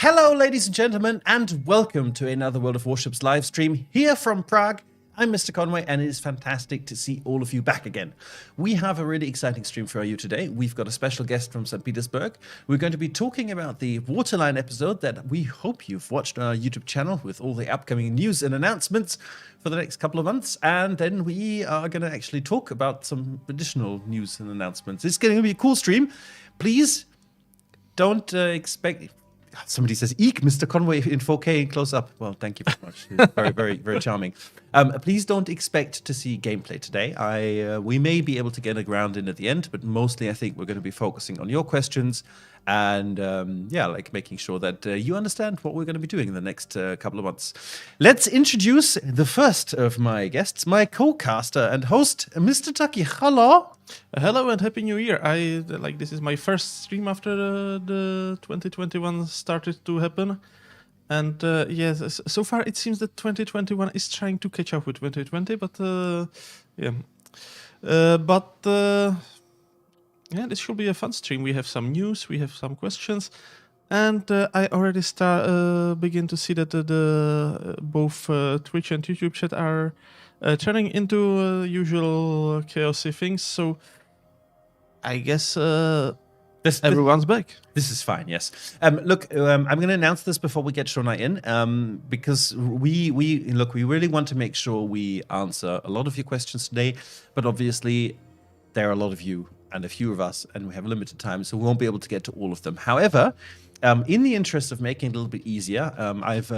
Hello, ladies and gentlemen, and welcome to another World of Warships live stream here from Prague. I'm Mr. Conway, and it is fantastic to see all of you back again. We have a really exciting stream for you today. We've got a special guest from St. Petersburg. We're going to be talking about the Waterline episode that we hope you've watched on our YouTube channel with all the upcoming news and announcements for the next couple of months. And then we are going to actually talk about some additional news and announcements. It's going to be a cool stream. Please don't expect... Somebody says, "Eek, Mr. Conway in 4K and close up." Well, thank you very much. It's very, very, very charming. Please don't expect to see gameplay today. We may be able to get a ground in at the end, but mostly I think we're going to be focusing on your questions and making sure that you understand what we're going to be doing in the next couple of months. Let's introduce the first of my guests, my co-caster and host, Mr. Tucky. Hello. Hello and Happy New Year. This is my first stream after the 2021 started to happen. And yes, so far it seems that 2021 is trying to catch up with 2020, but this should be a fun stream. We have some news, we have some questions, and I already begin to see that both Twitch and YouTube chat are turning into usual chaosy things. So I guess everyone's back. This is fine, yes. I'm going to announce this before we get Shonai in, because we really want to make sure we answer a lot of your questions today, but obviously there are a lot of you and a few of us, and we have a limited time, so we won't be able to get to all of them. However, in the interest of making it a little bit easier, I've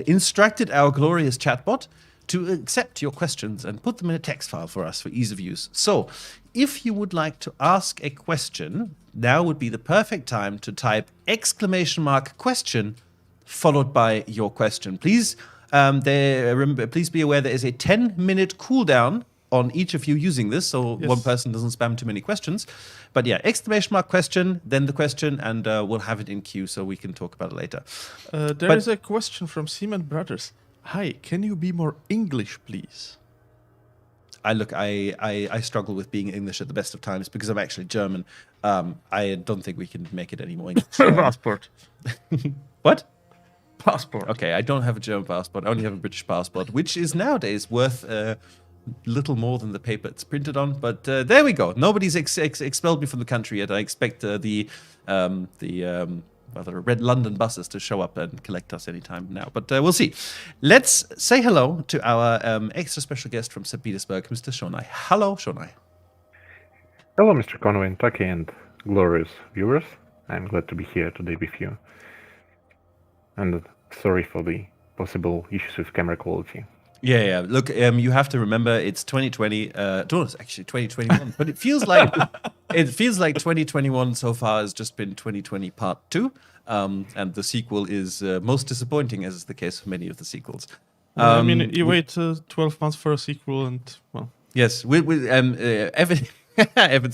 instructed our glorious chatbot to accept your questions and put them in a text file for us for ease of use. So, if you would like to ask a question, now would be the perfect time to type !question followed by your question. Please, please be aware there is a 10-minute cooldown on each of you using this, so yes, one person doesn't spam too many questions. But yeah, !question, then the question, and we'll have it in queue so we can talk about it later. There is a question from Seaman Brothers. Hi, can you be more English, please? I struggle with being English at the best of times because I'm actually German. I don't think we can make it any more English. Passport. What? Passport. Okay, I don't have a German passport. I only have a British passport, which is nowadays worth little more than the paper it's printed on. But there we go. Nobody's expelled me from the country yet. I expect the red London buses to show up and collect us anytime now. But we'll see. Let's say hello to our extra special guest from St. Petersburg, Mr. Shonai. Hello, Shonai. Hello, Mr. Conway and Taki and glorious viewers. I'm glad to be here today with you. And sorry for the possible issues with camera quality. Yeah. Look, you have to remember it's 2020. It's actually 2021, but it feels like 2021 so far has just been 2020 Part 2, and the sequel is most disappointing, as is the case for many of the sequels. You wait 12 months for a sequel, and well. Yes, Evan's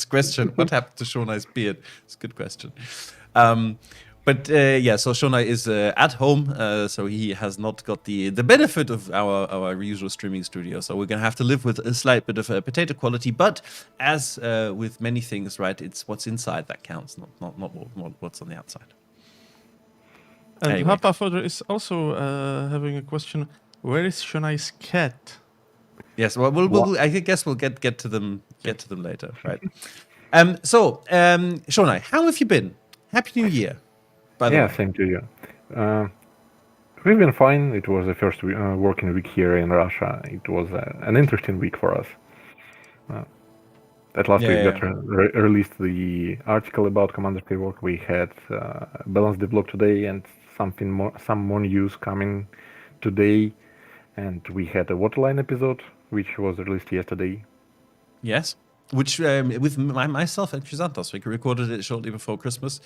question: what happened to Shonai's beard? It's a good question. So Shonai is at home, so he has not got the benefit of our usual streaming studio. So we're going to have to live with a slight bit of potato quality. But as with many things, right, it's what's inside that counts, not what's on the outside. And anyway. Papa Fodder is also having a question. Where is Shonai's cat? Yes, well, I guess we'll get to them later, right? Shonai, how have you been? Happy New Year. Same to you. We've been fine. It was the first working week here in Russia. It was an interesting week for us. At last we got released the article about Commander Paywork. We had Balance Develop today and some more news coming today. And we had a Waterline episode, which was released yesterday. Yes, which with myself and Chrysanthos, we recorded it shortly before Christmas.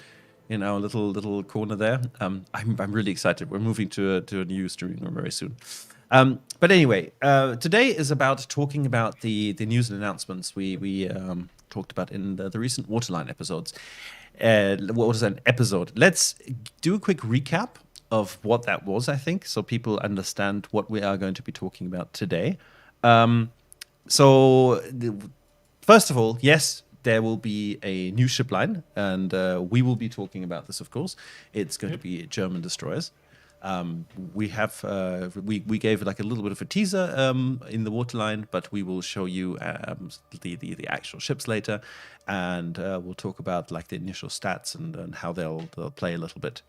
In our little corner there. I'm really excited. We're moving to a new streaming room very soon. But anyway, today is about talking about the news and announcements we talked about in the recent Waterline episodes. What was an episode? Let's do a quick recap of what that was, I think, so people understand what we are going to be talking about today. First of all, yes, there will be a new ship line, and we will be talking about this, of course. It's going to be German destroyers. We gave like a little bit of a teaser in the Waterline, but we will show you the actual ships later, and we'll talk about like the initial stats and how they'll play a little bit.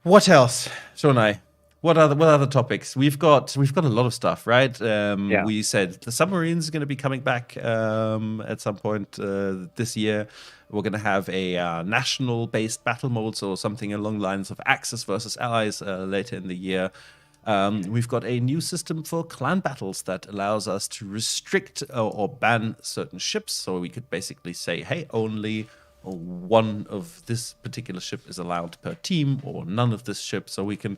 What else, Shonai? What other topics? We've got a lot of stuff, right? We said the Submarines are going to be coming back at some point this year. We're going to have a national-based battle mode, or something along the lines of Axis versus Allies later in the year. We've got a new system for clan battles that allows us to restrict or ban certain ships. So we could basically say, hey, only one of this particular ship is allowed per team, or none of this ship. So we can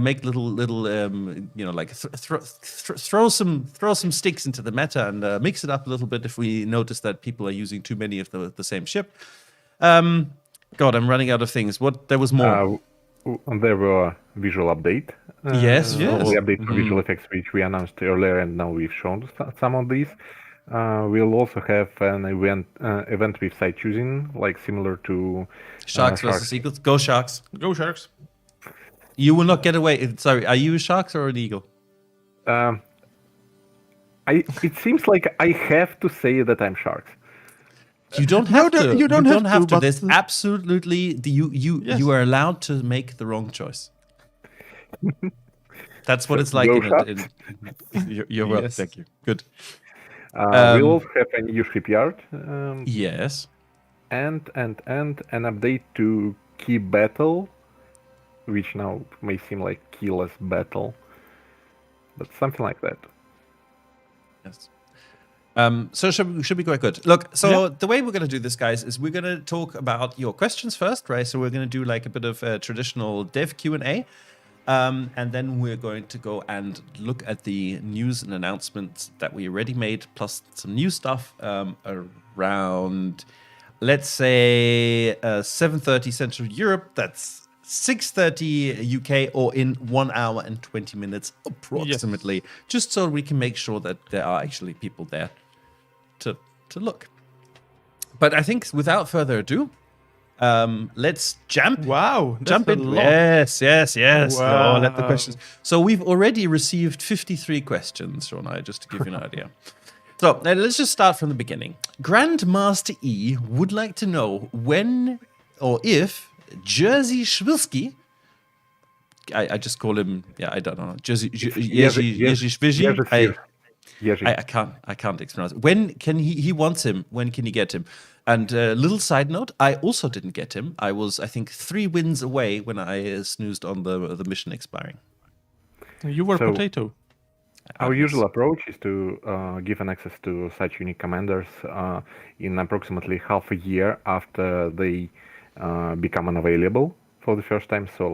make little like throw some sticks into the meta and mix it up a little bit if we notice that people are using too many of the same ship. God, I'm running out of things. There was more. There were visual update. Yes. The update for visual effects, which we announced earlier, and now we've shown some of these. We'll also have an event with side choosing, like similar to Sharks versus Eagles. Go Sharks. Go Sharks. You will not get away. Sorry, are you a Sharks or an Eagle? It seems like I have to say that I'm Sharks. You don't have to. You don't have to. There's absolutely you are allowed to make the wrong choice. That's what it's like. You're welcome. Yes. Thank you. Good. We'll also have a new shipyard. Yes. And an update to Key Battle, which now may seem like Keyless Battle, but something like that. Yes. So should be quite good. Look, so the way we're going to do this, guys, is we're going to talk about your questions first, right? So we're going to do like a bit of a traditional dev Q&A. And then we're going to go and look at the news and announcements that we already made, plus some new stuff around, let's say, 7:30 Central Europe. That's 6:30 UK, or in 1 hour and 20 minutes approximately, just so we can make sure that there are actually people there to look. But I think without further ado, let's jump in. Wow. Yes. Wow. Oh, let the questions. So we've already received 53 questions, Shonai, just to give you an idea. So let's just start from the beginning. Grandmaster E would like to know when or if Jerzy Szwilski, I just call him, I don't know, Jerzy Szwilski. I can't explain it. When can he wants him? When can he get him? And little side note, I also didn't get him. I was, I think, 3 wins away when I snoozed on the mission expiring. You were Potato. Our usual approach is to give an access to such unique commanders in approximately half a year after they become unavailable for the first time. So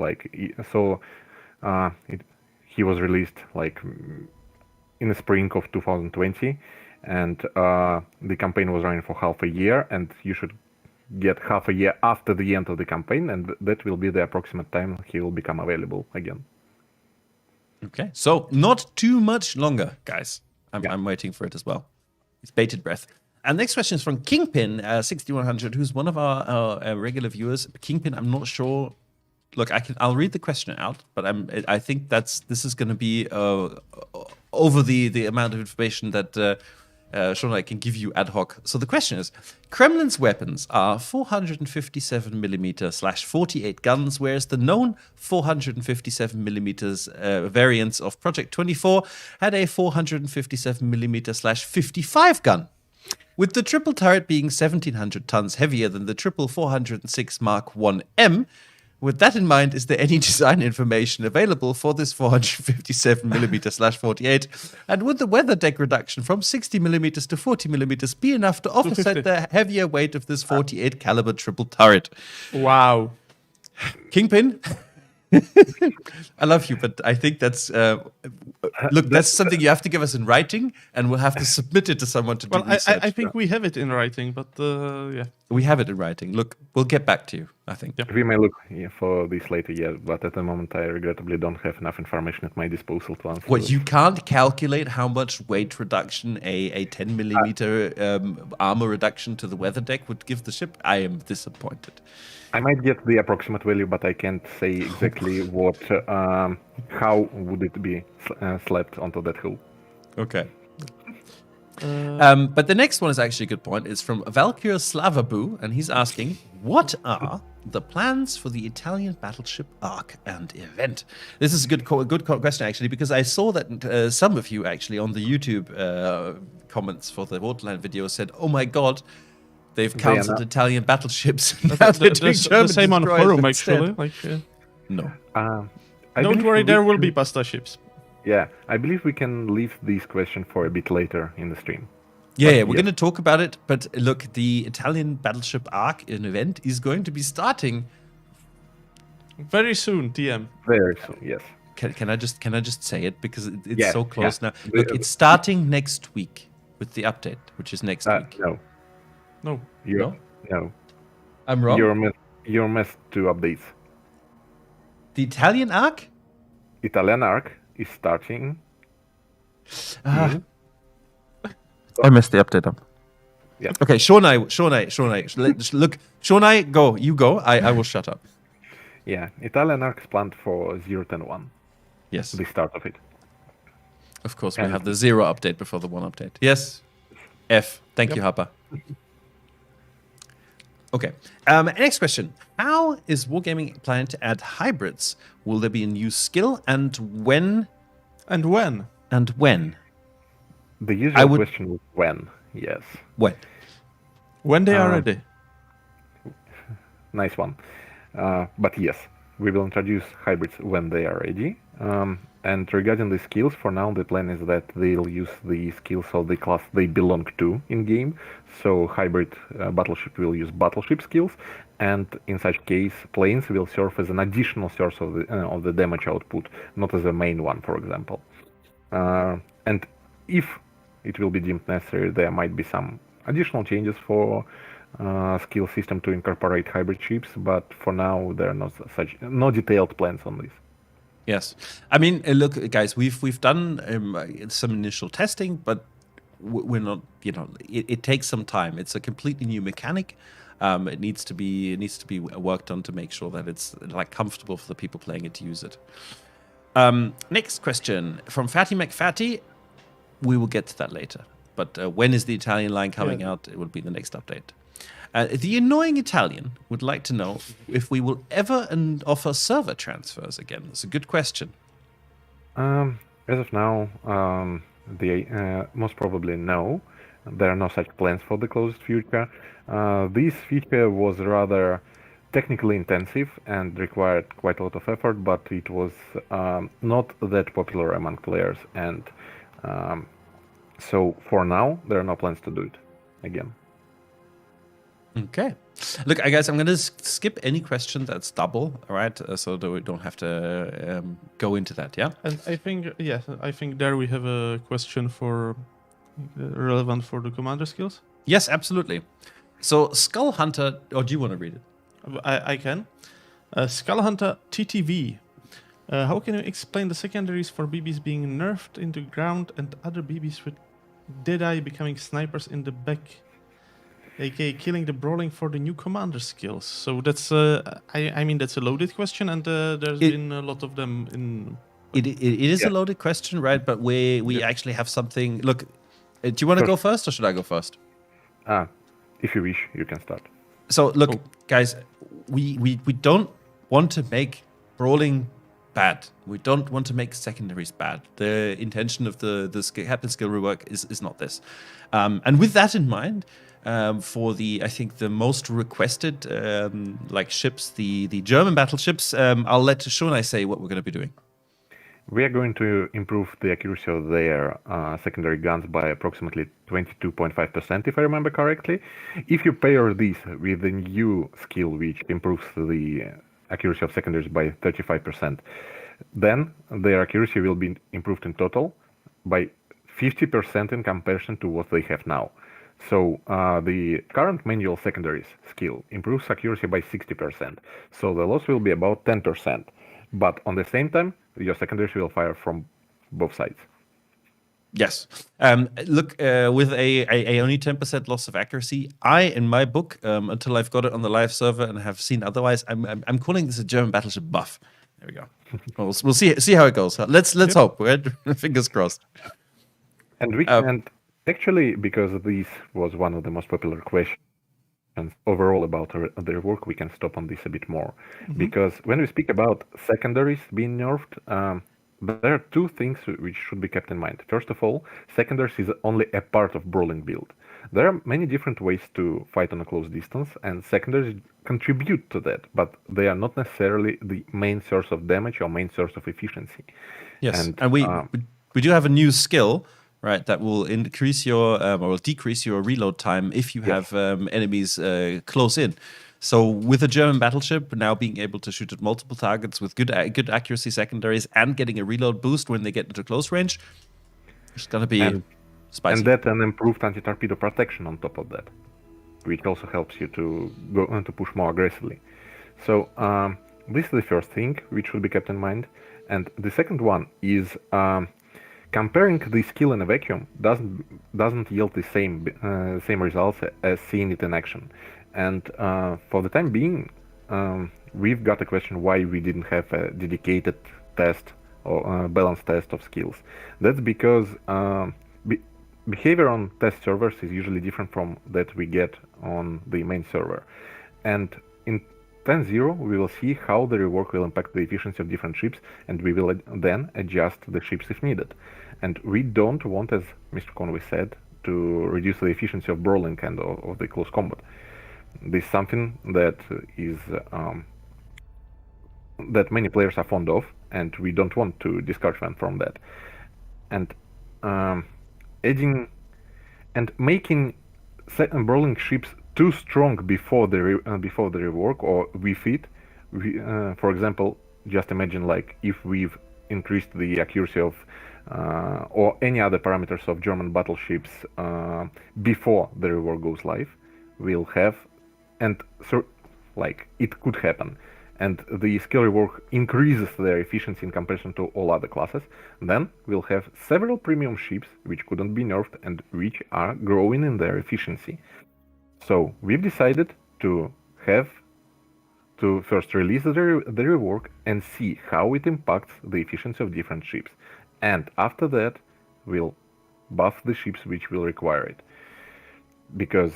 he was released like in the spring of 2020, and the campaign was running for half a year, and you should get half a year after the end of the campaign, and that will be the approximate time he will become available again. Okay, so not too much longer, guys. I'm waiting for it as well. It's bated breath. And next question is from Kingpin 6100, who's one of our regular viewers. Kingpin, I'm not sure. Look, I'll read the question out, but I think this is going to be over the amount of information that Shonai can give you ad hoc. So the question is, Kremlin's weapons are 457mm/48 guns, whereas the known 457mm variants of Project 24 had a 457mm/55 gun. With the triple turret being 1,700 tons heavier than the triple 406 Mark 1M, with that in mind, is there any design information available for this 457mm/48? And would the weather deck reduction from 60mm to 40mm be enough to offset the heavier weight of this 48 caliber triple turret? Wow. Kingpin, I love you, but I think that's that's something you have to give us in writing, and we'll have to submit it to someone to do research. I think we have it in writing, but yeah. We have it in writing. Look, we'll get back to you, I think. Yep. We may look for this later, yeah, but at the moment I regrettably don't have enough information at my disposal to answer. What, you can't calculate how much weight reduction a 10 millimeter armor reduction to the weather deck would give the ship? I am disappointed. I might get the approximate value, but I can't say exactly what, how would it be slapped onto that hull. Okay. But the next one is actually a good point. It's from Valkyr Slavabu, and he's asking, what are the plans for the Italian battleship arc and event? This is a good question, actually, because I saw that some of you actually on the YouTube comments for the Waterline video said, oh my god, they've cancelled Italian battleships. The same on forum, actually. No. Don't worry, there will be pasta ships. Yeah, I believe we can leave this question for a bit later in the stream. Yeah, we're going to talk about it. But look, the Italian battleship arc and event is going to be starting very soon. TM. Very soon, yes. Can I just say it because it's so close now? Yeah. Look, it's starting next week with the update, which is next week. No. No? No. I'm wrong. You're missed 2 updates. The Italian arc? Italian arc is starting. I messed the update up. Yeah. Okay, Shonai. Look, Shonai, go. You go. I will shut up. Yeah, Italian arc is planned for 0.10.1. Yes. The start of it. Of course, we have the 0 update before the 1 update. Yes. F. Thank you, Hapa. Okay. Next question. How is Wargaming planning to add hybrids? Will there be a new skill, and when? And when? And when? The usual question was when. Yes. When? When they are ready. Nice one. But yes, we will introduce hybrids when they are ready. And regarding the skills, for now the plan is that they'll use the skills of the class they belong to in-game. So hybrid battleship will use battleship skills, and in such case, planes will serve as an additional source of the damage output, not as a main one, for example. And if it will be deemed necessary, there might be some additional changes for skill system to incorporate hybrid ships, but for now there are no detailed plans on this. Yes, I mean, look, guys, we've done some initial testing, but we're not. It takes some time. It's a completely new mechanic. It needs to be worked on to make sure that it's comfortable for the people playing it to use it. Next question from Fatty McFatty. We will get to that later. But when is the Italian line coming out? It will be the next update. The annoying Italian would like to know if we will ever offer server transfers again. It's a good question. As of now, most probably no. There are no such plans for the closest future. This feature was rather technically intensive and required quite a lot of effort, but it was not that popular among players. And so for now, there are no plans to do it again. Okay. Look, guys, I'm going to skip any question that's double, all right? So that we don't have to go into that, yeah? And I think there we have a question for relevant for the commander skills. Yes, absolutely. So Skull Hunter, or do you want to read it? I can. Skull Hunter TTV. How can you explain the secondaries for BBs being nerfed into ground and other BBs with Deadeye becoming snipers in the back? aka killing the brawling for the new commander skills. So that's I mean that's a loaded question, and there's been a lot of them in. It is a loaded question, right? But we actually have something. Look, do you want to go first, or should I go first? If you wish, you can start. So look, guys, we don't want to make brawling bad. We don't want to make secondaries bad. The intention of the captain skill rework is not this. And with that in mind. For I think the most requested ships, the German battleships, I'll let Shonai say what we're going to be doing. We are going to improve the accuracy of their secondary guns by approximately 22.5%, if I remember correctly. If you pair this with the new skill, which improves the accuracy of secondaries by 35%, then their accuracy will be improved in total by 50% in comparison to what they have now. So the current manual secondaries skill improves accuracy by 60%. So the loss will be about 10%. But on the same time, your secondaries will fire from both sides. Yes. Look, with a only 10% loss of accuracy, in my book, until I've got it on the live server and have seen otherwise, I'm calling this a German battleship buff. There we go. We'll see how it goes. Let's hope. Right? Fingers crossed. And actually, because this was one of the most popular questions overall about their work, we can stop on this a bit more. Because when we speak about secondaries being nerfed, there are two things which should be kept in mind. First of all, secondaries is only a part of brawling build. There are many different ways to fight on a close distance, and secondaries contribute to that, but they are not necessarily the main source of damage or main source of efficiency. Yes, and we do have a new skill, right, that will increase your or will decrease your reload time if you have enemies close in. So with a German battleship now being able to shoot at multiple targets with good accuracy secondaries and getting a reload boost when they get into close range, it's going to be spicy. And that an improved anti-torpedo protection on top of that, which also helps you to go on to push more aggressively. So this is the first thing which should be kept in mind. And the second one is comparing the skill in a vacuum doesn't yield the same results as seeing it in action. And for the time being, we've got a question why we didn't have a dedicated test or balanced test of skills. That's because behavior on test servers is usually different from that we get on the main server. And in 10.0, we will see how the rework will impact the efficiency of different ships, and we will then adjust the ships if needed. And we don't want, as Mr. Conway said, to reduce the efficiency of brawling and of the close combat. This is something that is that many players are fond of, and we don't want to discourage them from that. And adding and making brawling ships too strong before the rework or with it, for example, just imagine like if we've increased the accuracy of or any other parameters of German battleships before the rework goes live, we'll have, and so like it could happen, and the skill rework increases their efficiency in comparison to all other classes, then we'll have several premium ships which couldn't be nerfed and which are growing in their efficiency. So we've decided to first release the rework and see how it impacts the efficiency of different ships, and after that we'll buff the ships which will require it, because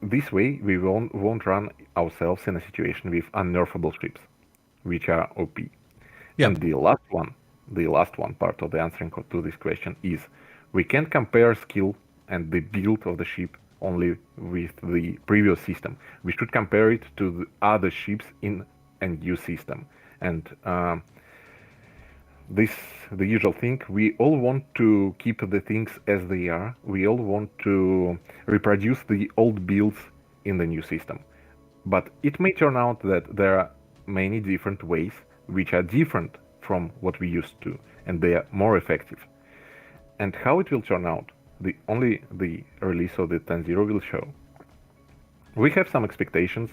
this way we won't run ourselves in a situation with unnerfable ships, which are OP. Yeah. And the last one part of the answering to this question is we can't compare skill and the build of the ship only with the previous system. We should compare it to the other ships in a new system. And this the usual thing. We all want to keep the things as they are. We all want to reproduce the old builds in the new system. But it may turn out that there are many different ways which are different from what we used to, and they are more effective. And how it will turn out, only the release of the 10.0 will show. We have some expectations,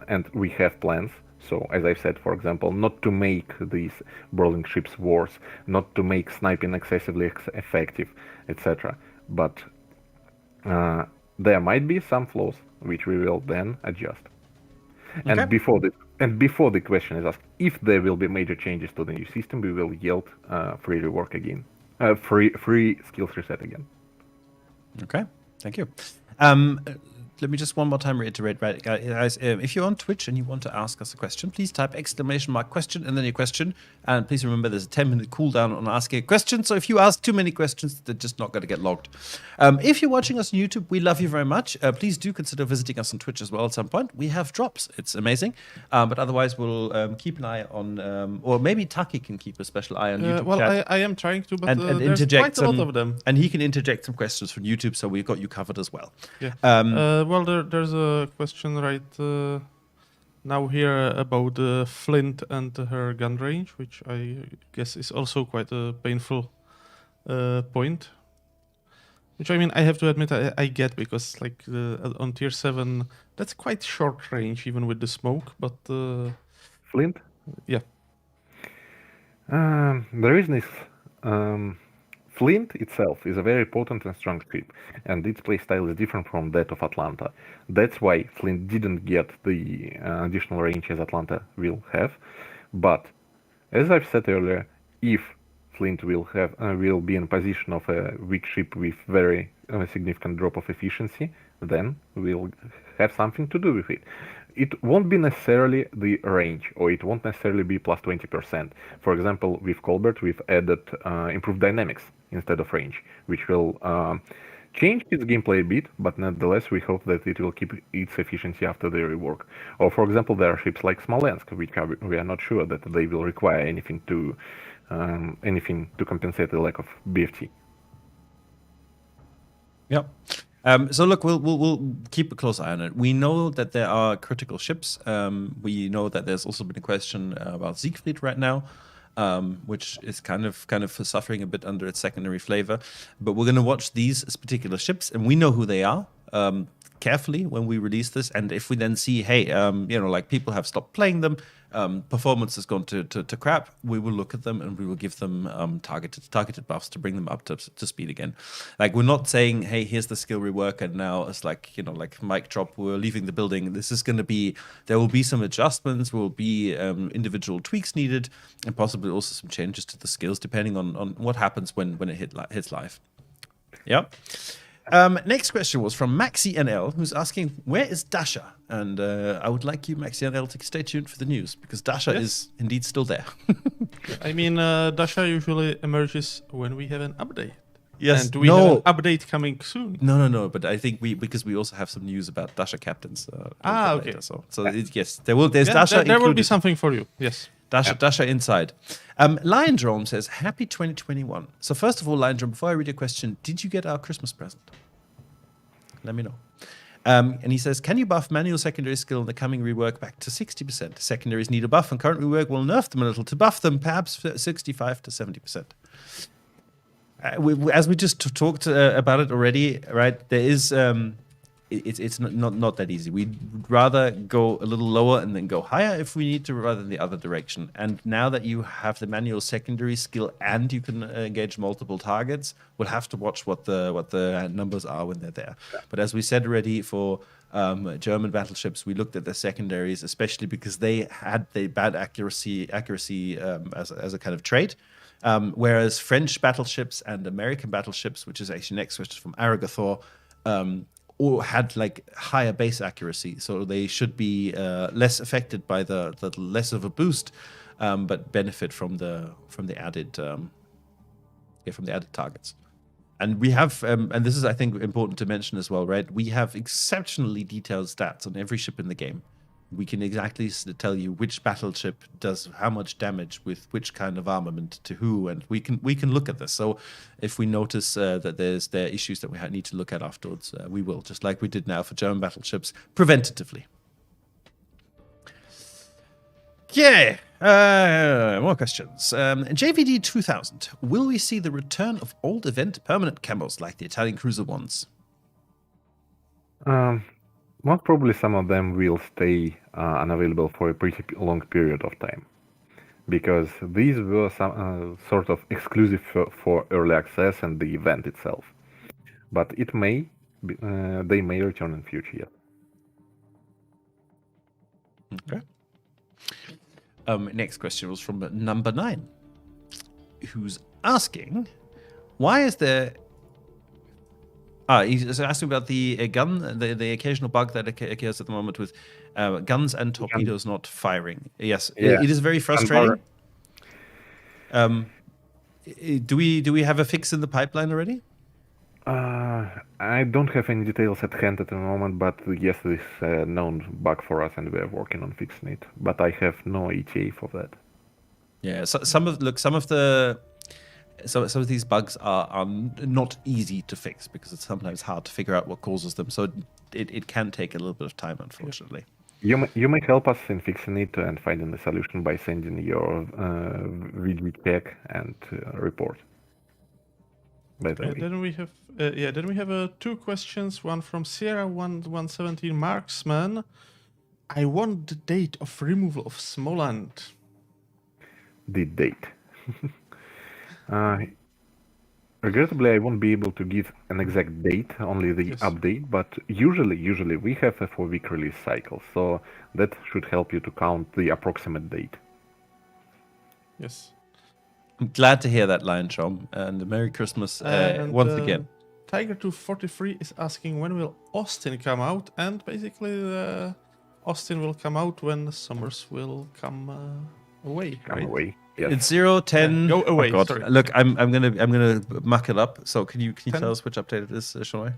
and we have plans. So, as I've said, for example, not to make these brawling ships worse, not to make sniping excessively effective, etc. But there might be some flaws which we will then adjust. Okay. And before the question is asked, if there will be major changes to the new system, we will yield free rework again, free skills reset again. Okay, thank you. Let me just one more time reiterate, right, guys, if you're on Twitch and you want to ask us a question, please type !question and then your question. And please remember there's a 10-minute cooldown on asking a question. So if you ask too many questions, they're just not going to get logged. If you're watching us on YouTube, we love you very much. Please do consider visiting us on Twitch as well at some point. We have drops. It's amazing. But otherwise, we'll keep an eye on, or maybe Taki can keep a special eye on YouTube. Well, chat. I am trying to, but and there's quite a lot of them. And he can interject some questions from YouTube, so we've got you covered as well. Yeah. Well, there's a question right now here about Flint and her gun range, which I guess is also quite a painful point. Which I mean, I have to admit, I get, because like on tier 7, that's quite short range even with the smoke. But Flint? yeah, The reason is Flint itself is a very potent and strong ship, and its playstyle is different from that of Atlanta. That's why Flint didn't get the additional range as Atlanta will have. But as I've said earlier, if Flint will be in position of a weak ship with very significant drop of efficiency, then we'll have something to do with it. It won't be necessarily the range, or it won't necessarily be plus 20%. For example, with Colbert, we've added improved dynamics instead of range, which will change its gameplay a bit, but nonetheless, we hope that it will keep its efficiency after the rework. Or, for example, there are ships like Smolensk, which we are not sure that they will require anything to compensate the lack of BFT. Yep. So look, we'll keep a close eye on it. We know that there are critical ships. We know that there's also been a question about Siegfried right now, which is kind of suffering a bit under its secondary flavor. But we're going to watch these particular ships, and we know who they are. Carefully when we release this, and if we then see, hey, like people have stopped playing them, performance has gone to crap, we will look at them and we will give them targeted buffs to bring them up to speed again. Like, we're not saying, hey, here's the skill rework, and now it's like, like mic drop, we're leaving the building. This is going to be, there will be some adjustments, will be individual tweaks needed, and possibly also some changes to the skills depending on what happens when it hits live. Yeah. Next question was from Maxi NL, who's asking, where is Dasha? And I would like you, Maxi NL, to stay tuned for the news, because Dasha is indeed still there. I mean, Dasha usually emerges when we have an update. Yes. And we have an update coming soon. No. But I think because we also have some news about Dasha captains. Okay. Later, so yes, there's Dasha. There will be something for you. Yes. Dasha inside. Lion Drome says, happy 2021. So first of all, Lion Drome, before I read your question, did you get our Christmas present? Let me know. And he says, can you buff manual secondary skill in the coming rework back to 60%? Secondaries need a buff, and current rework will nerf them a little to buff them, perhaps 65 to 70%. As we just talked about it already, right? There is it's not that easy. We'd rather go a little lower and then go higher if we need to, rather than the other direction. And now that you have the manual secondary skill and you can engage multiple targets, we'll have to watch what the numbers are when they're there. But as we said already, for German battleships, we looked at the secondaries, especially because they had the bad accuracy as a kind of trait. Whereas French battleships and American battleships, which is actually next question from Aragathor, or had like higher base accuracy, so they should be less affected by the less of a boost, but benefit from the added targets. And we have, and this is I think important to mention as well, right? We have exceptionally detailed stats on every ship in the game. We can exactly tell you which battleship does how much damage with which kind of armament to who, and we can look at this. So if we notice that there are issues that we need to look at afterwards, we will, just like we did now for German battleships, preventatively. Yeah, more questions. JVD 2000, will we see the return of old event permanent camos like the Italian cruiser ones? Most probably some of them will stay unavailable for a pretty long period of time, because these were some sort of exclusive for early access and the event itself. But it may they may return in future. Yes. Okay. Next question was from number 9, who's asking, why is there... he's asking about the gun, the occasional bug that occurs at the moment with guns and torpedoes not firing. Yes, yeah. It is very frustrating. Do we have a fix in the pipeline already? I don't have any details at hand at the moment, but yes, this is a known bug for us, and we are working on fixing it. But I have no ETA for that. Yeah, so some of these bugs are not easy to fix, because it's sometimes hard to figure out what causes them. So it can take a little bit of time, unfortunately. You may help us in fixing it and finding the solution by sending your VG check and report. by the way. Then we have two questions. One from Sierra 117 Marksman. I want the date of removal of Smoland. The date. Regrettably, I won't be able to give an exact date, only the update, but usually we have a 4-week release cycle, so that should help you to count the approximate date. Yes. I'm glad to hear that, Lion Chom, and Merry Christmas once again. Tiger243 is asking when will Austin come out, and basically Austin will come out when Summers will come away. Come right? away. Yes. It's 010. Go away. Oh God. Sorry. Look, I'm gonna muck it up. So can you 10? tell us which update it is, Shonai?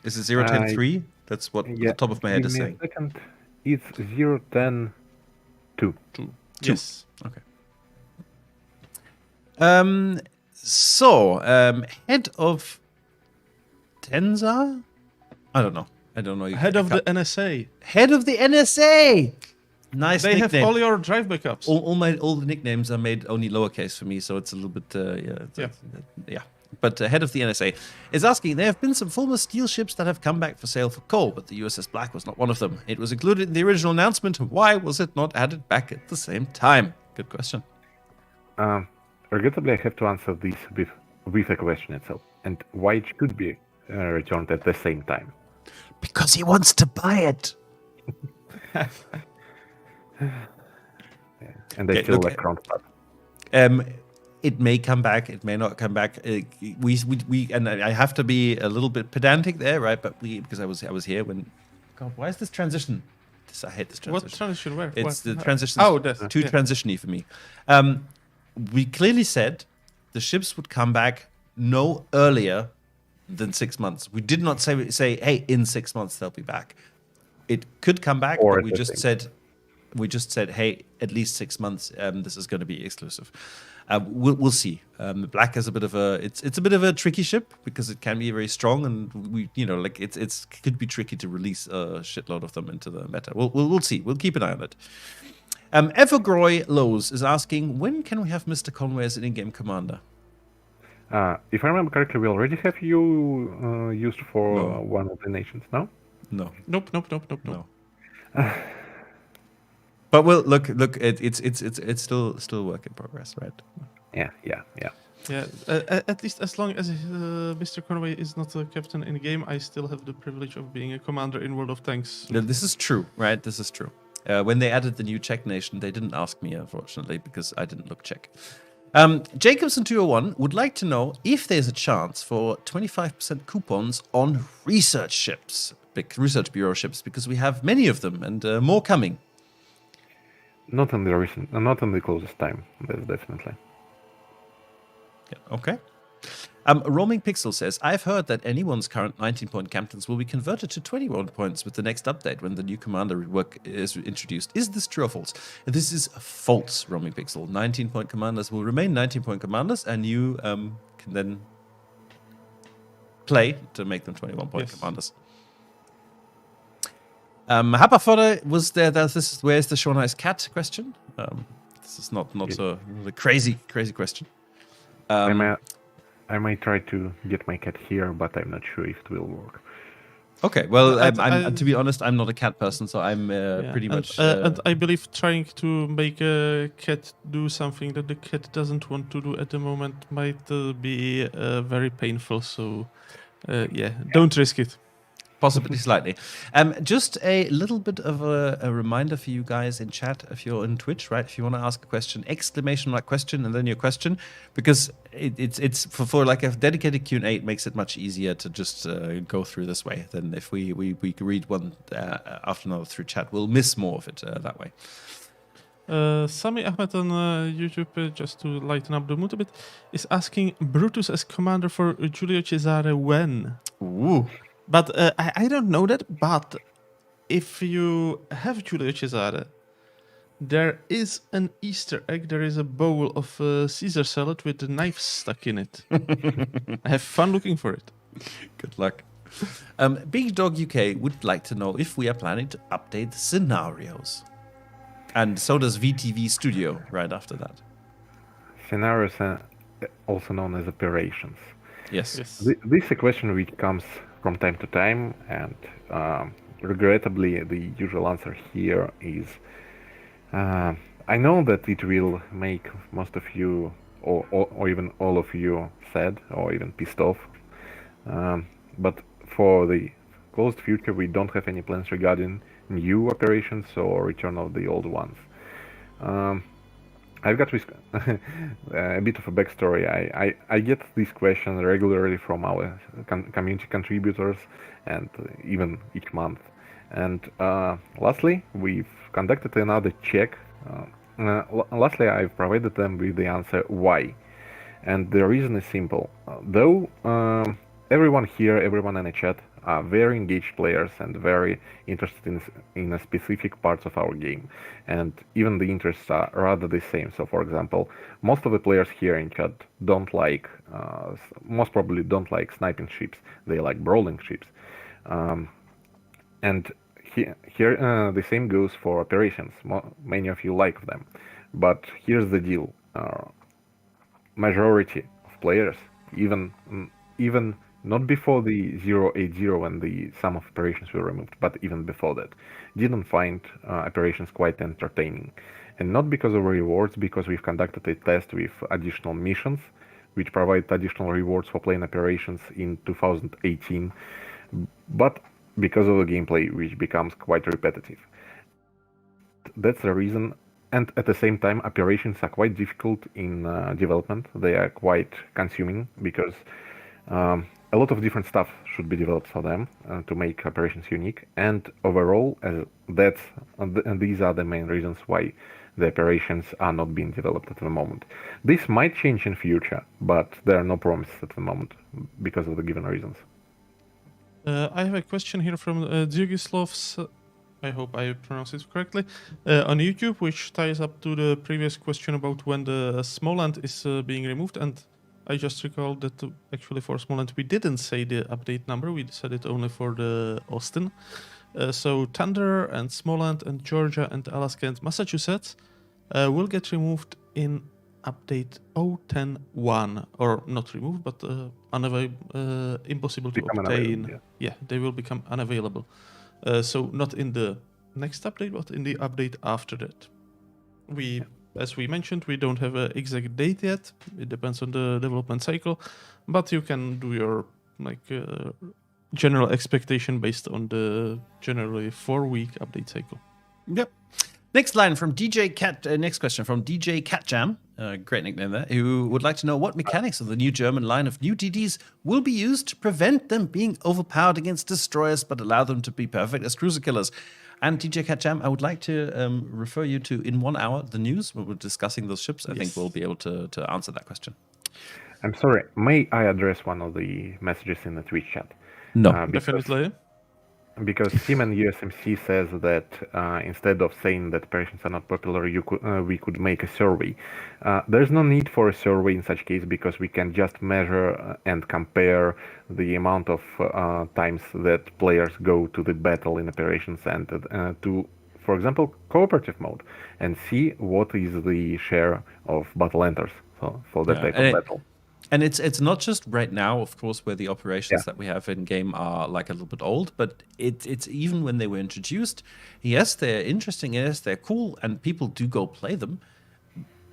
Is it 010.3? That's what the top of my head give is me saying. a second. It's 010.2. Yes. Okay. Head of Tenza? I don't know. Head of the NSA. Head of the NSA. Nice They nickname. have all your drive backups. All the nicknames are made only lowercase for me, so it's a little bit yeah. But head of the NSA is asking, there have been some former steel ships that have come back for sale for coal, but the USS Black was not one of them. It was included in the original announcement. Why was it not added back at the same time? Good question. Regrettably, I have to answer this with a question itself, and why it should be returned at the same time. Because he wants to buy it. And I Okay, feel look, like Kronstadt. It may come back. It may not come back. We and I have to be a little bit pedantic there, right? But because I was here when. God, why is this transition? I hate this transition. What transition? Where? It's What? the transition. Oh, that's too transition-y for me. We clearly said the ships would come back no earlier than 6 months. We did not say, hey, in 6 months they'll be back. It could come back, Or but at we the just same said, hey, at least 6 months. This is going to be exclusive. We'll see. Black is a bit of a tricky ship because it can be very strong, and it could be tricky to release a shitload of them into the meta. We'll see. We'll keep an eye on it. Evergroy Lowe's is asking, when can we have Mr. Conway as an in-game commander? If I remember correctly, we already have you used for one of the nations, no? No. Nope. No. But well, look. It's still work in progress, right? Yeah. Yeah, at least as long as Mr. Conway is not a captain in the game, I still have the privilege of being a commander in World of Tanks. Yeah, this is true, right? This is true. When they added the new Czech nation, they didn't ask me, unfortunately, because I didn't look Czech. Jacobson201 would like to know if there's a chance for 25% coupons on research ships, big research bureau ships, because we have many of them and more coming. Not in the closest time, that's definitely. Yeah, okay. Roaming Pixel says, I've heard that anyone's current 19-point captains will be converted to 21 points with the next update when the new commander rework is introduced. Is this true or false? This is false, Roaming Pixel. 19-point commanders will remain 19-point commanders, and you can then play to make them 21-point commanders. Hapafodder was there. Where's the Shonai's cat question? This is not a crazy question. I might try to get my cat here, but I'm not sure if it will work. Okay, well, to be honest, I'm not a cat person, so I'm pretty much... and I believe trying to make a cat do something that the cat doesn't want to do at the moment might be very painful, so don't risk it. Possibly slightly. Just a little bit of a reminder for you guys in chat, if you're on Twitch, right? If you want to ask a question, exclamation mark question, and then your question, because it's for like a dedicated Q&A, it makes it much easier to just go through this way than if we read one after another through chat. We'll miss more of it that way. Sami Ahmed on YouTube, just to lighten up the mood a bit, is asking Brutus as commander for Giulio Cesare when? Ooh. But I don't know that, but if you have Giulio Cesare, there is an Easter egg, there is a bowl of Caesar salad with the knife stuck in it. I have fun looking for it. Good luck. Big Dog UK would like to know if we are planning to update scenarios. And so does VTV Studio right after that. Scenarios are also known as operations. Yes. This is a question which comes from time to time, and regrettably, the usual answer here is I know that it will make most of you, or even all of you, sad or even pissed off. But for the close future, we don't have any plans regarding new operations or return of the old ones. I've got a bit of a backstory. I get this question regularly from our community contributors, and even each month. And lastly, we've conducted another check. Lastly, I've provided them with the answer why. And the reason is simple. Though everyone here, everyone in the chat are very engaged players and very interested in a specific parts of our game. And even the interests are rather the same. So for example, most of the players here in chat don't like, most probably don't like sniping ships. They like brawling ships. And here the same goes for operations. Many of you like them. But here's the deal. Majority of players, even not before the 080 when the sum of operations were removed, but even before that, didn't find operations quite entertaining. And not because of rewards, because we've conducted a test with additional missions, which provide additional rewards for playing operations in 2018, but because of the gameplay, which becomes quite repetitive. That's the reason. And at the same time, operations are quite difficult in development. They are quite consuming because a lot of different stuff should be developed for them to make operations unique. And overall, these are the main reasons why the operations are not being developed at the moment. This might change in future, but there are no promises at the moment because of the given reasons. I have a question here from Dzuguslovs. I hope I pronounce it correctly, on YouTube, which ties up to the previous question about when the Smoland is being removed. And I just recalled that actually for Smoland, we didn't say the update number. We said it only for the Austin. So Thunder and Smoland and Georgia and Alaska and Massachusetts will get removed in update 0.10.1, or not removed, but impossible to obtain. Yeah, they will become unavailable. So not in the next update, but in the update after that. As we mentioned, we don't have an exact date yet. It depends on the development cycle, but you can do your general expectation based on the generally 4-week update cycle. Yep. Next line from DJ Cat. Next question from DJ Catjam, great nickname there, who would like to know what mechanics of the new German line of new DDs will be used to prevent them being overpowered against destroyers, but allow them to be perfect as cruiser killers. And DJ Catjam, I would like to refer you to in 1 hour the news when we're discussing those ships. I think we'll be able to answer that question. I'm sorry. May I address one of the messages in the Twitch chat? No, definitely. Because Simon USMC says that instead of saying that operations are not popular, we could make a survey. There's no need for a survey in such case because we can just measure and compare the amount of times that players go to the battle in operations and to, for example, cooperative mode, and see what is the share of battle enters for that type of battle. And it's not just right now, of course, where the operations that we have in game are like a little bit old, but it's even when they were introduced. Yes, they're interesting. Yes, they're cool, and people do go play them,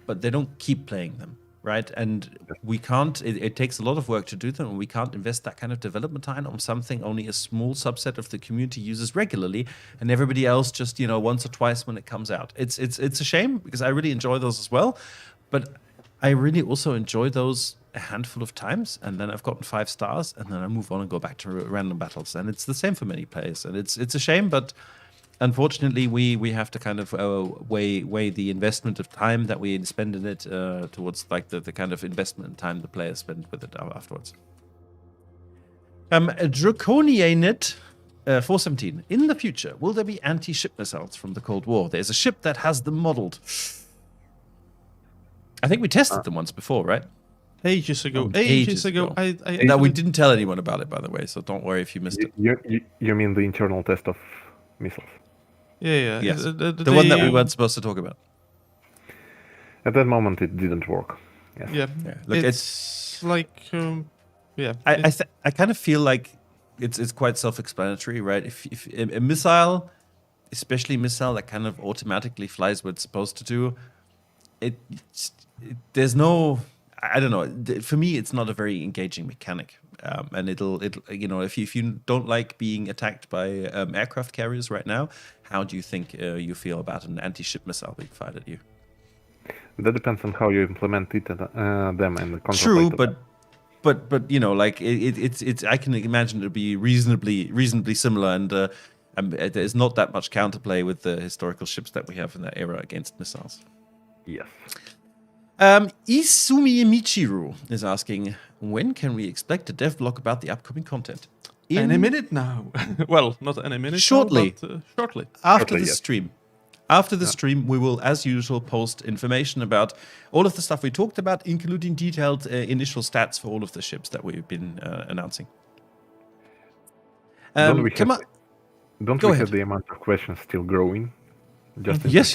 but they don't keep playing them, right? And we can't. It takes a lot of work to do them, and we can't invest that kind of development time on something only a small subset of the community uses regularly, and everybody else just once or twice when it comes out. It's a shame because I really enjoy those as well, but I really also enjoy those a handful of times, and then I've gotten 5 stars, and then I move on and go back to random battles, and it's the same for many players, and it's a shame, but unfortunately we have to kind of weigh the investment of time that we spend in it towards like the kind of investment time the players spend with it afterwards. Draconianit 417. In the future, will there be anti-ship missiles from the Cold War? There's a ship that has them modeled. I think we tested them once before, right? Ages ago. No, we didn't tell anyone about it, by the way, so don't worry if you missed it. You mean the internal test of missiles? Yeah. Yes. The one that we weren't supposed to talk about. At that moment, it didn't work. Yes. Yeah. Look, it's like Yeah. I kind of feel like it's quite self-explanatory, right? If a missile, especially a missile that kind of automatically flies what it's supposed to do, there's no, I don't know. For me, it's not a very engaging mechanic, and it'll if you don't like being attacked by aircraft carriers right now, how do you think you feel about an anti-ship missile being fired at you? That depends on how you implement it, them and the control. True, but like it's I can imagine it to be reasonably similar, and there's not that much counterplay with the historical ships that we have in that era against missiles. Yes. Isumi Michiru is asking, when can we expect a devlog about the upcoming content? Any minute now. Well, not any minute. Shortly. Now, but shortly. After the stream. After the stream, we will, as usual, post information about all of the stuff we talked about, including detailed initial stats for all of the ships that we've been announcing. Don't we Go ahead. have the amount of questions still growing? Yes.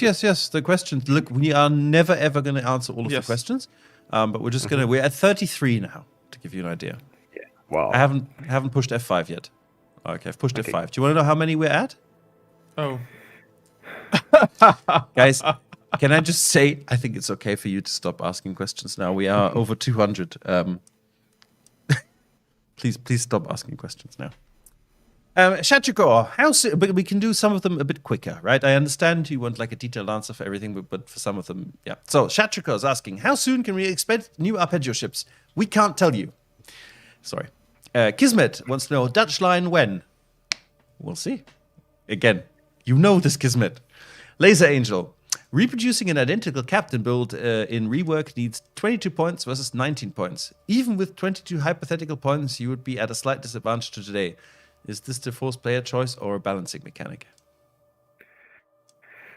The questions. Look, we are never ever going to answer all of the questions, but we're just going to. We're at 33 now, to give you an idea. Yeah. Wow. I haven't pushed F5 yet. Okay, I've pushed F5. Do you want to know how many we're at? Oh. Guys, can I just say, I think it's okay for you to stop asking questions now. We are over 200. Please stop asking questions now. Shachiko, how soon? But we can do some of them a bit quicker, right? I understand you want like a detailed answer for everything, but for some of them, yeah. So Shachiko is asking, how soon can we expect new arpeggio ships? We can't tell you. Sorry. Kismet wants to know, Dutch line when? We'll see. Again, you know this, Kismet. Laser Angel, reproducing an identical captain build in rework needs 22 points versus 19 points. Even with 22 hypothetical points, you would be at a slight disadvantage to today. Is this the forced player choice or a balancing mechanic?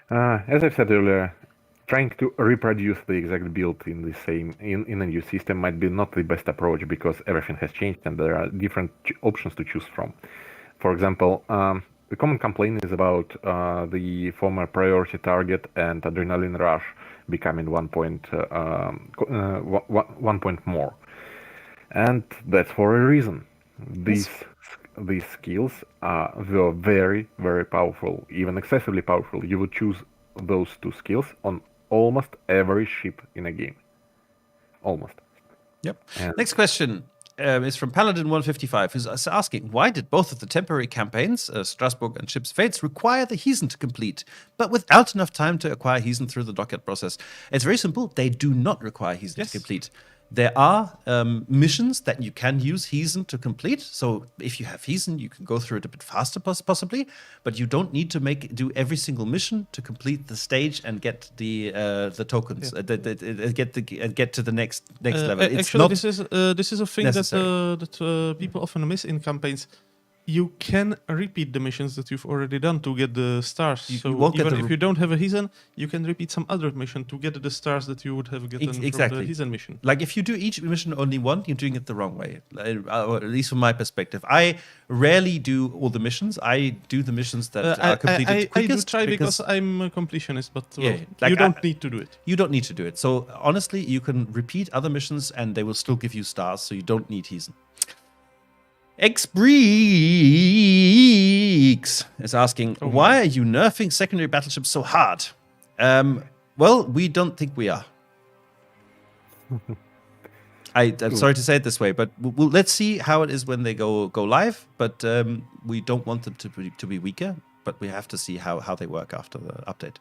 As I said earlier, trying to reproduce the exact build in the same in a new system might be not the best approach because everything has changed and there are different options to choose from. For example, the common complaint is about the former priority target and adrenaline rush becoming 1 point more, and that's for a reason. These skills were very, very powerful, even excessively powerful. You would choose those two skills on almost every ship in a game. Almost. Yep. Next question is from Paladin 155, who's asking, why did both of the temporary campaigns, Strasbourg and Ship's Fates, require the Heathen to complete, but without enough time to acquire Heathen through the docket process? It's very simple. They do not require Heathen to complete. There are missions that you can use Heathen to complete. So if you have Heathen, you can go through it a bit faster, possibly. But you don't need to do every single mission to complete the stage and get the tokens. Get to the next level. It's actually, not this is a thing that people often miss in campaigns. You can repeat the missions that you've already done to get the stars. So even if you don't have a Heathen, you can repeat some other mission to get the stars that you would have gotten from the Heathen mission. Like if you do each mission only one, you're doing it the wrong way. Or at least from my perspective. I rarely do all the missions. I do the missions that are completed quickest. I do try because I'm a completionist, but you don't need to do it. You don't need to do it. So honestly, you can repeat other missions and they will still give you stars, so you don't need Heathen. Xbreaks is asking, why are you nerfing secondary battleships so hard? Well, we don't think we are. I'm sorry to say it this way, but let's see how it is when they go live. But we don't want them to be weaker, but we have to see how they work after the update.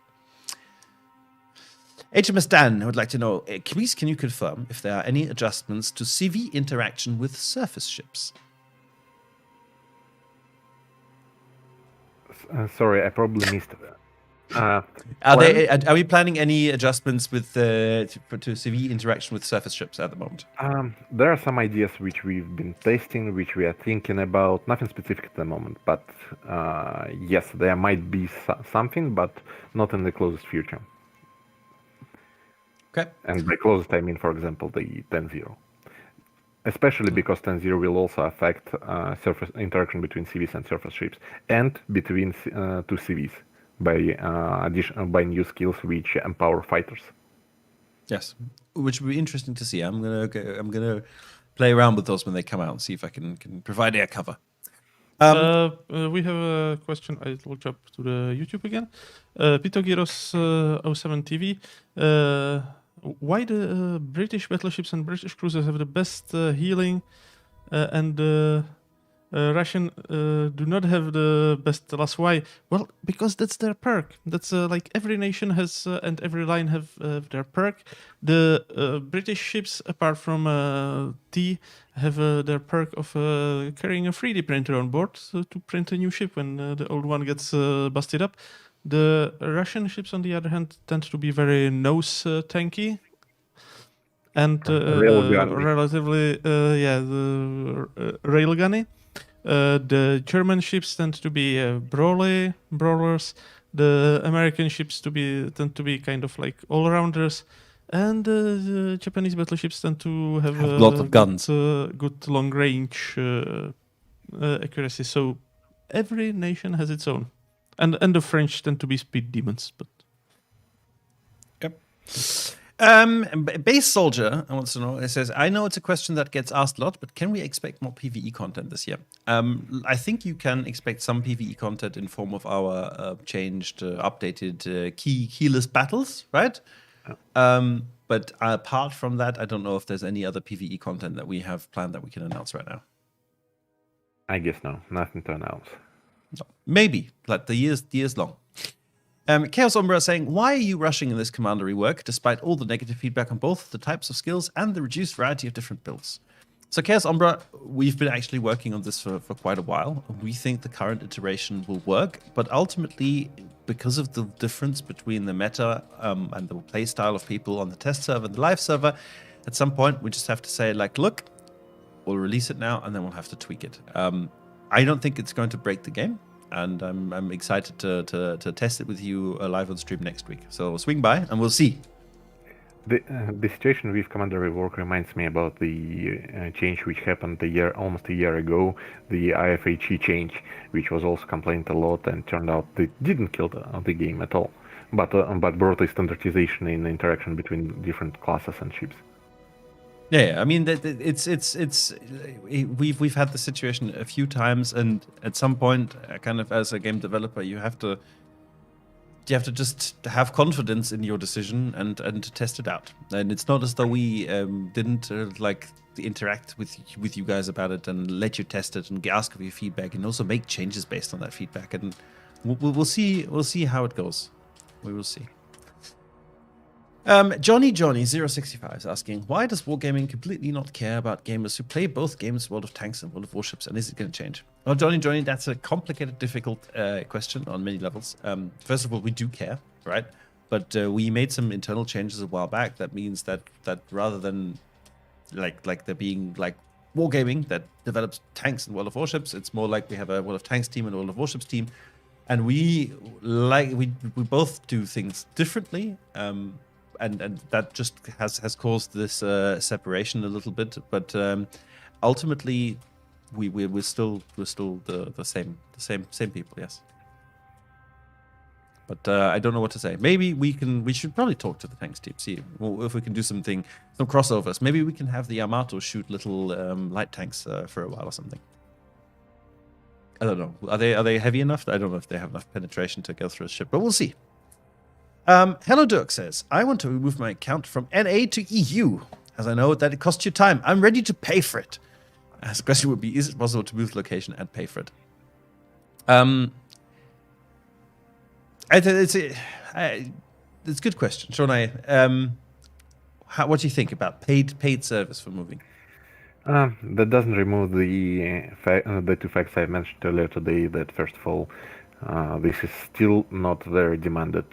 HMS Dan would like to know, please can you confirm if there are any adjustments to CV interaction with surface ships? Sorry, I probably missed it. Are we planning any adjustments with to CV interaction with surface ships at the moment? There are some ideas which we've been testing, which we are thinking about. Nothing specific at the moment, but yes, there might be something, but not in the closest future. Okay. And by closest, I mean, for example, the 10-0. Especially because 10-0 will also affect surface interaction between CVs and surface ships, and between two CVs by new skills which empower fighters. Yes, which would be interesting to see. I'm gonna play around with those when they come out and see if I can provide air cover. We have a question. I will jump to the YouTube again. Pitogiros 07 TV. Why the British battleships and British cruisers have the best healing and Russian do not have the best loss? Why? Well, because that's their perk. That's like every nation has and every line have their perk. The British ships, apart from T, have their perk of carrying a 3D printer on board to print a new ship when the old one gets busted up. The Russian ships, on the other hand, tend to be very nose tanky and relatively, railgunny. The German ships tend to be brawlers. The American ships tend to be kind of like all-rounders. And the Japanese battleships tend to have a lot of guns. Good long-range accuracy. So every nation has its own. And the French tend to be speed demons. But Base Soldier wants to know. It says, I know it's a question that gets asked a lot, but can we expect more PvE content this year? I think you can expect some PvE content in form of our changed, updated keyless battles, right? But apart from that, I don't know if there's any other PvE content that we have planned that we can announce right now. I guess no, nothing to announce. No. Maybe, like the years long. Chaos Umbra saying, why are you rushing in this commander rework despite all the negative feedback on both the types of skills and the reduced variety of different builds? So Chaos Umbra, we've been actually working on this for quite a while. We think the current iteration will work, but ultimately, because of the difference between the meta and the play style of people on the test server and the live server, at some point we just have to say, like, look, we'll release it now and then we'll have to tweak it. I don't think it's going to break the game. And I'm excited to test it with you live on stream next week. So swing by and we'll see. The situation with Commander Rework reminds me about the change which happened almost a year ago, the IFHE change, which was also complained a lot and turned out it didn't kill the game at all, but brought a standardization in interaction between different classes and ships. Yeah, I mean, we've had the situation a few times, and at some point, kind of as a game developer, you have to just have confidence in your decision and test it out. And it's not as though we didn't interact with you guys about it and let you test it and ask for your feedback and also make changes based on that feedback. And we'll see how it goes. We will see. Johnny065 is asking, why does Wargaming completely not care about gamers who play both games, World of Tanks and World of Warships, and is it going to change? Well, Johnny, that's a complicated, difficult question on many levels. First of all, we do care, right? But we made some internal changes a while back. That means that rather than like there being like Wargaming that develops tanks and World of Warships, it's more like we have a World of Tanks team and a World of Warships team, and we both do things differently. And that just has caused this separation a little bit, but ultimately we're still the same people, yes. But I don't know what to say. Maybe we should probably talk to the tanks team, see if we can do some crossovers. Maybe we can have the Yamato shoot little light tanks for a while or something. I don't know. Are they heavy enough? I don't know if they have enough penetration to go through a ship, but we'll see. Hello Dirk says, I want to remove my account from NA to EU, as I know that it costs you time. I'm ready to pay for it. The question would be, is it possible to move the location and pay for it? It's a good question. Sean, what do you think about paid service for moving? That doesn't remove the two facts I mentioned earlier today, that first of all, this is still not very demanded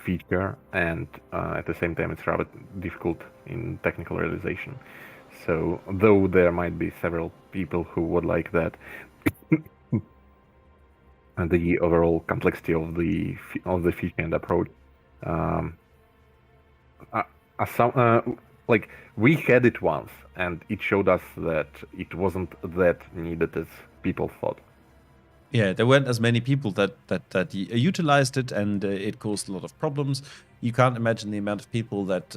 feature, and at the same time it's rather difficult in technical realization. So though there might be several people who would like that, and the overall complexity of the feature and approach, we had it once and it showed us that it wasn't that needed as people thought. Yeah, there weren't as many people that utilized it, and it caused a lot of problems. You can't imagine the amount of people that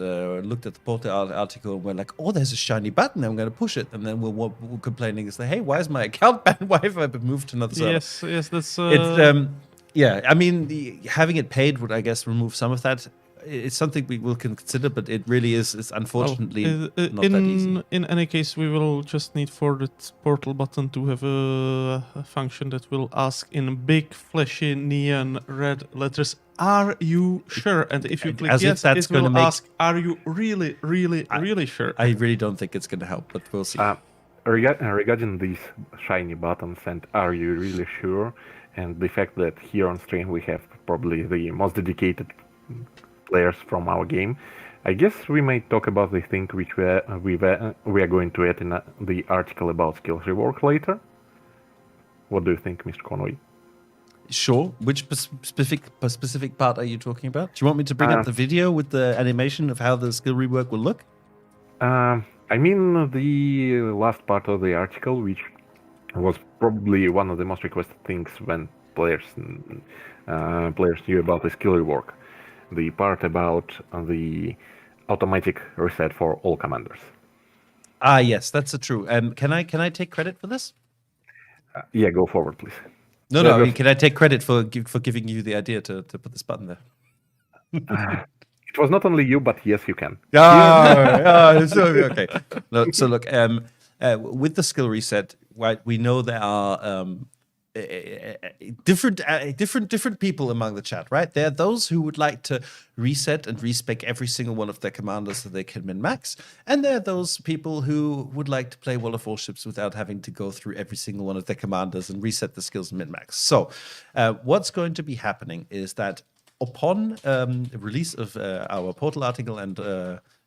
looked at the Portal article and were like, "Oh, there's a shiny button. I'm going to push it," and then we're complaining, "Is like, hey, why is my account banned? Why have I been moved to another server?" Yes, that's. It's yeah. I mean, having it paid would, I guess, remove some of that. It's something we will consider, but it really is unfortunately not that easy. In any case, we will just need for the portal button to have a function that will ask in big, flashy, neon red letters, "Are you sure?" And if you click As if yes, that's it will gonna make- ask, "Are you really, really, really sure?" I really don't think it's going to help, but we'll see. Regarding these shiny buttons and "Are you really sure?" and the fact that here on stream we have probably the most dedicated players from our game, I guess we may talk about the thing which we are going to add in the article about skills rework later. What do you think, Mr. Conway? Sure. Which specific part are you talking about? Do you want me to bring up the video with the animation of how the skill rework will look? I mean the last part of the article, which was probably one of the most requested things when players knew about the skill rework. The part about the automatic reset for all commanders. Ah, yes, that's true. Can I take credit for this? Yeah, go forward, please. No, Yeah, I mean, just- can I take credit for giving you the idea to put this button there? It was not only you, but yes, you can. So, okay. No, so look, with the skill reset, right? We know there are different people among the chat, right? There are those who would like to reset and respec every single one of their commanders so they can min-max, and there are those people who would like to play World of Warships without having to go through every single one of their commanders and reset the skills and min-max. So what's going to be happening is that upon release of our portal article, and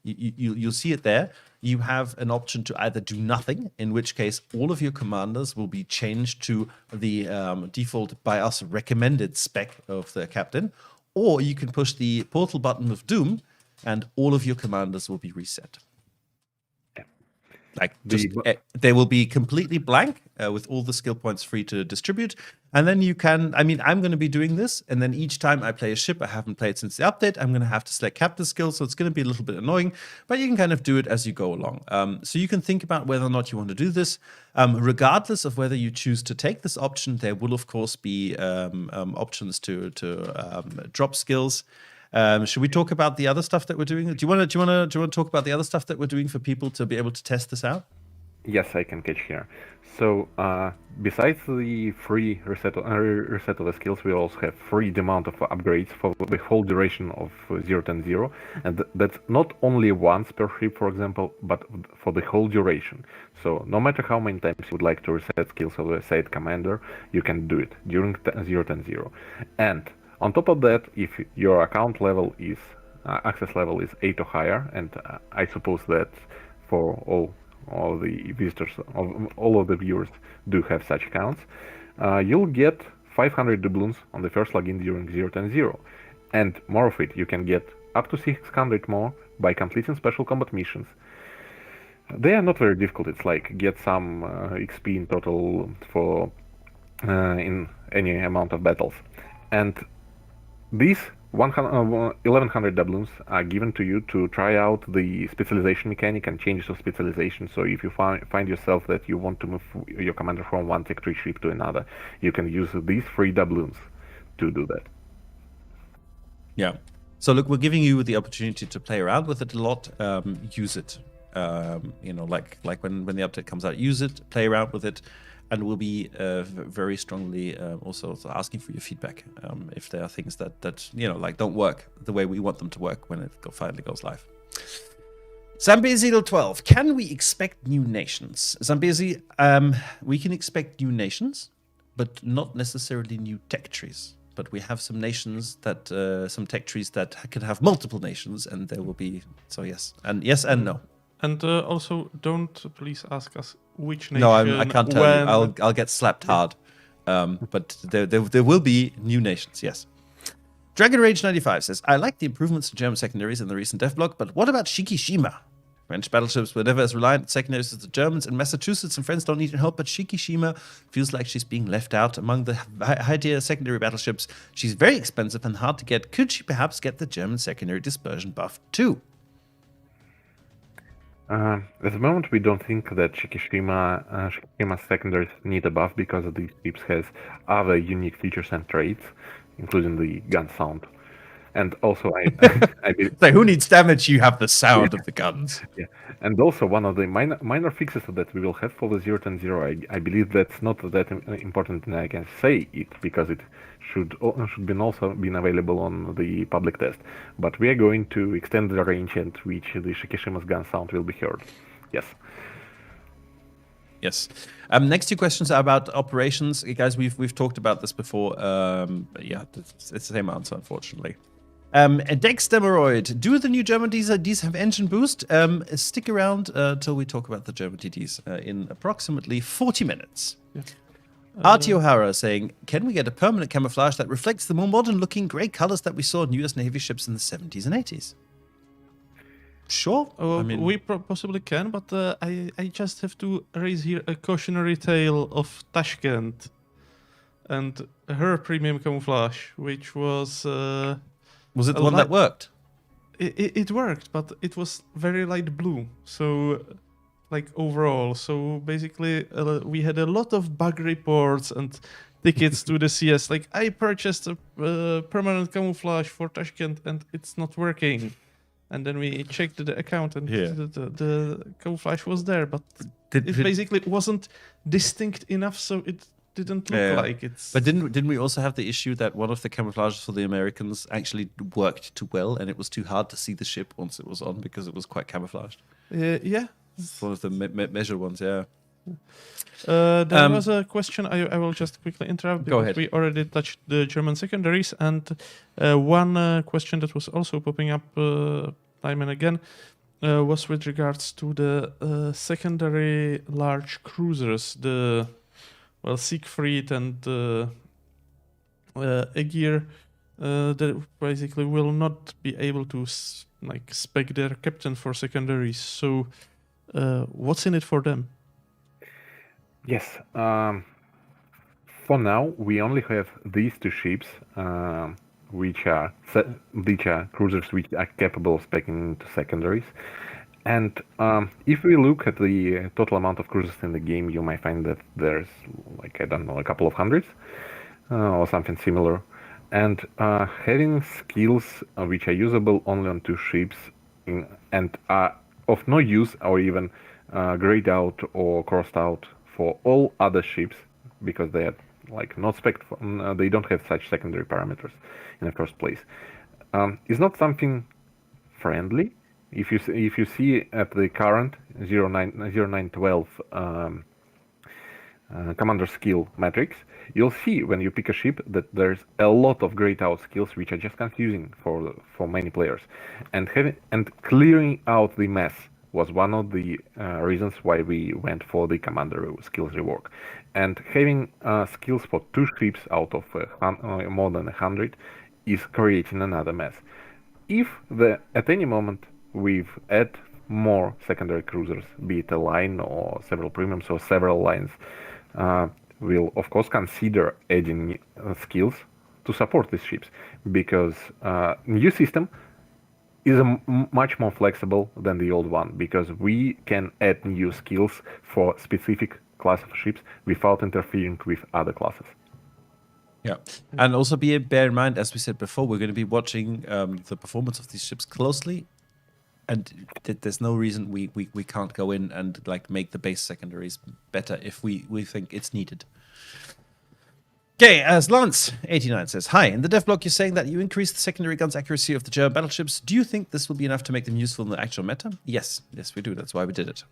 you'll see it there, you have an option to either do nothing, in which case all of your commanders will be changed to the default by us recommended spec of the captain, or you can push the portal button with Doom and all of your commanders will be reset. Like, just, they will be completely blank with all the skill points free to distribute. And then you can, I mean, I'm going to be doing this. And then each time I play a ship I haven't played since the update, I'm going to have to select captain skill. So it's going to be a little bit annoying, but you can kind of do it as you go along. So you can think about whether or not you want to do this. Regardless of whether you choose to take this option, there will, of course, be options to drop skills. Should we talk about the other stuff that we're doing? Do you want to talk about the other stuff that we're doing for people to be able to test this out? Yes, I can catch here. So besides the free reset of the skills, we also have free amount of upgrades for the whole duration of 0.10, and that's not only once per ship, for example, but for the whole duration. So no matter how many times you would like to reset skills of the site commander, you can do it during 0.10. And on top of that, if your account level is access level is 8 or higher, and I suppose that for all the visitors, all of the viewers do have such accounts, you'll get 500 doubloons on the first login during 0.10, and more of it you can get up to 600 more by completing special combat missions. They are not very difficult. It's like get some XP in total for in any amount of battles, and these 1100 doubloons are given to you to try out the specialization mechanic and changes of specialization. So if you find yourself that you want to move your commander from one sector ship to another, you can use these free doubloons to do that. Yeah. So look, we're giving you the opportunity to play around with it a lot. Use it. Like when the update comes out, use it, play around with it. And we'll be very strongly also asking for your feedback if there are things that don't work the way we want them to work when it finally goes live. Zambezi 12. Can we expect new nations? Zambezi, we can expect new nations, but not necessarily new tech trees. But we have some nations that some tech trees that can have multiple nations, and there will be yes and no. And also, don't please ask us which nation. No, I can't tell you. I'll get slapped hard. But there will be new nations, yes. Dragon Rage 95 says, I like the improvements to German secondaries in the recent devblog, but what about Shikishima? French battleships were never as reliant on secondaries as the Germans. In Massachusetts, and friends don't need help, but Shikishima feels like she's being left out among the high-tier secondary battleships. She's very expensive and hard to get. Could she perhaps get the German secondary dispersion buff too? At the moment, we don't think that Shikishima's secondaries need a buff because these ships has other unique features and traits, including the gun sound. And also, I believe, So who needs damage? You have the sound of the guns. yeah. And also, one of the minor fixes that we will have for the 010, I believe that's not that important, and I can say it because it should be also been available on the public test. But we are going to extend the range at which the Shikishima's gun sound will be heard. Yes. Yes. Next two questions are about operations. Guys, we've talked about this before. But yeah, it's the same answer, unfortunately. Dextemeroid, do the new German DDs have engine boost? Stick around till we talk about the German DDs in approximately 40 minutes. Yeah. Artie O'Hara saying, can we get a permanent camouflage that reflects the more modern-looking grey colors that we saw in US Navy ships in the 70s and 80s? Sure. I mean, we possibly can, but I just have to raise here a cautionary tale of Tashkent and her premium camouflage, which was... Was it the one that worked? It worked, but it was very light blue. So, like overall, so basically, we had a lot of bug reports and tickets to the CS. Like, I purchased a permanent camouflage for Tashkent, and it's not working. And then we checked the account, and the camouflage was there, but it basically wasn't distinct enough, so it didn't look like it's... But didn't we also have the issue that one of the camouflages for the Americans actually worked too well, and it was too hard to see the ship once it was on because it was quite camouflaged? Yeah. It's one of the measured ones, yeah. There was a question, I will just quickly interrupt. Go ahead. We already touched the German secondaries, and one question that was also popping up time and again was with regards to the secondary large cruisers, the... Well, Siegfried and Aegir, that basically will not be able to spec their captain for secondaries. So, what's in it for them? Yes. For now, we only have these two ships, which are cruisers which are capable of speccing into secondaries. And if we look at the total amount of cruisers in the game, you might find that there's, a couple of hundreds or something similar. And having skills which are usable only on two ships and are of no use or even grayed out or crossed out for all other ships because they are not spec, they don't have such secondary parameters in the first place, is not something friendly. If you see at the current 0912 commander skill matrix, you'll see when you pick a ship that there's a lot of grayed out skills which are just confusing for many players, and clearing out the mess was one of the reasons why we went for the commander skills rework. And having skills for two ships out of more than 100 is creating another mess. If at any moment we've add more secondary cruisers, be it a line or several premiums or several lines, we'll of course consider adding skills to support these ships, because new system is much more flexible than the old one, because we can add new skills for specific class of ships without interfering with other classes. Yeah, and also bear in mind, as we said before, we're going to be watching the performance of these ships closely. And there's no reason we can't go in and make the base secondaries better if we think it's needed. Okay, as Lance89 says, hi, in the dev block you're saying that you increased the secondary guns accuracy of the German battleships. Do you think this will be enough to make them useful in the actual meta? Yes, we do. That's why we did it.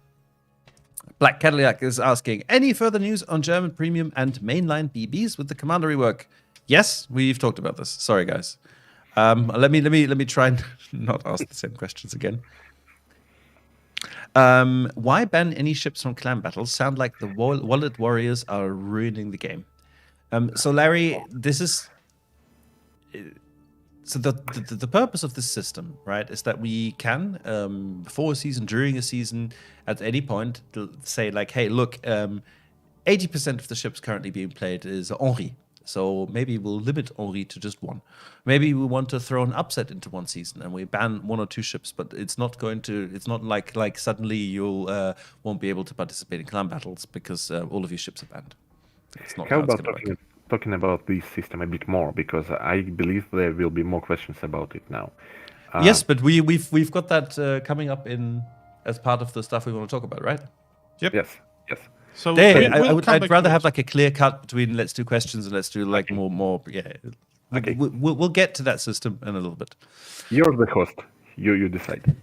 Black Cadillac is asking, any further news on German premium and mainline BBs with the commander rework? Yes, we've talked about this. Sorry, guys. Let me try and not ask the same questions again. Why ban any ships from clan battles? Sound like the wallet warriors are ruining the game. So Larry, this is So the purpose of this system, right, is that we can, before a season, during a season, at any point, say like, hey, look, 80% of the ships currently being played is Henri. So maybe we'll limit Henri to just one. Maybe we want to throw an upset into one season and we ban 1 or 2 ships, but it's not like suddenly you'll won't be able to participate in clan battles because all of your ships are banned. It's not How how it's about going to work. talking about this system a bit more, because I believe there will be more questions about it now. Yes, but we've got that coming up in as part of the stuff we want to talk about, right? Yep. Yes, yes. So I'd rather have like a clear cut between let's do questions and let's do like more. Yeah. Okay. We'll get to that system in a little bit. You're the host. You decide.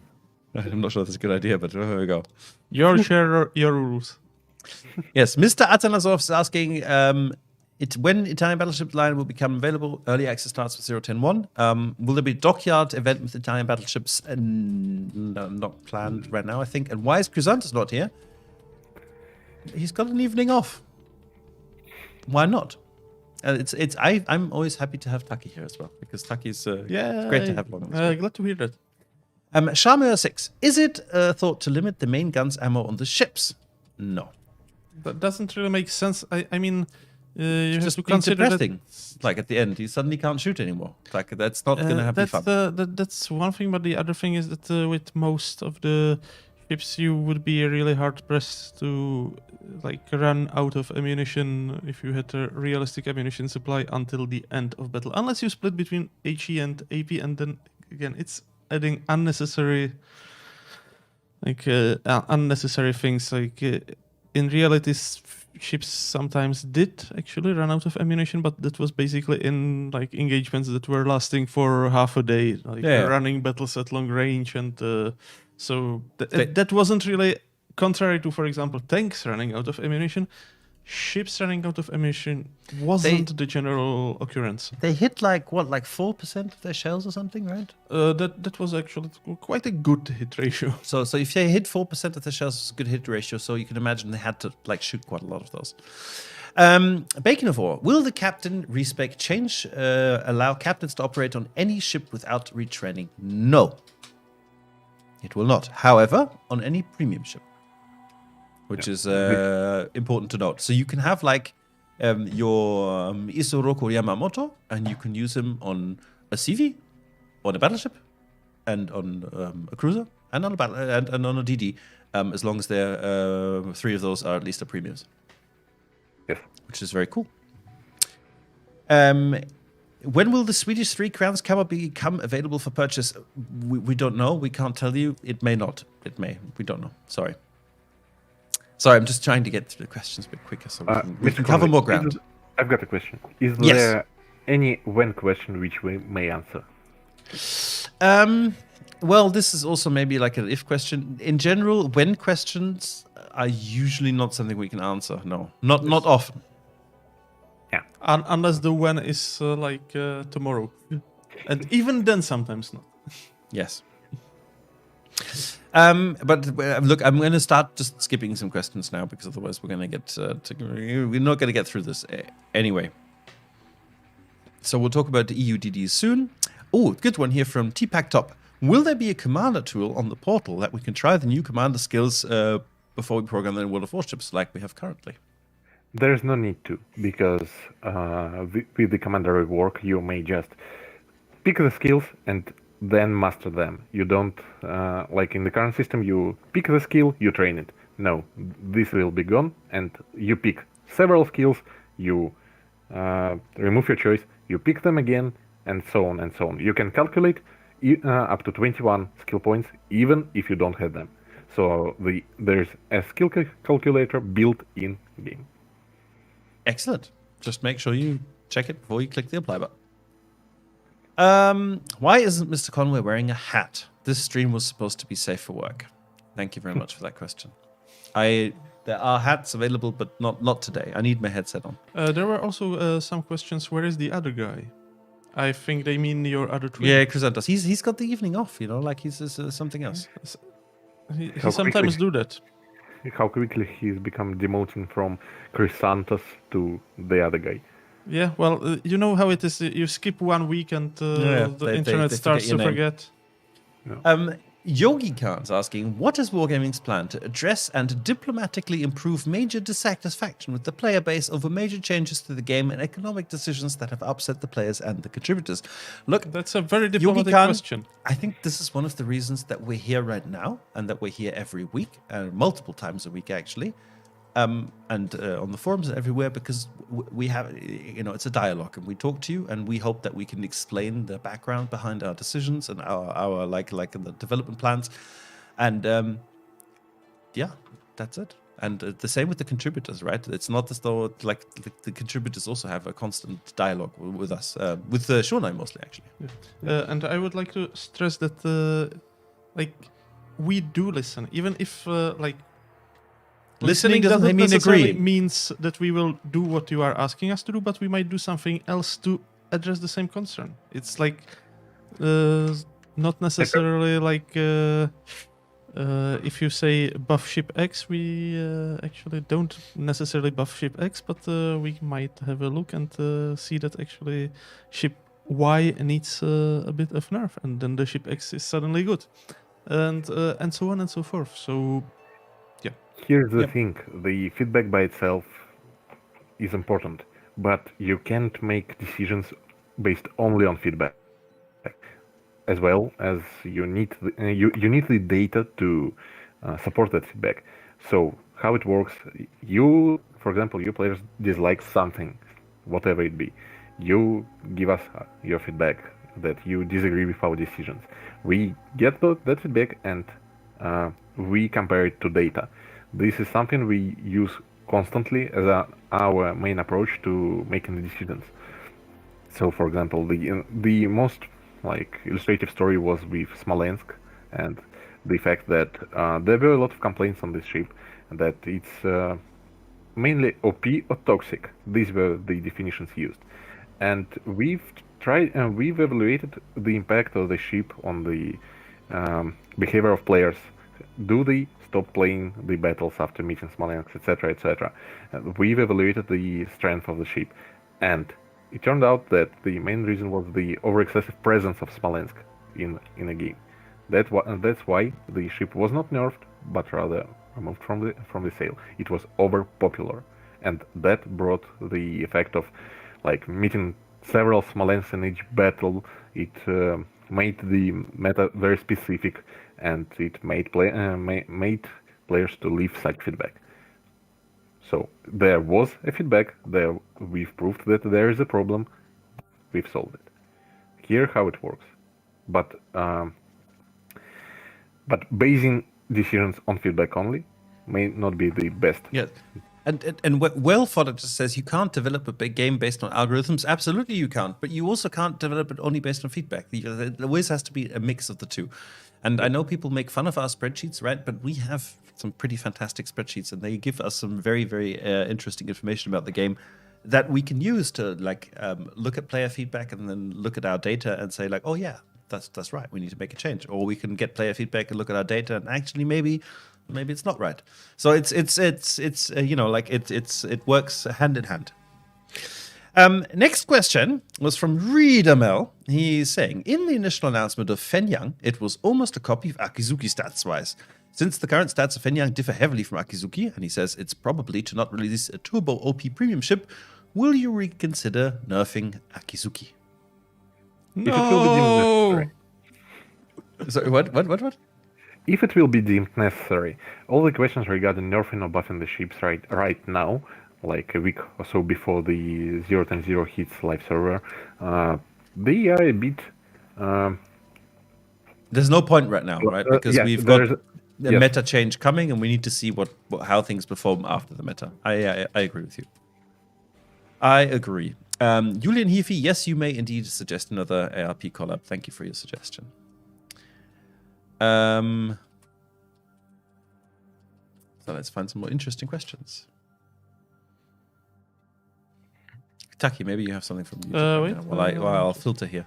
I'm not sure that's a good idea, but here we go. your share, your rules. Yes, Mr. Atanasov is asking when Italian Battleship line will become available. Early access starts with 0.10.1. Will there be a dockyard event with Italian battleships? No, not planned right now, I think. And why is Chrysanthus not here? He's got an evening off. Why not? I'm always happy to have Taki here as well because Taki's it's great to have one. Glad to hear that. Sharmir 6. Is it thought to limit the main gun's ammo on the ships? No. That doesn't really make sense. I mean, you have Just to being consider depressing. that. Like at the end, you suddenly can't shoot anymore. Like that's not going to have that's fun. that's one thing, but the other thing is that with most of the ships, you would be really hard pressed to like run out of ammunition if you had a realistic ammunition supply until the end of battle, unless you split between HE and AP, and then again, it's adding unnecessary unnecessary things. Like in reality, ships sometimes did actually run out of ammunition, but that was basically in like engagements that were lasting for half a day, like running battles at long range, and so that wasn't really contrary to, for example, tanks running out of ammunition. Ships running out of ammunition wasn't the general occurrence. They hit like 4% of their shells or something, right? That was actually quite a good hit ratio. So if they hit 4% of their shells, it's a good hit ratio. So you can imagine they had to like shoot quite a lot of those. Baconivore, will the captain respec change allow captains to operate on any ship without retraining? No, it will not. However, on any premium ship, which is important to note. So you can have like your Isoroko Yamamoto, and you can use him on a CV, on a battleship, and on a cruiser, and on a and on a DD, as long as they're 3 of those are at least a premiums. Yes. Which is very cool. When will the Swedish 3 crowns camo become available for purchase? We don't know. We can't tell you. It may not. It may. We don't know. Sorry, I'm just trying to get through the questions a bit quicker so we can cover more ground. I've got a question. Is Yes. there any when question which we may answer? Well, this is also maybe like an if question. In general, when questions are usually not something we can answer. No, not often. Yeah. Unless the when is tomorrow. And even then, sometimes not. Yes. But look, I'm going to start just skipping some questions now because otherwise we're going to get we're not going to get through this anyway. So we'll talk about the EUDDs soon. Oh, good one here from T-Pack Top. Will there be a commander tool on the portal that we can try the new commander skills before we program them in World of Warships like we have currently? There's no need to, because with the commander rework, you may just pick the skills and then master them. You don't, like in the current system, you pick the skill, you train it. No, this will be gone, and you pick several skills, you remove your choice, you pick them again, and so on and so on. You can calculate up to 21 skill points, even if you don't have them. So there's a skill calculator built in game. Excellent. Just make sure you check it before you click the apply button. Why isn't Mr. Conway wearing a hat? This stream was supposed to be safe for work. Thank you very much for that question. There are hats available, but not today. I need my headset on. There were also some questions. Where is the other guy? I think they mean your other twin. Yeah, Chrysanthus. He's got the evening off, like he's something else. He sometimes do that. How quickly he's become demoting from Chrysanthus to the other guy. Yeah, well, you know how it is. You skip 1 week and the internet they starts forget to your name. forget. Yogi Khan's asking, what is Wargaming's plan to address and diplomatically improve major dissatisfaction with the player base over major changes to the game and economic decisions that have upset the players and the contributors? Look, That's a very Yogi diplomatic Khan, question. I think this is one of the reasons that we're here right now and that we're here every week, multiple times a week actually, and on the forums and everywhere, because we have, it's a dialogue and we talk to you and we hope that we can explain the background behind our decisions and our like the development plans, and yeah, that's it. And the same with the contributors, right? It's not as though like the contributors also have a constant dialogue with us, with Shonai mostly actually. And I would like to stress that we do listen, even if Listening doesn't mean necessarily agreeing. means that we will do what you are asking us to do, but we might do something else to address the same concern. It's like not necessarily like if you say buff ship X, we actually don't necessarily buff ship X, but we might have a look and see that actually ship Y needs a bit of nerf, and then the ship X is suddenly good, and so on and so forth. So. Here's the thing, the feedback by itself is important, but you can't make decisions based only on feedback. As well as you need the data to support that feedback. So how it works, for example, you players dislike something, whatever it be. You give us your feedback that you disagree with our decisions. We get that feedback and we compare it to data. This is something we use constantly as our main approach to making decisions. So, for example, the most illustrative story was with Smolensk and the fact that there were a lot of complaints on this ship that it's mainly OP or toxic. These were the definitions used, and we've evaluated the impact of the ship on the behavior of players. Do they stop playing the battles after meeting Smolensk, etc., etc.? We've evaluated the strength of the ship, and it turned out that the main reason was the over-excessive presence of Smolensk in a game. That's why the ship was not nerfed, but rather removed from the sale. It was over-popular, and that brought the effect of meeting several Smolensk in each battle. It made the meta very specific, and it made players to leave such feedback. So there was a feedback there. We've proved that there is a problem. We've solved it. Here how it works, but basing decisions on feedback only may not be the best. Yeah. And well thought it just says you can't develop a big game based on algorithms. Absolutely you can't, but you also can't develop it only based on feedback. There always has to be a mix of the two. And I know people make fun of our spreadsheets, right? But we have some pretty fantastic spreadsheets, and they give us some very, very interesting information about the game that we can use to look at player feedback and then look at our data and say oh yeah, that's right. We need to make a change. Or we can get player feedback and look at our data and actually maybe it's not right. So it works hand in hand. Next question was from Readermel. He's saying, in the initial announcement of Fenyang, it was almost a copy of Akizuki stats-wise. Since the current stats of Fenyang differ heavily from Akizuki, and he says it's probably to not release a turbo OP premium ship, will you reconsider nerfing Akizuki? No. If it will be deemed necessary. Sorry, what? If it will be deemed necessary, all the questions regarding nerfing or buffing the ships right now, like a week or so before the 0.0 hits live server, they are a bit... There's no point right now, right? Because we've got a yes. meta change coming, and we need to see how things perform after the meta. I agree with you. I agree. Julian Heafy, yes, you may indeed suggest another ARP collab. Thank you for your suggestion. So let's find some more interesting questions. Taki, maybe you have something from YouTube while I'll filter here.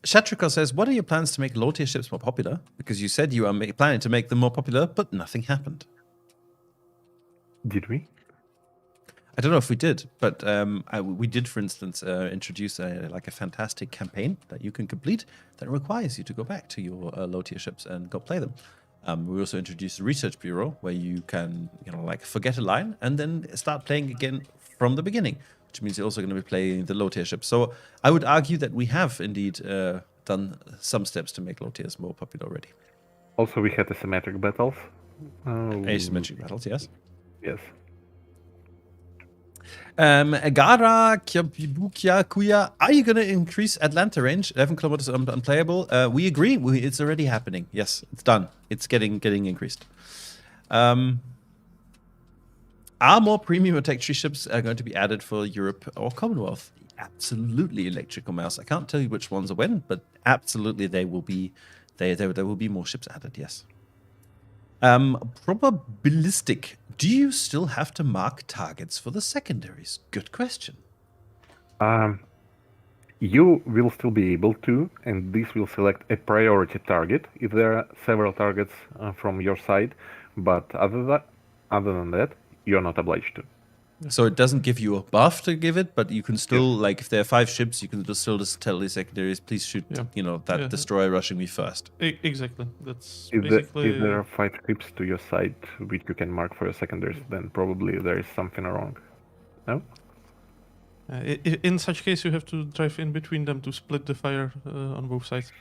Shatrika says, what are your plans to make low-tier ships more popular? Because you said you are planning to make them more popular, but nothing happened. Did we? I don't know if we did, but we did, for instance, introduce a fantastic campaign that you can complete that requires you to go back to your low-tier ships and go play them. We also introduced a research bureau where you can, forget a line and then start playing again from the beginning, which means you're also going to be playing the low-tier ships. So I would argue that we have indeed done some steps to make low-tiers more popular already. Also, we had asymmetric battles. Asymmetric battles, yes. Yes. Agara, Kyabukia, Kuya, are you going to increase Atlanta range? 11 kilometers unplayable. We agree. It's already happening. Yes, it's done. It's getting increased. Are more premium attack tree ships going to be added for Europe or Commonwealth? Absolutely, Electrical Mouse. I can't tell you which ones are when, but absolutely they will be. There will be more ships added. Yes. Probabilistic. Do you still have to mark targets for the secondaries? Good question. You will still be able to, and this will select a priority target if there are several targets from your side, but other than that, you're not obliged to. So it doesn't give you a buff to give it, but you can still, if there are 5 ships, you can still tell the secondaries, please shoot, destroyer rushing me first. Exactly. That's if basically... if there are 5 ships to your side, which you can mark for your secondaries, then probably there is something wrong. No? In such case, you have to drive in between them to split the fire on both sides.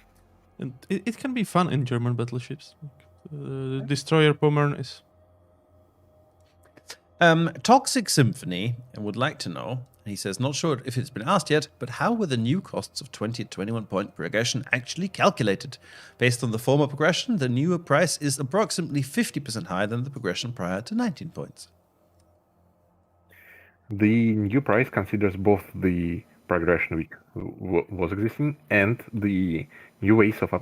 And it can be fun in German battleships. Destroyer Pommern is... Toxic Symphony would like to know, and he says, not sure if it's been asked yet, but how were the new costs of 20 to 21 point progression actually calculated? Based on the former progression, the newer price is approximately 50% higher than the progression prior to 19 points. The new price considers both the progression which was existing and the new ways of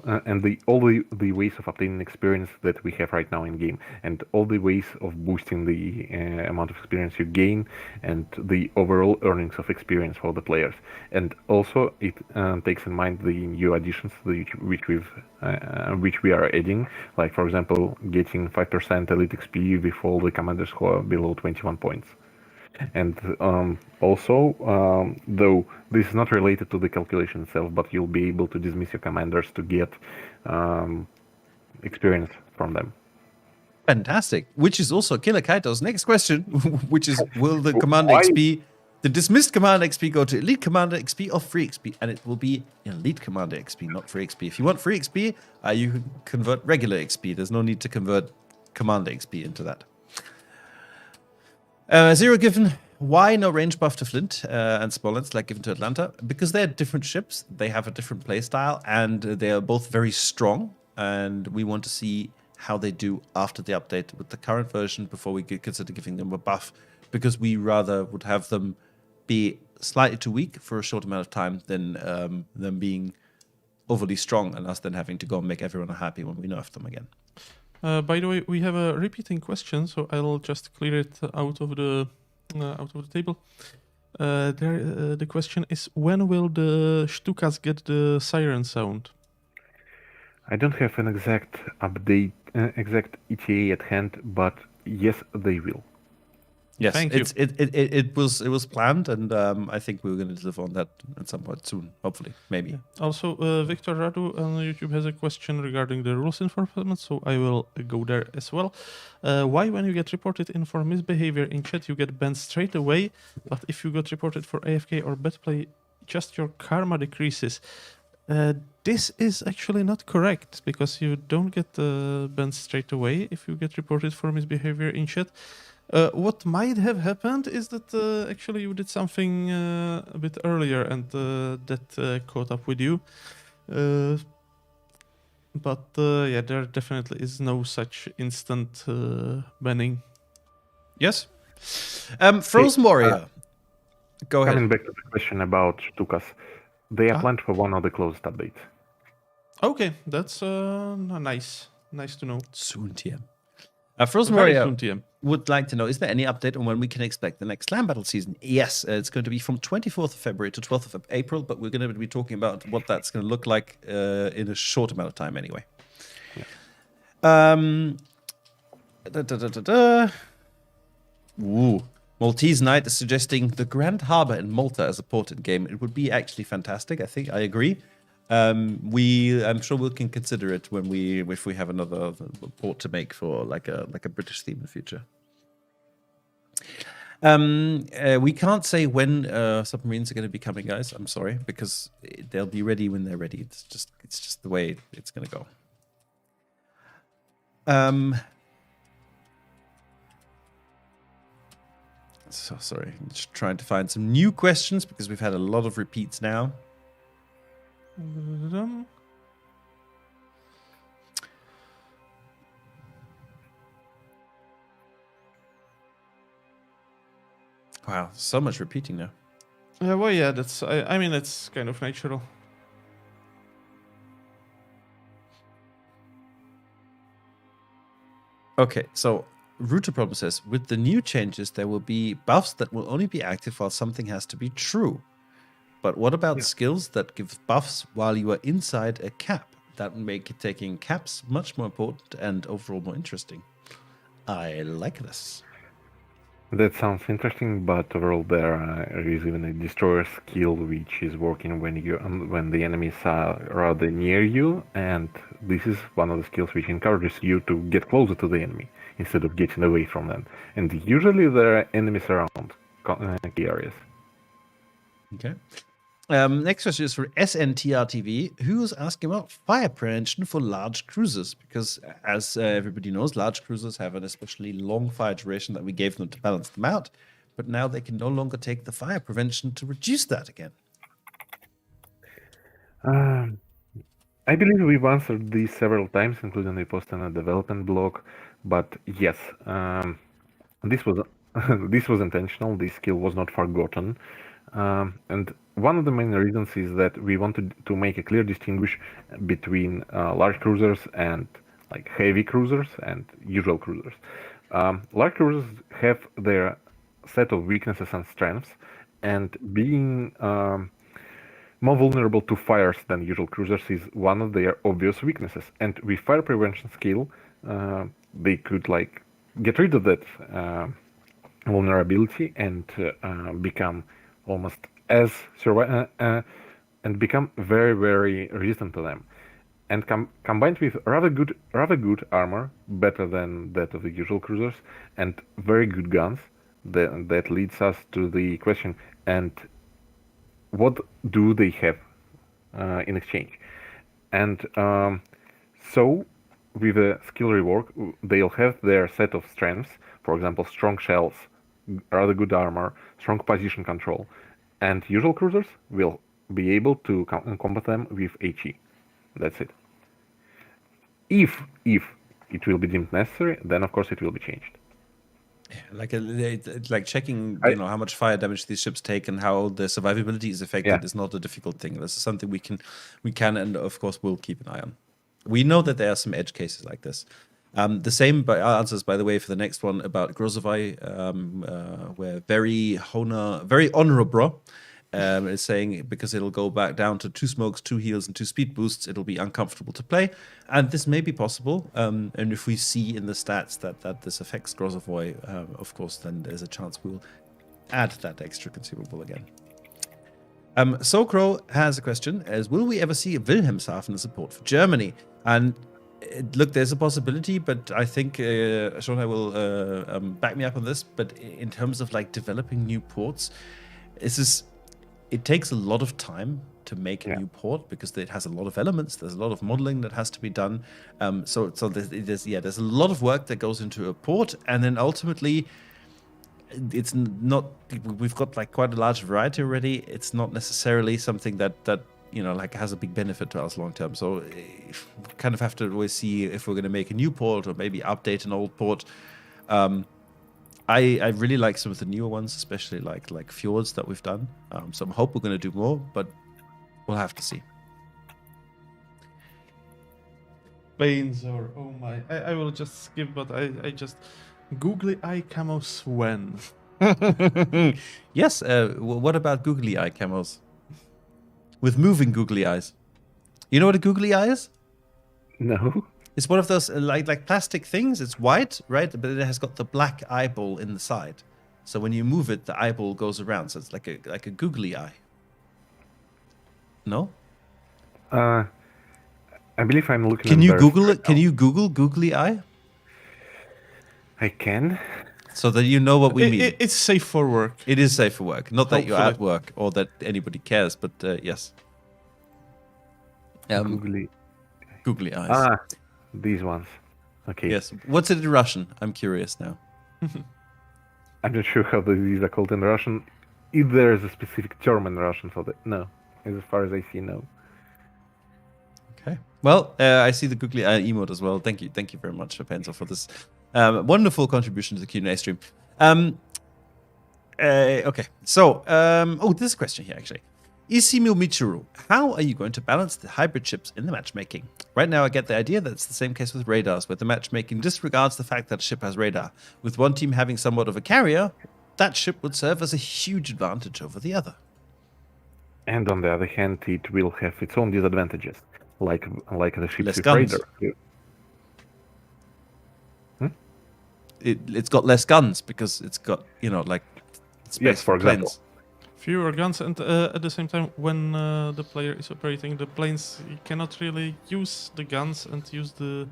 all the ways of obtaining experience that we have right now in game, and all the ways of boosting the amount of experience you gain and the overall earnings of experience for the players. And also it takes in mind the new additions which we are adding, like for example getting 5% elite XP with all the commanders who are below 21 points. And also, though this is not related to the calculation itself, but you'll be able to dismiss your commanders to get experience from them. Fantastic. Which is also Killer Kaito's next question, which is, will the commander XP, the dismissed commander XP go to elite commander XP or free XP? And it will be elite commander XP, not free XP. If you want free XP, you can convert regular XP. There's no need to convert commander XP into that. Zero given, why no range buff to Flint and Smolensk like given to Atlanta? Because they're different ships, they have a different playstyle, and they are both very strong, and we want to see how they do after the update with the current version before we consider giving them a buff, because we rather would have them be slightly too weak for a short amount of time than them being overly strong and us then having to go and make everyone unhappy when we nerf them again. By the way, we have a repeating question, so I'll just clear it out of the table. The question is, when will the Stukas get the siren sound? I don't have an exact update, exact ETA at hand, but yes, they will. Yes, Thank you. It was planned, and I think we were going to deliver on that at some point soon, hopefully, maybe. Yeah. Also, Victor Radu on YouTube has a question regarding the rules enforcement, so I will go there as well. Why, when you get reported in for misbehavior in chat, you get banned straight away, but if you got reported for AFK or bad play, just your karma decreases? This is actually not correct, because you don't get banned straight away if you get reported for misbehavior in chat. What might have happened is that actually you did something a bit earlier, and that caught up with you. But yeah, there definitely is no such instant banning. Yes? Frozen Warrior. Go ahead. Coming back to the question about Stukas, they are planned for one of the closest updates. Okay, that's nice. Nice to know. Soon, TM. Frozen Very Warrior soon, TM. would like to know, is there any update on when we can expect the next Slam Battle season? Yes, it's going to be from 24th of February to 12th of April, but we're going to be talking about what that's going to look like in a short amount of time anyway. Ooh. Maltese Knight is suggesting the Grand Harbor in Malta as a ported game. It would be actually fantastic. I agree. I'm sure we can consider it if we have another port to make for like a British theme in the future. We can't say when submarines are going to be coming, guys. I'm sorry, because they'll be ready when they're ready. It's just the way it's going to go. So sorry, I'm just trying to find some new questions because we've had a lot of repeats now. Wow, so much repeating now. Well, yeah, that's. I mean, it's kind of natural. Okay, so Router Problem says, with the new changes, there will be buffs that will only be active while something has to be true. But what about skills that give buffs while you are inside a cap? That would make taking caps much more important and overall more interesting. I like this. That sounds interesting, but overall there is even a destroyer skill which is working when the enemies are rather near you, and this is one of the skills which encourages you to get closer to the enemy instead of getting away from them. And usually there are enemies around key areas. Okay. Next question is for SNTRTV, who's asking about fire prevention for large cruisers, because as everybody knows, large cruisers have an especially long fire duration that we gave them to balance them out, but now they can no longer take the fire prevention to reduce that again. I believe we've answered these several times, including the post on a development blog, but yes, this was this was intentional. This skill was not forgotten. And one of the main reasons is that we wanted to make a clear distinguish between large cruisers and like heavy cruisers and usual cruisers. Large cruisers have their set of weaknesses and strengths, and being more vulnerable to fires than usual cruisers is one of their obvious weaknesses. And with fire prevention skill, they could like get rid of that vulnerability and become almost as and become very, very resistant to them. And combined with rather good armor, better than that of the usual cruisers, and very good guns, that leads us to the question: and what do they have in exchange? And so, with a skill rework, they'll have their set of strengths. For example, strong shells, rather good armor, strong position control, and usual cruisers will be able to combat them with HE. That's it. If it will be deemed necessary, then of course it will be changed. Like checking, how much fire damage these ships take and how the survivability is affected is not a difficult thing. This is something we can and of course will keep an eye on. We know that there are some edge cases like this. The same answers, by the way, for the next one about Grozovai, where very honorable is saying because it'll go back down to 2 smokes, 2 heals, and 2 speed boosts, it'll be uncomfortable to play. And this may be possible. And if we see in the stats that this affects Grozovai, of course, then there's a chance we'll add that extra consumable again. Sokro has a question as, will we ever see Wilhelmshaven as support for Germany? And look, there's a possibility, but I think Shonai will back me up on this. But in terms of like developing new ports, it takes a lot of time to make a new port because it has a lot of elements. There's a lot of modeling that has to be done. So there's a lot of work that goes into a port, and then ultimately, it's not. We've got like quite a large variety already. It's not necessarily something that like has a big benefit to us long term. So we kind of have to always see if we're going to make a new port or maybe update an old port. I really like some of the newer ones, especially like Fjords that we've done. So I hope we're going to do more, but we'll have to see. Banes or oh my, I will just skip, but I just Googly Eye Camos when. Yes. What about Googly Eye Camos? With moving googly eyes. You know what a googly eye is? No. It's one of those like plastic things. It's white, right? But it has got the black eyeball in the side. So when you move it, the eyeball goes around. So it's like a googly eye. No? I believe I'm looking. Can at you theirs Google right it? Can now. you Google googly eye? I can. So that you know what we mean. It's safe for work. It is safe for work. Not that you're at Hopefully. work or that anybody cares, but yes. Googly. Googly eyes. These ones. Okay. Yes. What's it in Russian? I'm curious now. I'm not sure how these are called in Russian. If there is a specific term in Russian for that, no. As far as I see, no. Okay. Well, I see the googly eye emote as well. Thank you very much, Penzo, for this wonderful contribution to the Q&A stream. Okay. So, this is a question here actually. Isimu Michuru, how are you going to balance the hybrid ships in the matchmaking? Right now, I get the idea that it's the same case with radars, where the matchmaking disregards the fact that a ship has radar. With one team having somewhat of a carrier, that ship would serve as a huge advantage over the other. And on the other hand, it will have its own disadvantages, like the ships Less with guns. radar. It's got less guns because it's got, like space Yes, for example. planes. Fewer guns, and at the same time, when the player is operating the planes, you cannot really use the guns and use the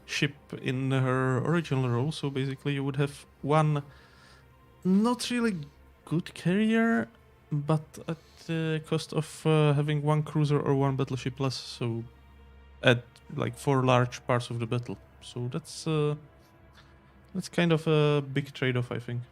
ship in her original role. So basically, you would have one not really good carrier, but at the cost of having one cruiser or one battleship less. So at for large parts of the battle. So that's kind of a big trade-off, I think.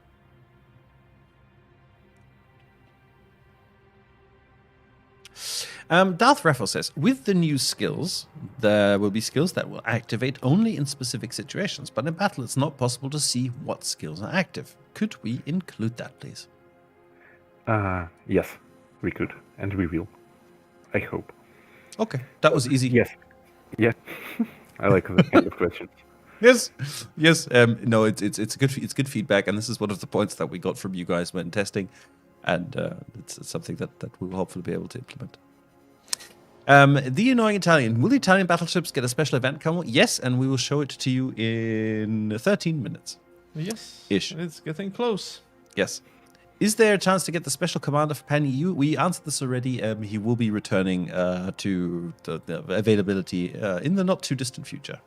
Darth Raffle says, with the new skills, there will be skills that will activate only in specific situations, but in battle it's not possible to see what skills are active. Could we include that, please? Yes, we could, and we will. I hope. Okay, that was easy. Yes. Yeah. I like that kind of question. Yes. No, it's good feedback, and this is one of the points that we got from you guys when testing, and it's something that we will hopefully be able to implement. The Annoying Italian. Will the Italian battleships get a special event camo? Yes, and we will show it to you in 13 minutes. Yes. Ish. It's getting close. Yes. Is there a chance to get the special commander for Pan EU? We answered this already. He will be returning to the availability in the not too distant future.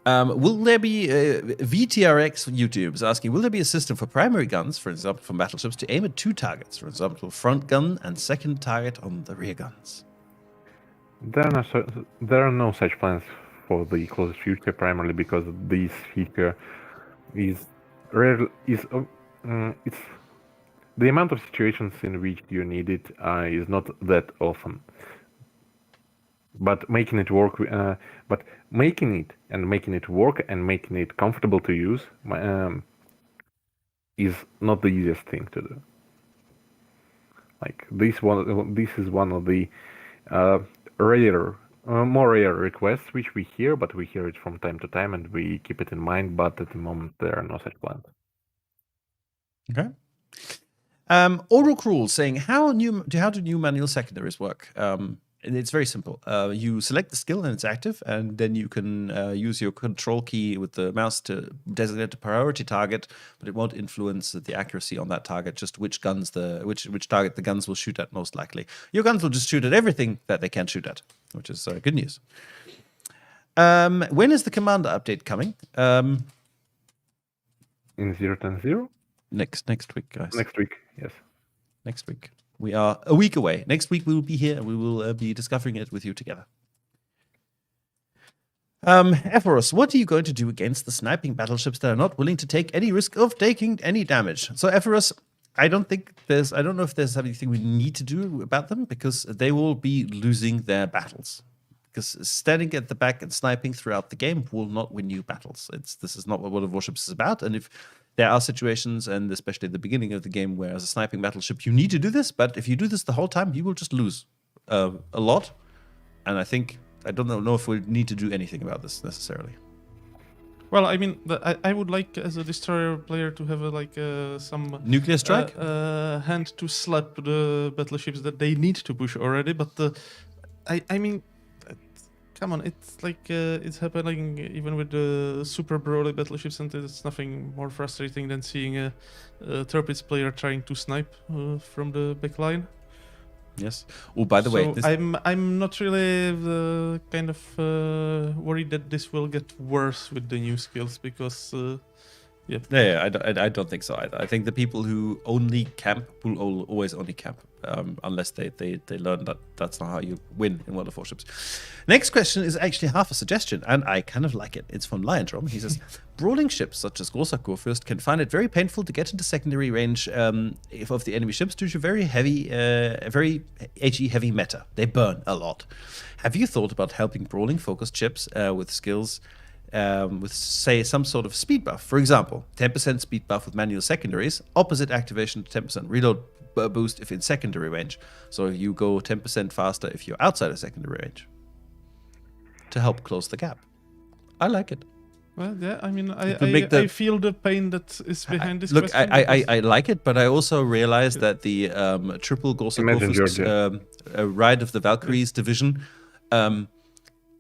Will there be VTRX YouTube is asking, will there be a system for primary guns, for example, from battleships, to aim at two targets, for example, front gun and second target on the rear guns? There are no such plans for the closest future, primarily because this feature is rare. It's the amount of situations in which you need it is not that often. But making it work, making it work and making it comfortable to use is not the easiest thing to do. Like this is one of the more rare requests which we hear, but we hear it from time to time and we keep it in mind. But at the moment, there are no such plans. Okay. Oral Cruel saying, how do new manual secondaries work? And it's very simple. You select the skill and it's active, and then you can use your control key with the mouse to designate a priority target, but it won't influence the accuracy on that target, just which target the guns will shoot at most likely. Your guns will just shoot at everything that they can shoot at, which is good news. When is the commander update coming? In 0.10? Next week, guys. Next week, yes. Next week. We are a week away. Next week we will be here and we will be discovering it with you together. Ephoros, what are you going to do against the sniping battleships that are not willing to take any risk of taking any damage? So Ephoros, I don't know if there's anything we need to do about them, because they will be losing their battles. Because standing at the back and sniping throughout the game will not win you battles. This is not what World of Warships is about. And if there are situations, and especially at the beginning of the game, where as a sniping battleship you need to do this, but if you do this the whole time, you will just lose a lot. And I think I don't know if we need to do anything about this necessarily. Well, I mean, I would like as a destroyer player to have some Nuclear strike? hand to slap the battleships that they need to push already. But I mean, come on, it's like it's happening even with the super brawly battleships, and it's nothing more frustrating than seeing a Torpedo player trying to snipe from the back line. Yes. Oh, by the way, I'm not really kind of worried that this will get worse with the new skills because I don't think so either. I think the people who only camp will always only camp unless they learn that that's not how you win in World of Warships. Next question is actually half a suggestion, and I kind of like it. It's from Liondrom. He says, brawling ships such as Großer Kurfürst can find it very painful to get into secondary range of the enemy ships due to very HE heavy meta. They burn a lot. Have you thought about helping brawling focused ships with skills with, say, some sort of speed buff? For example, 10% speed buff with manual secondaries, opposite activation to 10% reload boost if in secondary range. So you go 10% faster if you're outside of secondary range to help close the gap. I like it. Well, yeah, I mean, I feel the pain that is behind this look, question. I like it, but I also realize that the triple Großer Kurfürst Ride of the Valkyries division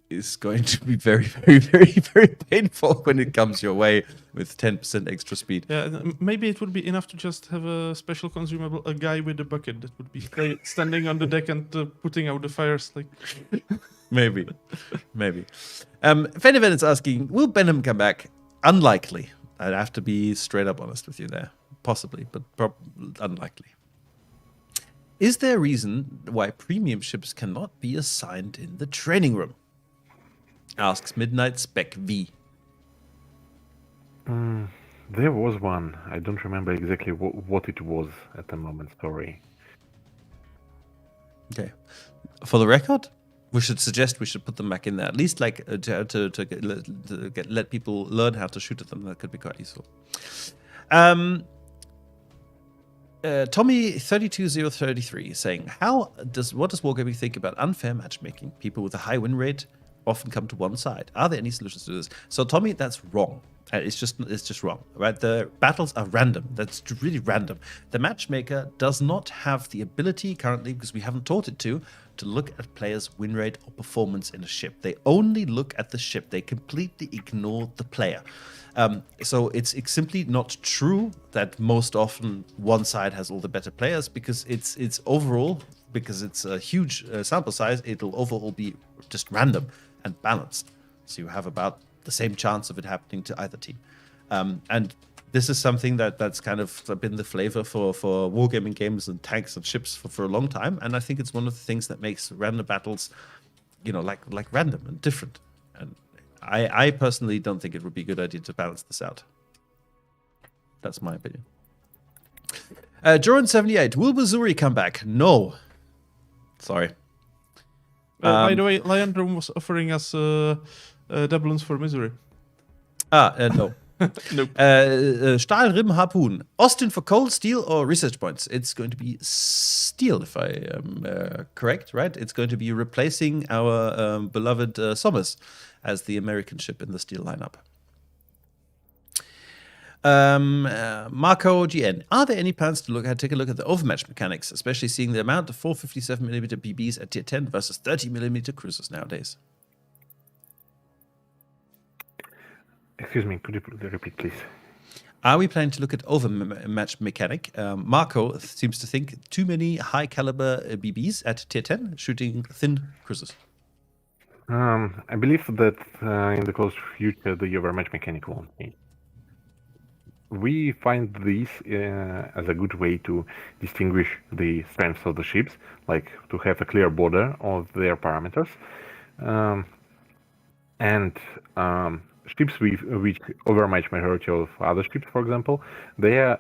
is going to be very, very, very, very painful when it comes your way with 10% extra speed. Yeah, maybe it would be enough to just have a special consumable, a guy with a bucket that would be standing on the deck and putting out the fires. Like, maybe. Fenivan is asking, will Benham come back? Unlikely. I'd have to be straight up honest with you there. Possibly, but unlikely. Is there a reason why premium ships cannot be assigned in the training room? Asks Midnight Spec V. There was one. I don't remember exactly what it was at the moment. Sorry. Okay. For the record, we should put them back in there. At least like to let people learn how to shoot at them. That could be quite useful. Tommy 32033 saying, what does Wargaming think about unfair matchmaking? People with a high win rate often come to one side. Are there any solutions to this? So Tommy, that's wrong. It's just wrong, right? The battles are random. That's really random. The matchmaker does not have the ability currently, because we haven't taught it to look at players' win rate or performance in a ship. They only look at the ship. They completely ignore the player. So it's simply not true that most often one side has all the better players, because it's overall, because it's a huge sample size, it'll overall be just random and balanced. So you have about the same chance of it happening to either team. And this is something that's kind of been the flavor for wargaming games and tanks and ships for a long time. And I think it's one of the things that makes random battles, like random and different. And I personally don't think it would be a good idea to balance this out. That's my opinion. Joran78, will Missouri come back? No. Sorry. By the way, Liondrom was offering us doubloons for Missouri. No. Nope. Stahlrim Harpoon. Austin for cold, steel, or research points? It's going to be steel, if I am correct, right? It's going to be replacing our beloved Sommers as the American ship in the steel lineup. Marco GN. Are there any plans to take a look at the overmatch mechanics, especially seeing the amount of 457mm BBs at tier 10 versus 30mm cruisers nowadays? Excuse me, could you repeat, please? Are we planning to look at overmatch mechanic? Marco seems to think too many high caliber BBs at tier 10 shooting thin cruisers. I believe that in the close future the overmatch mechanic won't change. We find this as a good way to distinguish the strengths of the ships, like to have a clear border of their parameters. Ships which overmatch majority of other ships, for example, there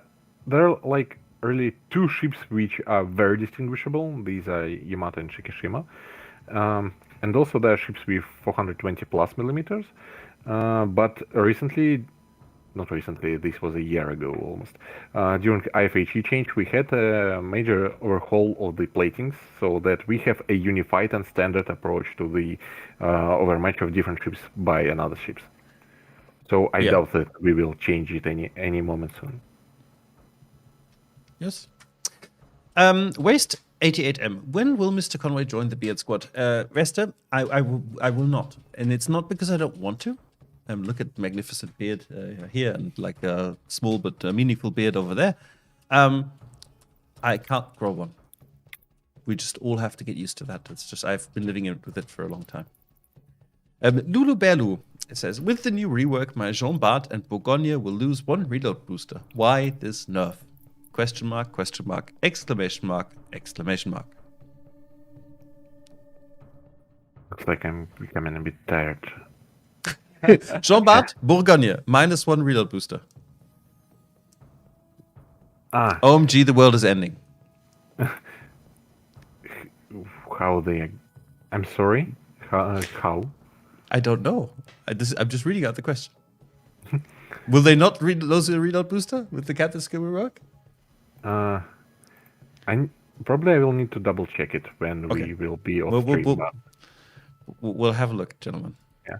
are like really two ships which are very distinguishable. These are Yamato and Shikishima. And also there are ships with 420 plus millimeters. But recently not recently, this was a year ago almost. During IFHE change, we had a major overhaul of the platings so that we have a unified and standard approach to the overmatch of different ships by another ships. So I doubt that we will change it any moment soon. Yes. Waste 88M. When will Mr. Conway join the Beard Squad? Resta, I will not. And it's not because I don't want to. Look at magnificent beard here and like a small but meaningful beard over there. I can't grow one. We just all have to get used to that. It's just I've been living with it for a long time. Lulu Berlu says, with the new rework, my Jean Bart and Bourgogne will lose one reload booster. Why this nerf? Question mark, exclamation mark, exclamation mark. Looks like I'm becoming a bit tired. Jean Bart, Bourgogne, -1 reload booster. OMG, the world is ending. How they... I'm sorry? How? I don't know. I'm just reading out the question. Will they not lose a reload booster with the captain skill rework? Probably I will need to double check it when we will be off stream. We'll have a look, gentlemen. Yeah.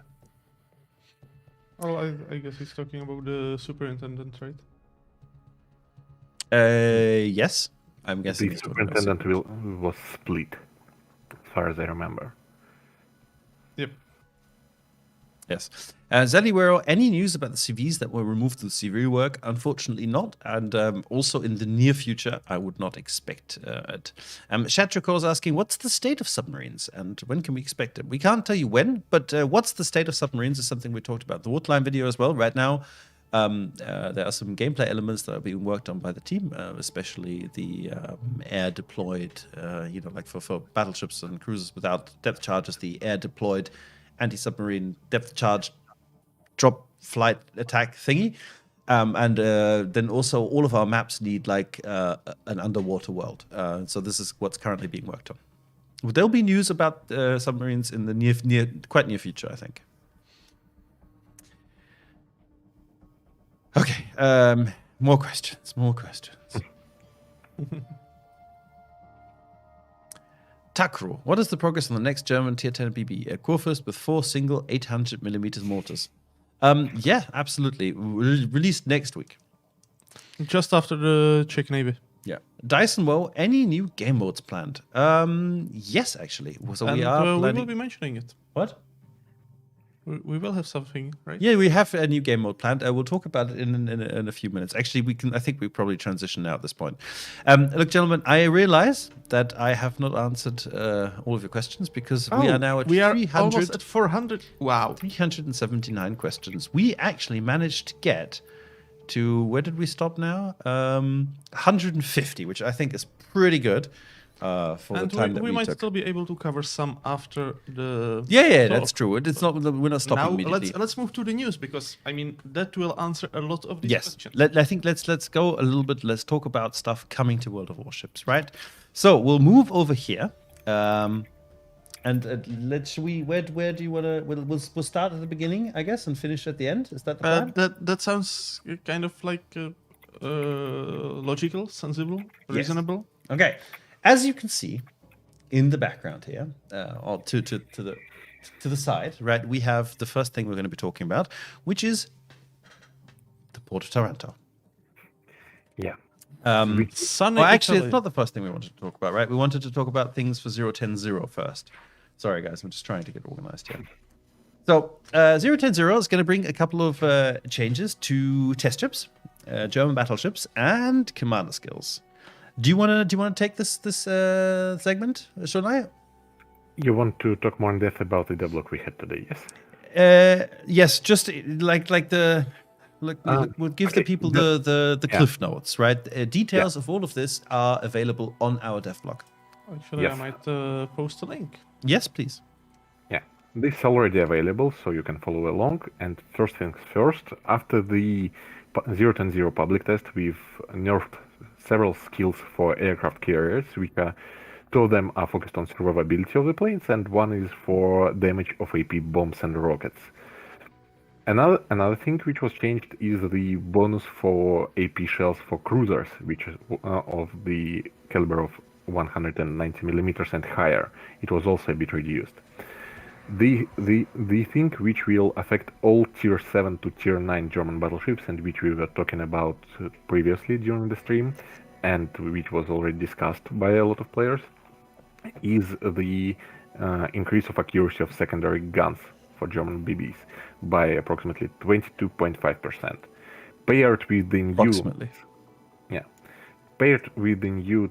Well, I guess he's talking about the superintendent, right? Yes. I'm guessing the superintendent was split, as far as I remember. Yep. Yes. Zaliwero, any news about the CVs that were removed through CV work? Unfortunately not. And also in the near future, I would not expect it. Shatrikor is asking, what's the state of submarines and when can we expect it? We can't tell you when, but what's the state of submarines is something we talked about. The Waterline video as well. Right now, there are some gameplay elements that are being worked on by the team, especially the air deployed, like for battleships and cruisers without depth charges, the air deployed anti-submarine depth charge drop flight attack thingy. And then also all of our maps need like an underwater world. So this is what's currently being worked on. There'll be news about submarines in the quite near future, I think. Okay, more questions. Takro, what is the progress on the next German Tier 10 BB? A Kurfürst with 4 single 800mm mortars. Yeah, absolutely. Released next week. Just after the Czech Navy. Yeah. Dyson Woe, any new game modes planned? Yes, actually. So we are planning... we will be mentioning it. What? We will have something, right? Yeah, we have a new game mode planned. We'll talk about it in a few minutes. Actually, I think we probably transition now at this point. Look, gentlemen, I realize that I have not answered all of your questions because we are now at 300. Almost at 400. Wow. 379 questions. We actually managed to get to, where did we stop now? 150, which I think is pretty good. For the time that we might took. Still be able to cover some after the... Yeah, that's true. It's not, we're not stopping now immediately. Let's move to the news because, I mean, that will answer a lot of these questions. I think let's go a little bit. Let's talk about stuff coming to World of Warships, right? So we'll move over here. And where do you want to... We'll start at the beginning, I guess, and finish at the end? Is that the plan? That sounds kind of like logical, sensible, reasonable. Okay. As you can see in the background here, or to the side, right, we have the first thing we're going to be talking about, which is the Port of Taranto. Yeah. Actually, it's not the first thing we wanted to talk about, right? We wanted to talk about things for 010-0 first. Sorry, guys, I'm just trying to get organized here. So 010-0 is going to bring a couple of changes to test ships, German battleships, and commander skills. Do you want to take this segment, Shonai? You want to talk more in depth about the deadlock we had today? Yes. Yes. Just like we'll give the people the cliff notes, right? Details of all of this are available on our dev blog. Actually, I might post a link. Yes, please. Yeah, this is already available, so you can follow along. And first things first, after the 010-0 public test, we've nerfed several skills for aircraft carriers, which two of them are focused on survivability of the planes, and one is for damage of AP bombs and rockets. Another thing which was changed is the bonus for AP shells for cruisers, which is of the caliber of 190 millimeters and higher. It was also a bit reduced. The thing which will affect all tier 7 to tier 9 German battleships, and which we were talking about previously during the stream, and which was already discussed by a lot of players, is the increase of accuracy of secondary guns for German BBs by approximately 22.5%. Paired with the new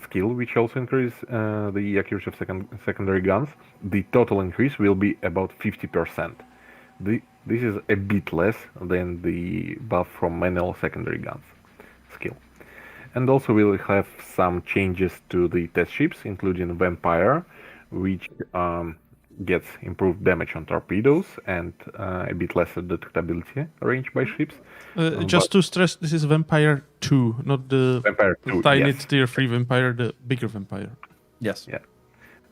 skill, which also increases the accuracy of secondary guns, the total increase will be about 50%. This is a bit less than the buff from manual secondary guns skill. And also we'll have some changes to the test ships, including Vampire, which gets improved damage on torpedoes and a bit lesser detectability range by ships. Just to stress, this is Vampire 2, not the Vampire 2, tiny yes. tier 3 Vampire, the bigger Vampire. Yes. Yeah,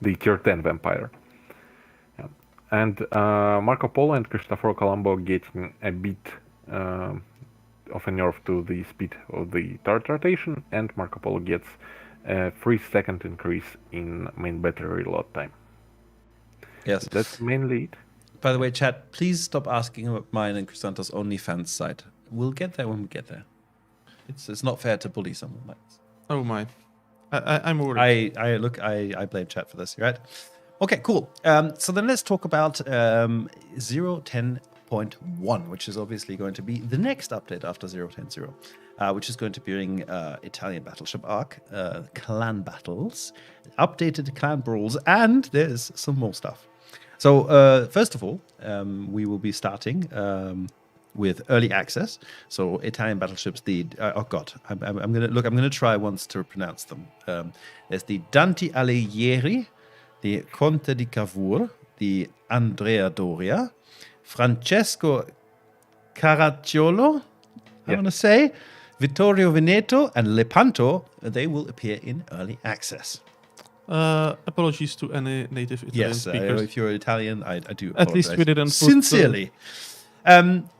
the tier 10 Vampire. Yeah. And Marco Polo and Cristoforo Colombo getting a bit of a nerf to the speed of the turret rotation, and Marco Polo gets a 3-second increase in main battery reload time. Yes. That's mainly it. By the way, chat, please stop asking about mine and Chrysanthos' OnlyFans site. We'll get there when we get there. It's not fair to bully someone like this. Oh my. I'm worried. I blame chat for this, right? Okay, cool. So then let's talk about 0.10.1, which is obviously going to be the next update after 0.10.0, which is going to bring Italian Battleship Arc, clan battles, updated clan brawls, and there's some more stuff. So first of all, we will be starting with early access. So Italian battleships, I'm gonna try once to pronounce them. There's the Dante Alighieri, the Conte di Cavour, the Andrea Doria, Francesco Caracciolo, I want to say, Vittorio Veneto, and Lepanto. They will appear in early access. Apologies to any native Italian speakers. If you're Italian, I do apologize. At least we didn't sincerely.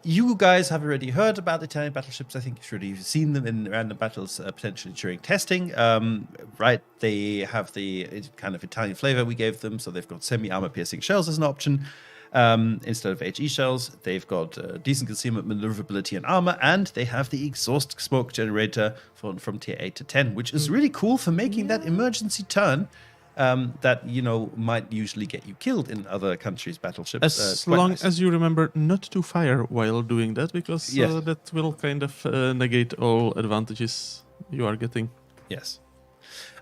You guys have already heard about Italian battleships. I think you've already seen them in random battles, potentially during testing. Right, they have the kind of Italian flavor we gave them. So they've got semi-armor piercing shells as an option. Instead of HE shells, they've got decent concealment, maneuverability, and armor, and they have the exhaust smoke generator from tier 8 to 10, which is really cool for making that emergency turn that might usually get you killed in other countries' battleships. As long as you remember not to fire while doing that, because that will kind of negate all advantages you are getting. Yes.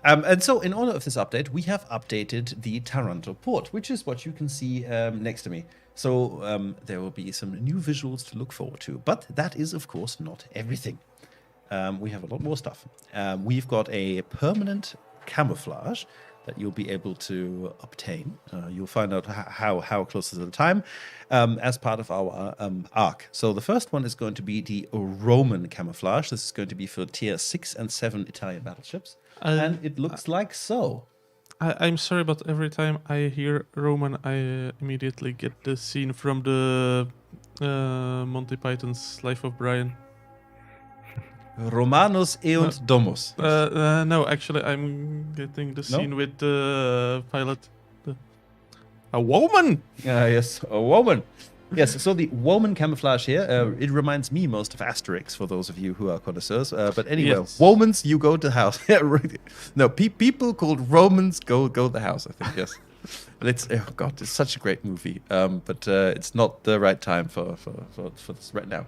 And so, in honor of this update, we have updated the Taranto port, which is what you can see next to me. So, there will be some new visuals to look forward to. But that is, of course, not everything. We have a lot more stuff. We've got a permanent camouflage that you'll be able to obtain. You'll find out how close to the time as part of our arc. So the first one is going to be the Roman camouflage. This is going to be for tier 6 and 7 Italian battleships. And it looks like so. I'm sorry, but every time I hear Roman, I immediately get the scene from the Monty Python's Life of Brian. Romanus eunt domus. No, actually, I'm getting the scene with the pilot. A woman! Yes, a woman. Yes, so the woman camouflage here, it reminds me most of Asterix, for those of you who are connoisseurs. But anyway, Romans, you go to the house. No, people called Romans go to the house, I think, yes. But it's such a great movie. But it's not the right time for this right now.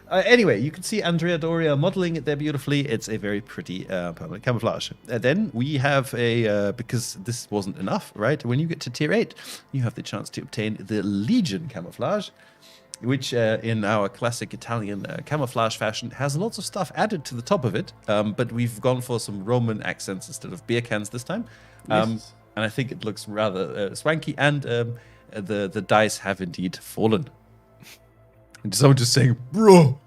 Anyway, you can see Andrea Doria modeling it there beautifully. It's a very pretty permanent camouflage. Then we have because this wasn't enough, right? When you get to tier 8, you have the chance to obtain the Legion camouflage, which in our classic Italian camouflage fashion has lots of stuff added to the top of it. But we've gone for some Roman accents instead of beer cans this time. Yes. And I think it looks rather swanky. And the dice have indeed fallen. And someone just saying, bro.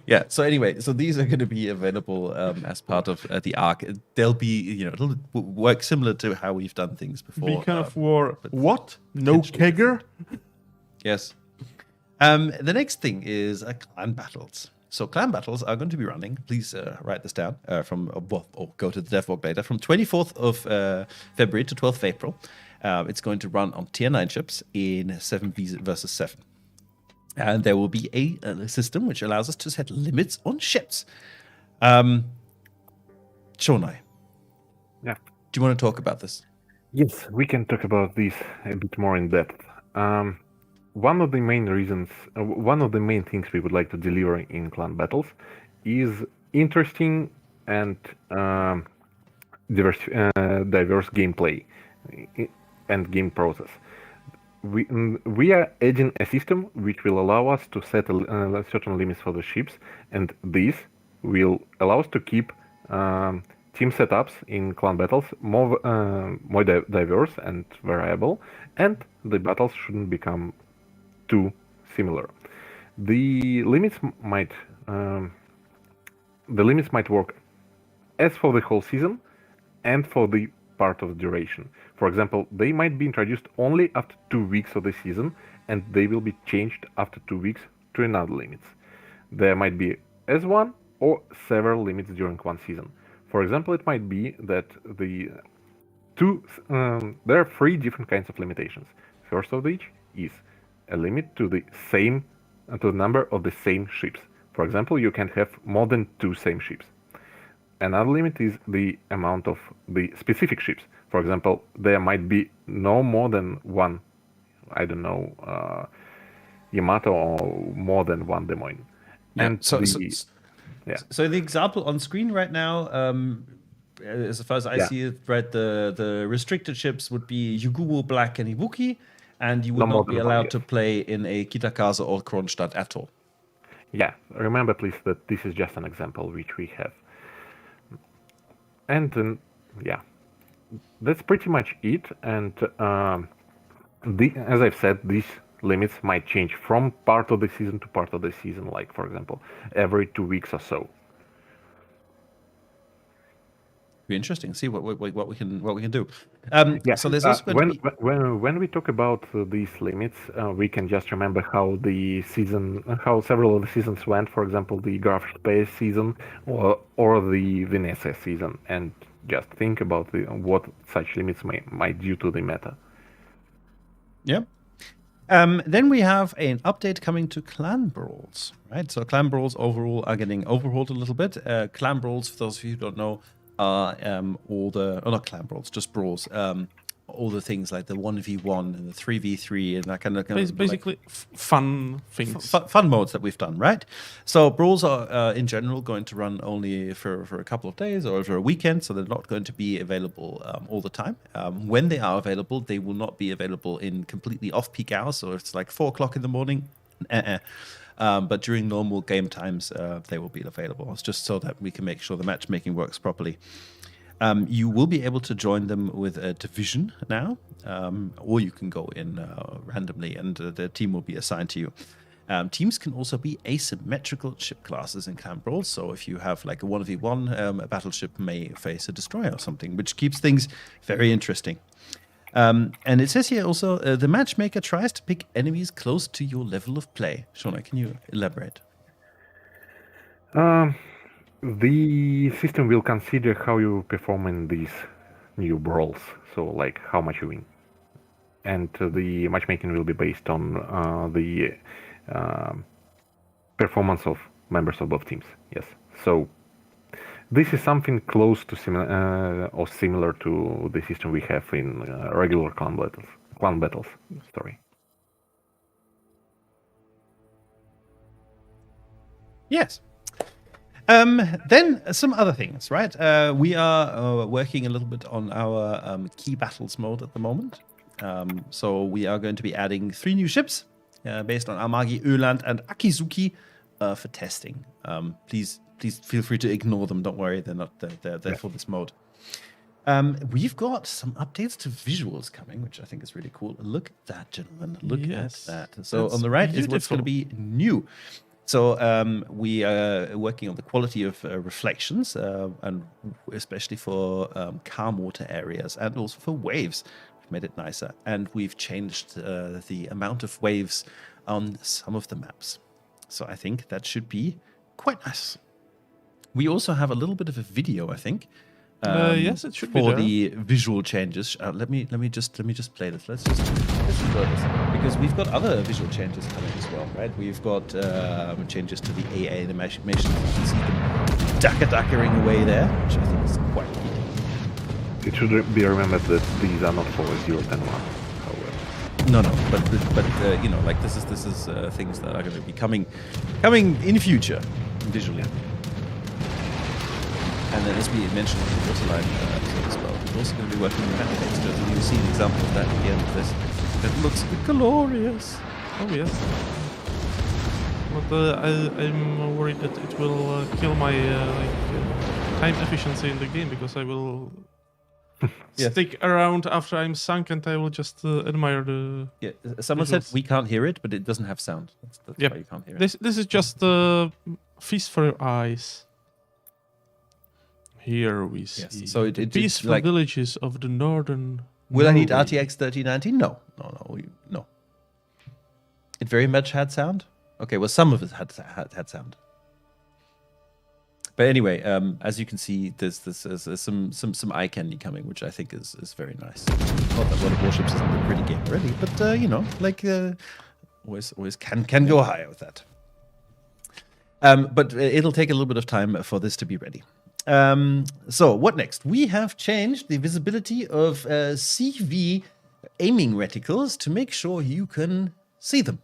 Yeah, so anyway, so these are going to be available as part of the arc. They'll be, it'll work similar to how we've done things before. Beacon of War. What? No kegger? Yes. The next thing is clan battles. So clan battles are going to be running. Please write this down or go to the DevWalk later. From 24th of February to 12th of April. It's going to run on tier 9 ships in 7v versus 7. And there will be a system which allows us to set limits on ships. Shonai. Yeah. Do you want to talk about this? Yes, we can talk about this a bit more in depth. One of the main things we would like to deliver in clan battles is interesting and diverse gameplay and game process. We are adding a system which will allow us to set certain limits for the ships, and this will allow us to keep team setups in clan battles more diverse and variable, and the battles shouldn't become too similar. The limits might work as for the whole season and for the part of the duration. For example, they might be introduced only after 2 weeks of the season, and they will be changed after 2 weeks to another limits. There might be as one or several limits during one season. For example, it might be that there are 3 different kinds of limitations. First of which is a limit to the number of the same ships. For example, you can have more than 2 same ships. Another limit is the amount of the specific ships. For example, there might be no more than one, Yamato, or more than one Des Moines. Yeah. And So the example on screen right now, as far as I see it, right, the restricted ships would be Yugumo, Black, and Ibuki, and you would not be allowed to play in a Kitakaze or Kronstadt atoll. Yeah, remember please that this is just an example which we have. And that's pretty much it. And as I've said, these limits might change from part of the season to part of the season, like for example, every 2 weeks or so. Be interesting. See what we can do. So there's also when we talk about these limits, we can just remember how several of the seasons went. For example, the Graph Space season or the Venezia season, and just think about what such limits might do to the meta. Yeah. Then we have an update coming to Clan Brawls, right? So Clan Brawls overall are getting overhauled a little bit. Clan Brawls, for those of you who don't know, are not Clan Brawls, just Brawls. All the things like the 1v1 and the 3v3 and that kind of basically fun things, fun modes that we've done, right? So Brawls are in general going to run only for a couple of days or over a weekend, so they're not going to be available all the time. When they are available, they will not be available in completely off-peak hours, so it's like 4 o'clock in the morning. But during normal game times, they will be available. It's just so that we can make sure the matchmaking works properly. You will be able to join them with a division now, or you can go in randomly and the team will be assigned to you. Teams can also be asymmetrical ship classes in Clan Brawls. So if you have like a 1v1, a battleship may face a destroyer or something, which keeps things very interesting. And it says here also, the matchmaker tries to pick enemies close to your level of play. Shona, can you elaborate? The system will consider how you perform in these new brawls, so like how much you win. And the matchmaking will be based on the performance of members of both teams. Yes. So this is something close to similar to the system we have in regular clan battles. Sorry. Yes. Then some other things, right? We are working a little bit on our key battles mode at the moment. So we are going to be adding 3 new ships based on Amagi, Öland, and Akizuki for testing. Please feel free to ignore them. Don't worry, they're not there for this mode. We've got some updates to visuals coming, which I think is really cool. Look at that, gentlemen. Look at that. So That's on the right beautiful. is what's going to be new. So we are working on the quality of reflections, and especially for calm water areas and also for waves. made it nicer, and we've changed the amount of waves on some of the maps. So I think that should be quite nice. We also have a little bit of a video, I think. Yes, it should be for there. the visual changes. Let me just play this. Let's enjoy this, because we've got other visual changes coming as well, right? We've got changes to the AA animations. You can see them duckering away there, which I think is quite cool. It should be remembered that these are not for 0.10.1, however. No, but you know, like this is things that are going to be coming in future visually. And then, as we mentioned on the Waterline episode as well, we're also going to be working with matte textures, and you'll see an example of that at the end of this. That looks glorious. Oh yes. But I'm worried that it will kill my time efficiency in the game, because I will Yes. stick around after I'm sunk and I will just admire the. Yeah, someone said Visuals. we can't hear it, but it doesn't have sound. That's Yep. why you can't hear it. This is just a feast for your eyes. Here we see So it's peaceful like- villages of the northern. Will I need Norway. RTX 3090? No. It very much had sound. Okay, well, some of it had sound. But anyway, as you can see, there's some eye candy coming, which I think is very nice. Not that World of Warships isn't a pretty game already, but you know, like always can go higher with that. But it'll take a little bit of time for this to be ready. So what next? We have changed the visibility of CV aiming reticles to make sure you can see them.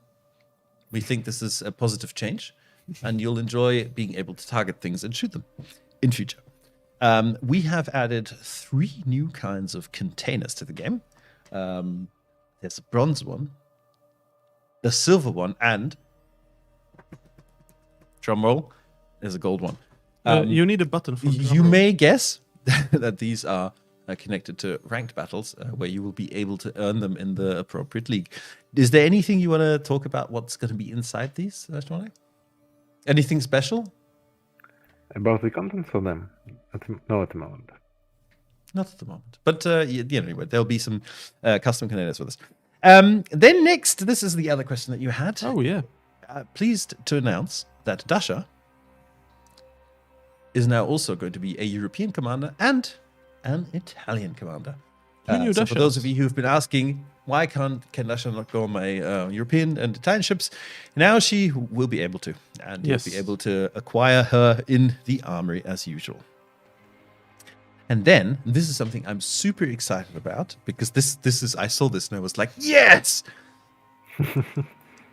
We think this is a positive change, and you'll enjoy being able to target things and shoot them in future. We have added 3 new kinds of containers to the game. There's a bronze one, a silver one, and drumroll, there's a gold one. You need a button for. You may guess that these are connected to ranked battles, where you will be able to earn them in the appropriate league. Is there anything you want to talk about? What's going to be inside these, Ashwani? Anything special? About the contents of them? No, at the moment. Not at the moment, but anyway, there'll be some custom containers for this. Then next, this is the other question that you had. Oh yeah. Pleased to announce that Dasha is now also going to be a European commander and an Italian commander. New So for Dasha. those of you who've been asking, why can Dasha not go on my European and Italian ships? Now she will be able to, and Yes. you'll be able to acquire her in the armory as usual. And then, this is something I'm super excited about, because this is, I saw this and I was like, yes!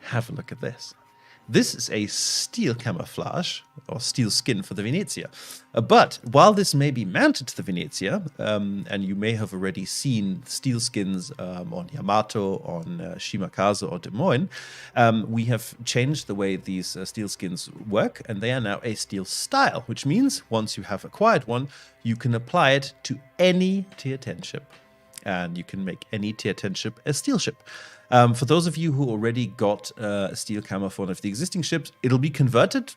Have a look at this. This is a steel camouflage, or steel skin for the Venezia. But while this may be mounted to the Venezia, and you may have already seen steel skins on Yamato, on Shimakaze or Des Moines, we have changed the way these steel skins work, and they are now a steel style, which means once you have acquired one, you can apply it to any tier 10 ship. And you can make any tier 10 ship a steel ship. For those of you who already got a steel camo for one of the existing ships, it'll be converted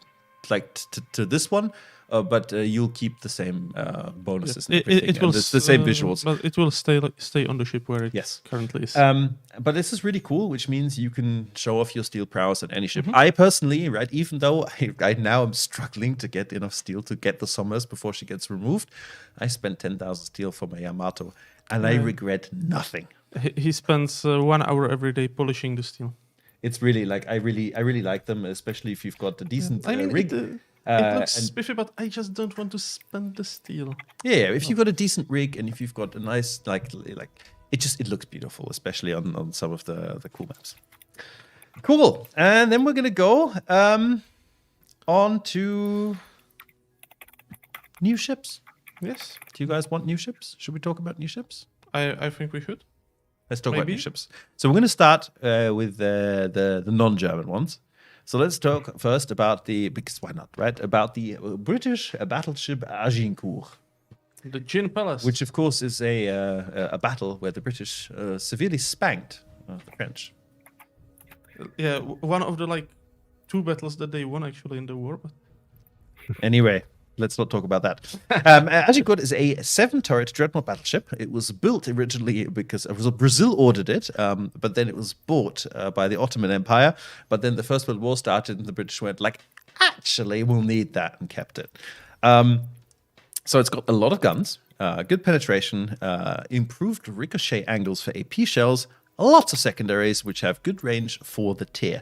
like to this one, but you'll keep the same bonuses and everything. It will and the same visuals. But it will stay on the ship where it Yes. currently is. But this is really cool, which means you can show off your steel prowess on any ship. I personally, right, even though I now am struggling to get enough steel to get the Sommers before she gets removed, I spent 10,000 steel for my Yamato, and I regret nothing. He spends 1 hour every day polishing the steel. It's really like I really like them, especially if you've got a decent rig. It looks and- spiffy, but I just don't want to spend the steel. Yeah, if you've got a decent rig and if you've got a nice like it looks beautiful, especially on some of the cool maps. Cool. And then we're gonna go on to new ships. Yes, Do you guys want new ships? Should we talk about new ships? I think we should. Let's talk about Maybe. new ships. So we're going to start with the non-German ones. So let's talk first about because why not, right? About the British battleship Agincourt, The Gin Palace. which of course is a battle where the British severely spanked the French. one of the 2 battles that they won actually in the war. But Anyway, Let's not talk about that. Agincourt is a 7-turret dreadnought battleship. It was built originally because Brazil ordered it, but then it was bought by the Ottoman Empire. But then the First World War started, and the British went like, actually, we'll need that, and kept it. So it's got a lot of guns, good penetration, improved ricochet angles for AP shells, lots of secondaries, which have good range for the tier.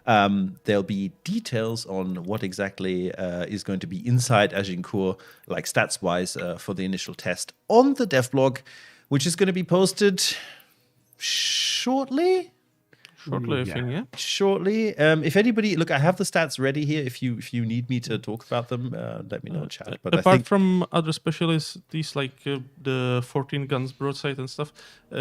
There'll be details on what exactly is going to be inside Agincourt, like stats-wise, for the initial test on the dev blog, which is going to be posted shortly. Shortly, I think, yeah. Shortly. If anybody, look, I have the stats ready here. If you need me to talk about them, let me know in chat. But apart from other specialties like the 14 guns broadside and stuff,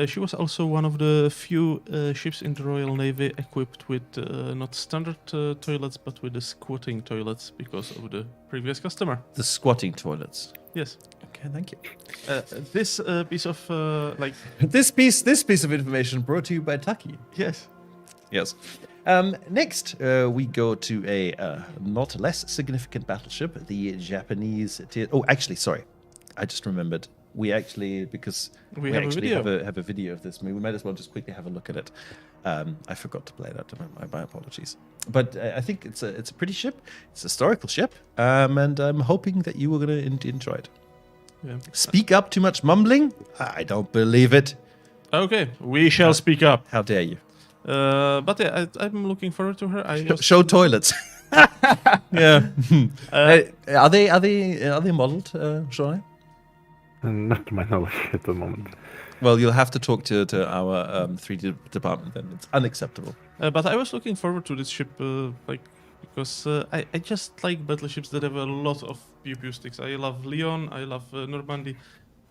she was also one of the few ships in the Royal Navy equipped with not standard toilets, but with the squatting toilets because of the previous customer. The squatting toilets. Yes. Okay, thank you. This piece of this piece of information brought to you by Taki. Yes. Yes. Next, we go to a not less significant battleship, the Japanese tier. Oh, actually, sorry, I just remembered. We actually, because we actually have a video of this. We might as well just quickly have a look at it. I forgot to play that. My apologies. But I think it's a pretty ship. It's a historical ship, and I'm hoping that you were going to enjoy it. Yeah. Speak up! Too much mumbling? I don't believe it. Okay, we shall speak up. How dare you? But yeah, I'm looking forward to her. Show toilets. Yeah. Are they modeled, Sean? Not to my knowledge at the moment. Well, you'll have to talk to our 3D department then. It's unacceptable. But I was looking forward to this ship, because I just like battleships that have a lot of pew sticks. I love Lyon, I love Normandy.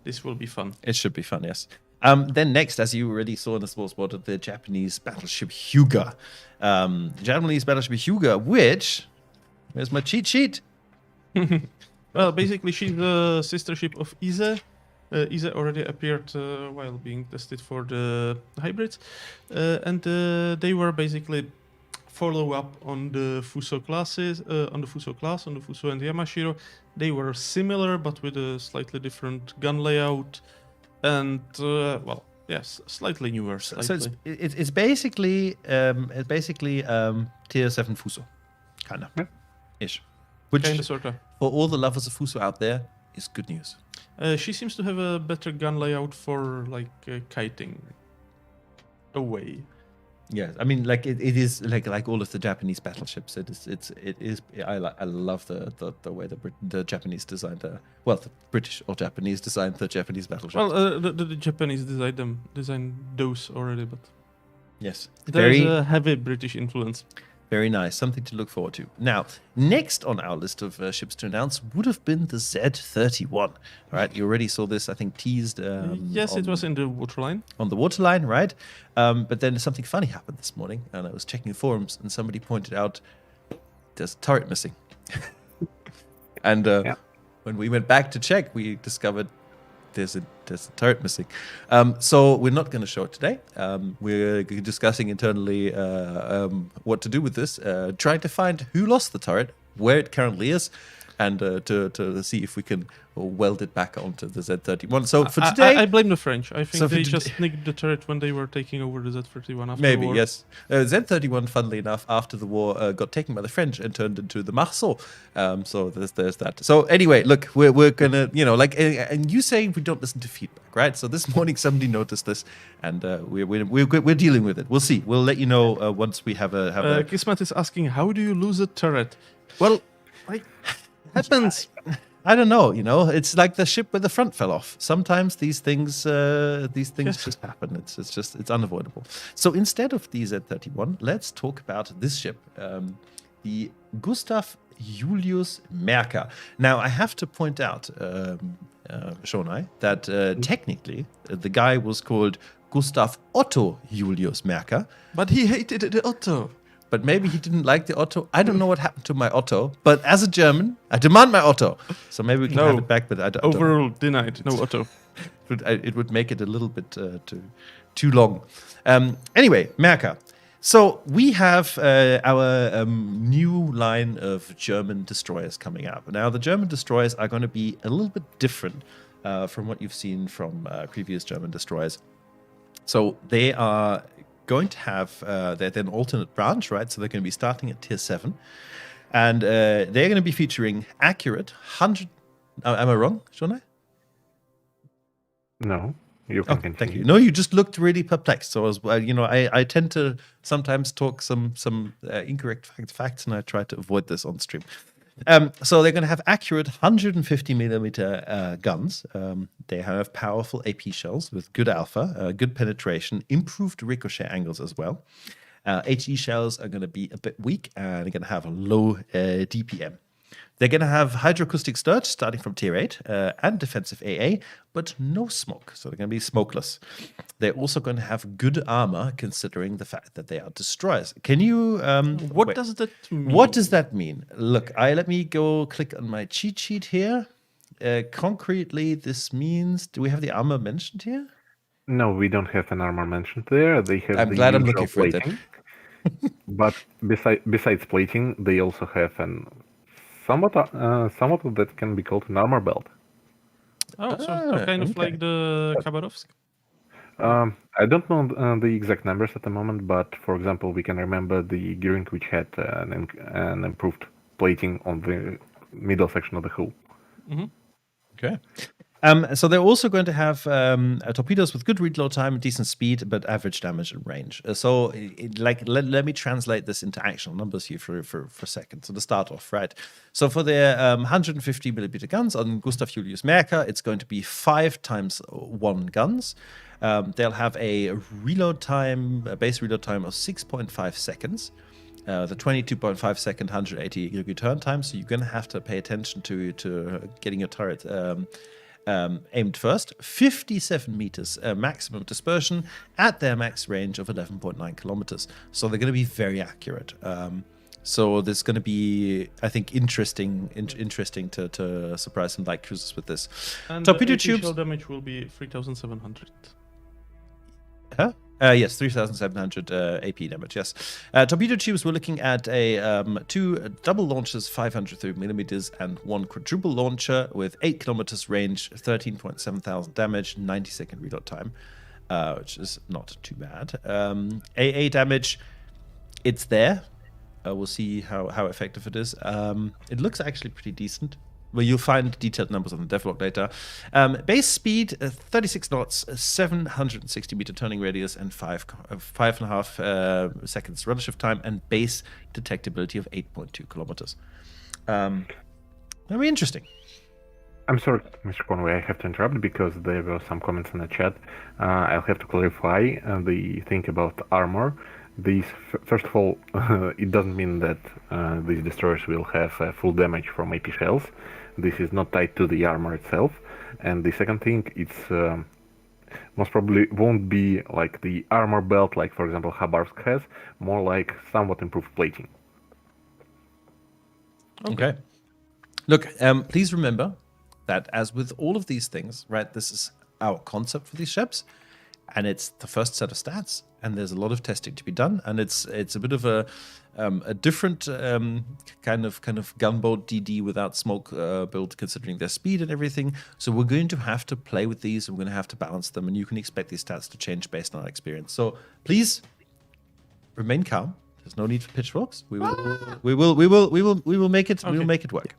This will be fun. It should be fun, yes. Then next, as you already saw in the sports board, the Japanese battleship Hyuga. The Japanese battleship Hyuga, which... Where's my cheat sheet? Well, basically, she's the sister ship of Ise. Ise already appeared while being tested for the hybrids. And they were basically follow-up on the Fuso classes, on the Fuso and Yamashiro. They were similar, but with a slightly different gun layout. And well, yes, slightly newer. Slightly. So it's basically tier 7 Fuso, kind of, ish. Which, kind of, sort of. For all the lovers of Fuso out there, is good news. She seems to have a better gun layout for like kiting away. Yeah, I mean, like it is like all of the Japanese battleships. It is. I love the way the Japanese designed the British or Japanese designed the Japanese battleships. Well, the Japanese designed those already, but yes, there's a heavy British influence. Very nice, something to look forward to. Now, next on our list of ships to announce would have been the Z-31. All right, you already saw this, I think, teased. Yes, it was in the Waterline. On the Waterline, right? But then something funny happened this morning, and I was checking the forums, and somebody pointed out there's a turret missing. And when we went back to check, we discovered there's a turret missing. So we're not going to show it today. We're discussing internally what to do with this, trying to find who lost the turret, where it currently is, and to see if we can weld it back onto the Z-31. So for today... I blame the French. I think they just nicked the turret when they were taking over the Z-31 after Maybe, the war. yes. Z-31, funnily enough, after the war, got taken by the French and turned into the Marceau. So there's that. So anyway, look, we're going to, and you saying we don't listen to feedback, right? So this morning somebody noticed this, and we're dealing with it. We'll see. We'll let you know once we have a... Kismet is asking, how do you lose a turret? Well, like... happens. I don't know. It's like the ship where the front fell off. Sometimes these things just happen. It's unavoidable. So instead of the Z-31, let's talk about this ship, the Gustav Julius Merker. Now I have to point out, Shonai, that technically the guy was called Gustav Otto Julius Merker, but he hated the Otto. But maybe he didn't like the Otto. I don't know what happened to my Otto. But as a German, I demand my Otto. So maybe we can have it back. But I don't. Overruled, denied. No Otto. It would make it a little bit too long. Anyway, Merker. So we have our new line of German destroyers coming up. Now, the German destroyers are going to be a little bit different from what you've seen from previous German destroyers. So they are going to have they're an alternate branch, right? So they're going to be starting at tier 7. And they're going to be featuring accurate 100... am I wrong, Jonah? No, you can continue. Thank you. No, you just looked really perplexed. So I tend to sometimes talk some incorrect facts, and I try to avoid this on stream. So they're going to have accurate 150 millimeter guns. They have powerful AP shells with good alpha, good penetration, improved ricochet angles as well. HE shells are going to be a bit weak, and they're going to have a low DPM. They're going to have hydroacoustic sturge starting from tier 8 and defensive AA, but no smoke. So they're going to be smokeless. They're also going to have good armor, considering the fact that they are destroyers. Can you... What does that mean? What does that mean? Look, let me go click on my cheat sheet here. Concretely, this means... Do we have the armor mentioned here? No, we don't have an armor mentioned there. They have I'm glad I'm looking for it. plating. But besides plating, they also have an somewhat that can be called an armor belt. Oh, so kind of like the Khabarovsk? I don't know the exact numbers at the moment, but for example, we can remember the Gearing, which had an improved plating on the middle section of the hull. Mm-hmm. Okay. So they're also going to have torpedoes with good reload time, decent speed, but average damage and range. Let me translate this into actual numbers here for a second. So to start off, right? So for their 150 millimeter guns on Gustav Julius Merker, it's going to be 5x1 guns. They'll have a base reload time of 6.5 seconds. The 22.5 second 180 degree turn time. So you're going to have to pay attention to getting your turret aimed first. 57 meters maximum dispersion at their max range of 11.9 kilometers. So they're going to be very accurate. So there's going to be, I think, interesting to surprise some light cruisers with this. And torpedo the tubes. shell damage will be 3,700. Huh? Yes, 3,700 AP damage, yes. Torpedo tubes, we're looking at a 2 double launchers, 530 millimeters, and 1 quadruple launcher with 8 kilometers range, 13.7 thousand damage, 90-second reload time, which is not too bad. AA damage, it's there. We'll see how effective it is. It looks actually pretty decent. Well, you'll find detailed numbers on the devlog later. Base speed, 36 knots, 760 meter turning radius, and 5.5 seconds rudder shift time, and base detectability of 8.2 kilometers. Very interesting. I'm sorry, Mr. Conway, I have to interrupt because there were some comments in the chat. I'll have to clarify the thing about armor. First of all, it doesn't mean that these destroyers will have full damage from AP shells. This is not tied to the armor itself. And the second thing, it's most probably won't be like the armor belt, like for example Khabarovsk has, more like somewhat improved plating. Okay. Look, please remember that as with all of these things, right, this is our concept for these ships, and it's the first set of stats, and there's a lot of testing to be done, and it's a bit of a different kind of gunboat DD without smoke build, considering their speed and everything. So we're going to have to play with these, and we're going to have to balance them, and you can expect these stats to change based on our experience. So please remain calm. There's no need for pitchforks. We will make it. Okay. We will make it work.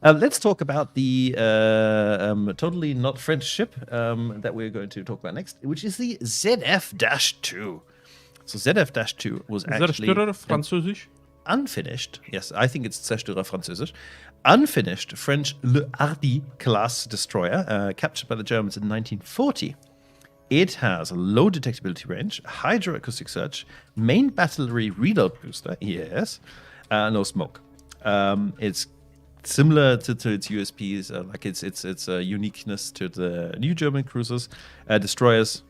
Let's talk about the totally not French ship that we're going to talk about next, which is the ZF-2. So ZF-2 was actually Französisch? unfinished. Yes, I think it's Zerstörer Französisch. Unfinished French Le Hardy class destroyer captured by the Germans in 1940. It has a low detectability range, hydroacoustic search, main battery reload booster, yes, no smoke. It's similar to its USPs, like its uniqueness to the new German cruiser destroyers.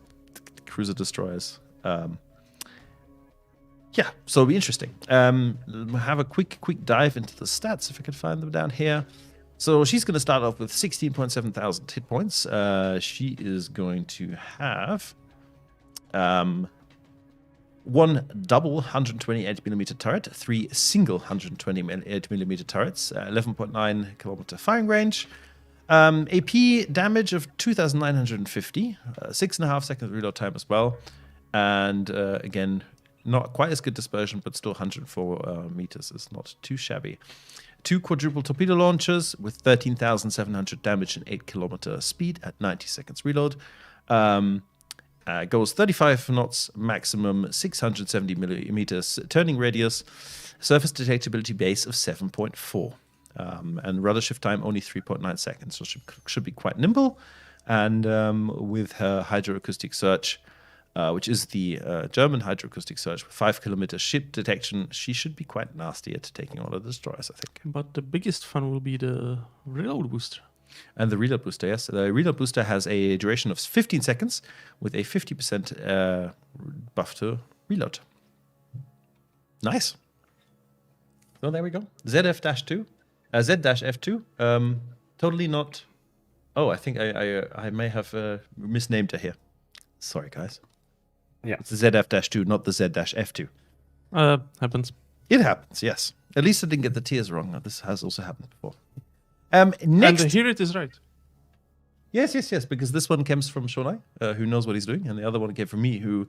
Yeah, so it'll be interesting. We'll have a quick dive into the stats if I can find them down here. So she's going to start off with 16.7 thousand hit points. She is going to have 1 double 128mm turret, 3 single 128mm turrets, 11.9 kilometer firing range, AP damage of 2,950, 6.5 seconds reload time as well, and again, not quite as good dispersion, but still 104 meters is not too shabby. 2 quadruple torpedo launchers with 13,700 damage and 8 kilometer speed at 90 seconds reload. Goes 35 knots maximum, 670 millimeters turning radius, surface detectability base of 7.4. And rudder shift time only 3.9 seconds, so should be quite nimble. And with her hydroacoustic search, which is the German hydroacoustic search with 5 kilometer ship detection, she should be quite nasty at taking on the destroyers, I think. But the biggest fun will be the reload booster. And the reload booster, yes. The reload booster has a duration of 15 seconds with a 50% buff to reload. Nice. So there we go. ZF-2. Z-F2. Totally not... Oh, I think I may have misnamed her here. Sorry, guys. Yeah. It's the ZF-2, not the Z-F2. Happens. It happens, yes. At least I didn't get the tiers wrong. This has also happened before. Next, and here it is right. Yes, because this one comes from Shonai, who knows what he's doing, and the other one came from me, who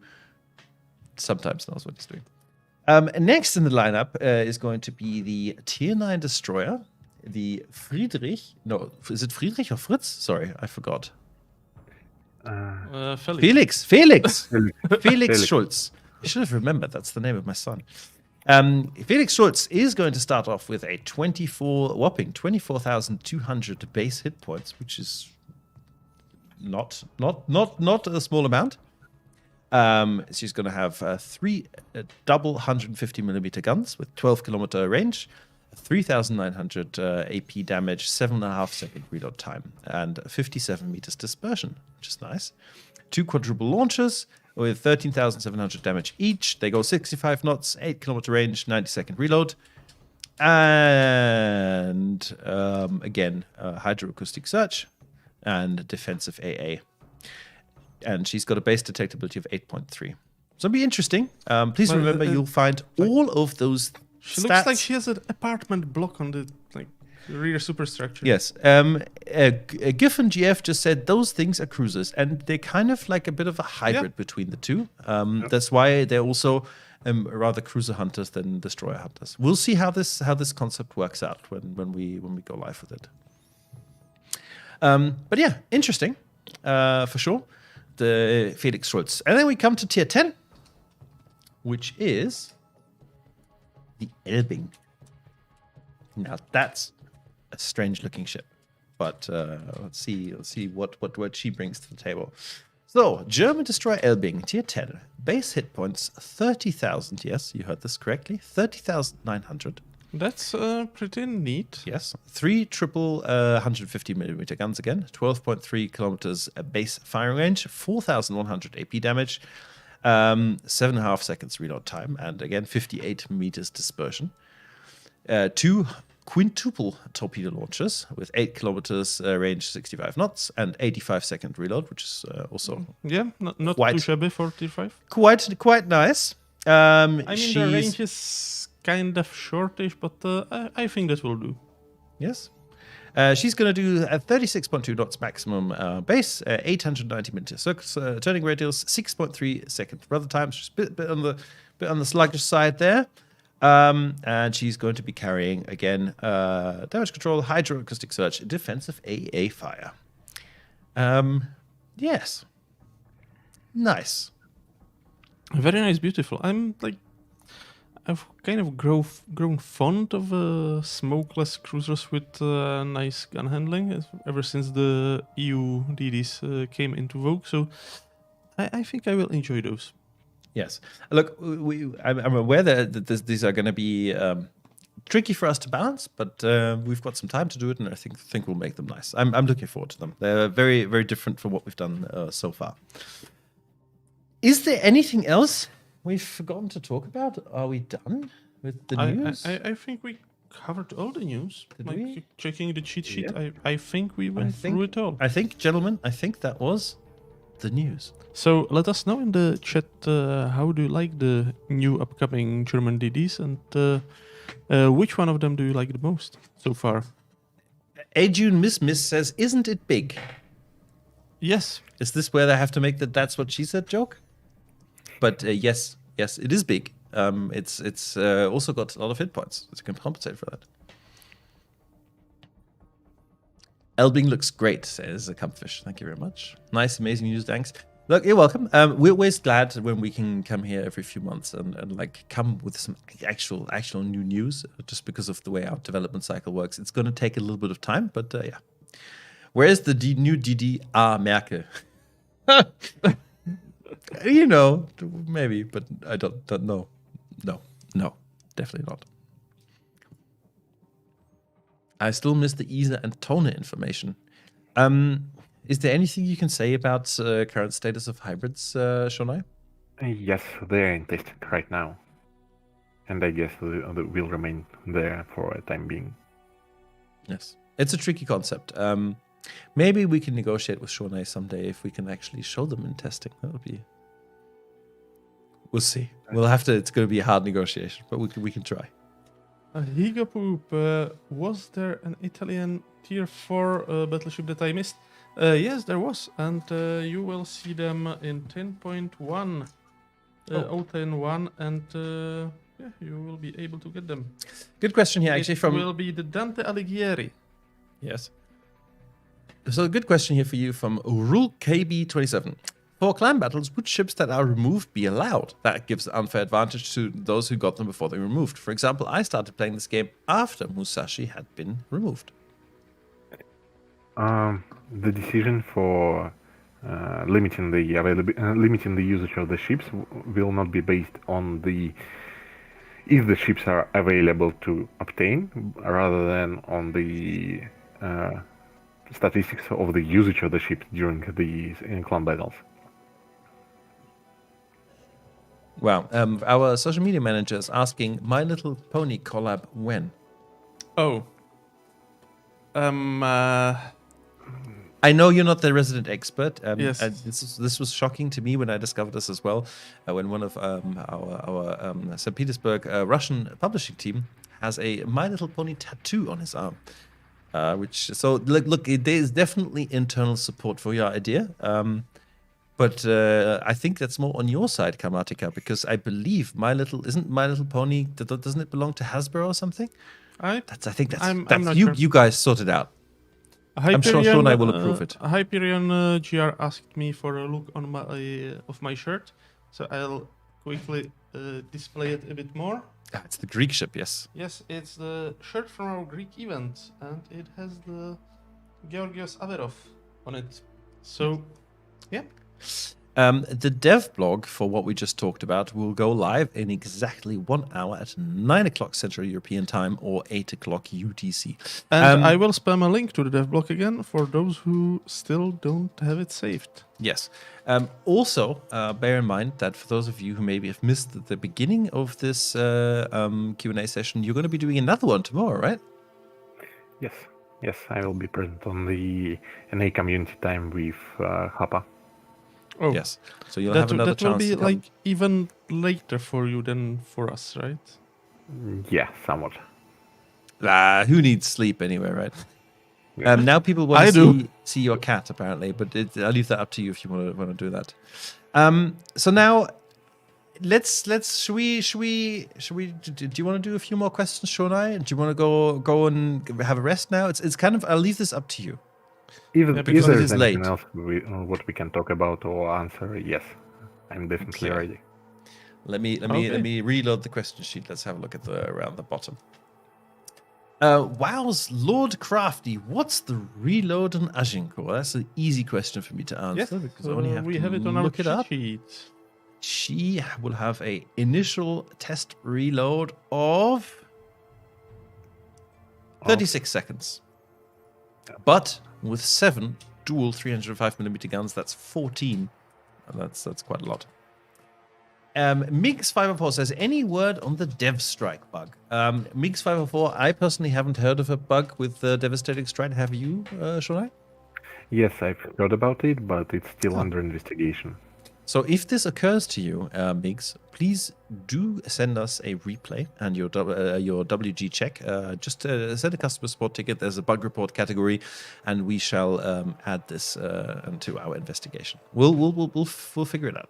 sometimes knows what he's doing. Next in the lineup is going to be the Tier 9 destroyer, the Friedrich. No, is it Friedrich or Fritz? Sorry, I forgot. Felix. Felix Schulz. I should have remembered. That's the name of my son. Felix Schulz is going to start off with a whopping 24,200 base hit points, which is not a small amount. She's going to have 3 double 150mm guns with 12 kilometer range, 3,900 AP damage, 7.5 second reload time, and 57 meters dispersion, which is nice. 2 quadruple launchers with 13,700 damage each. They go 65 knots, 8 kilometer range, 90 second reload. And again, hydroacoustic search and defensive AA. And she's got a base detectability of 8.3. So it'll be interesting. Please remember, you'll find all of those She stats. looks like she has an apartment block on the rear superstructure. Yes. GIF and GF just said those things are cruisers, and they're kind of like a bit of a hybrid between the two. That's why they're also rather cruiser hunters than destroyer hunters. We'll see how this concept works out when we go live with it. But yeah, interesting for sure. The Felix Schulz, and then we come to tier 10, which is the Elbing. Now that's a strange looking ship, but let's see what she brings to the table. So, German destroyer Elbing, tier 10, base hit points 30,000. Yes, you heard this correctly, 30,900. That's pretty neat. Yes, 3 triple 150mm guns again, 12.3 kilometers base firing range, 4,100 AP damage, 7.5 seconds reload time, and again 58 meters dispersion. 2 quintuple torpedo launchers with 8 kilometers range, 65 knots, and 85 second reload, which is also not quite too shabby for tier 5. Quite nice. I mean, the range is kind of shortish, but I think that will do. Yes. She's going to do a 36.2 knots maximum base, 890 meters circus, turning radius, 6.3 second rudder time. She's a bit on the sluggish side there. And she's going to be carrying, again, damage control, hydroacoustic search, defensive AA fire. Yes. Nice. Very nice, beautiful. I've kind of grown fond of smokeless cruisers with nice gun handling ever since the EU DDs came into vogue. So I think I will enjoy those. Yes. Look, I'm aware that these are going to be tricky for us to balance, but we've got some time to do it, and I think we'll make them nice. I'm looking forward to them. They're very, very different from what we've done so far. Is there anything else we've forgotten to talk about? Are we done with the news? I think we covered all the news. Did we? Checking the cheat sheet, Yeah. I think we went through it all. I think, gentlemen, that was the news. So let us know in the chat how do you like the new upcoming German DDs and which one of them do you like the most so far? Ajun Miss says, "Isn't it big?" Yes. Is this where they have to make the "that's what she said" joke? But yes, it is big. It's also got a lot of hit points, so you can compensate for that. Elbing looks great, says Camouflage. Thank you very much. Nice, amazing news, thanks. Look, you're welcome. We're always glad when we can come here every few months and like come with some actual new news, just because of the way our development cycle works. It's going to take a little bit of time, but yeah. Where's the new DD? Merkel. You know, maybe, but I don't know. No, definitely not. I still miss the ESA and toner information. Is there anything you can say about current status of hybrids, Shonai? Yes, they're in testing right now. And I guess they will remain there for a time being. Yes. It's a tricky concept. Maybe we can negotiate with Shonai someday if we can actually show them in testing. That would be... We'll see. We'll have to... It's going to be a hard negotiation, but we can try. Higapoop, was there an Italian tier 4 battleship that I missed? Yes, there was, and you will see them in 10.1, 010.1, and yeah, you will be able to get them. Good question here, actually, It will be the Dante Alighieri. Yes. So a good question here for you from Rule KB27. For clan battles, would ships that are removed be allowed? That gives an unfair advantage to those who got them before they were removed. For example, I started playing this game after Musashi had been removed. The decision for limiting the usage of the ships will not be based on if the ships are available to obtain, rather than on the statistics of the usage of the ships during the clan battles. Wow. Our social media manager is asking, My Little Pony collab when? Oh. I know you're not the resident expert. Yes. This was shocking to me when I discovered this as well. When one of our St. Petersburg Russian publishing team has a My Little Pony tattoo on his arm. Look, there is definitely internal support for your idea. But I think that's more on your side, Kamatika, because I believe isn't My Little Pony, doesn't it belong to Hasbro or something? I'm not you. sure. You guys sort it out. I'm sure Sean I will approve it. Hyperion GR asked me for a look on my shirt, so I'll quickly display it a bit more. It's the Greek ship, yes. Yes, it's the shirt from our Greek event, and it has the Georgios Averov on it. So, yeah. The dev blog for what we just talked about will go live in exactly 1 hour at 9 o'clock Central European Time or 8 o'clock UTC. And I will spam a link to the dev blog again for those who still don't have it saved. Yes. Also, bear in mind that for those of you who maybe have missed the beginning of this Q&A session, you're going to be doing another one tomorrow, right? Yes, I will be present on the NA community time with Hapa. Oh, yes. So you'll have another chance. That will be like even later for you than for us, right? Yeah, somewhat. Who needs sleep anyway, right? Yeah. Now people want to see your cat, apparently, but I'll leave that up to you if you want to do that. So now, should we? Do you want to do a few more questions, Shonai? Do you want to go and have a rest now? It's kind of. I'll leave this up to you. Because it is late. Anything else what we can talk about or answer, yes, I'm definitely ready. Let me reload the question sheet. Let's have a look at around the bottom. Wow's Lord Crafty, what's the reload on Ajinko? That's an easy question for me to answer because I only have to have it on our look it up. sheet. She will have a initial test reload of 36 seconds. But with 7 dual 305mm guns, that's 14. And that's quite a lot. Mix504 says, any word on the Dev Strike bug? Mix504, I personally haven't heard of a bug with the Devastating Strike. Have you, Shonai? Yes, I've heard about it, but it's still Oh. under investigation. So if this occurs to you, Migs, please do send us a replay and your WG check. Just send a customer support ticket. There's a bug report category, and we shall add this into our investigation. We'll figure it out.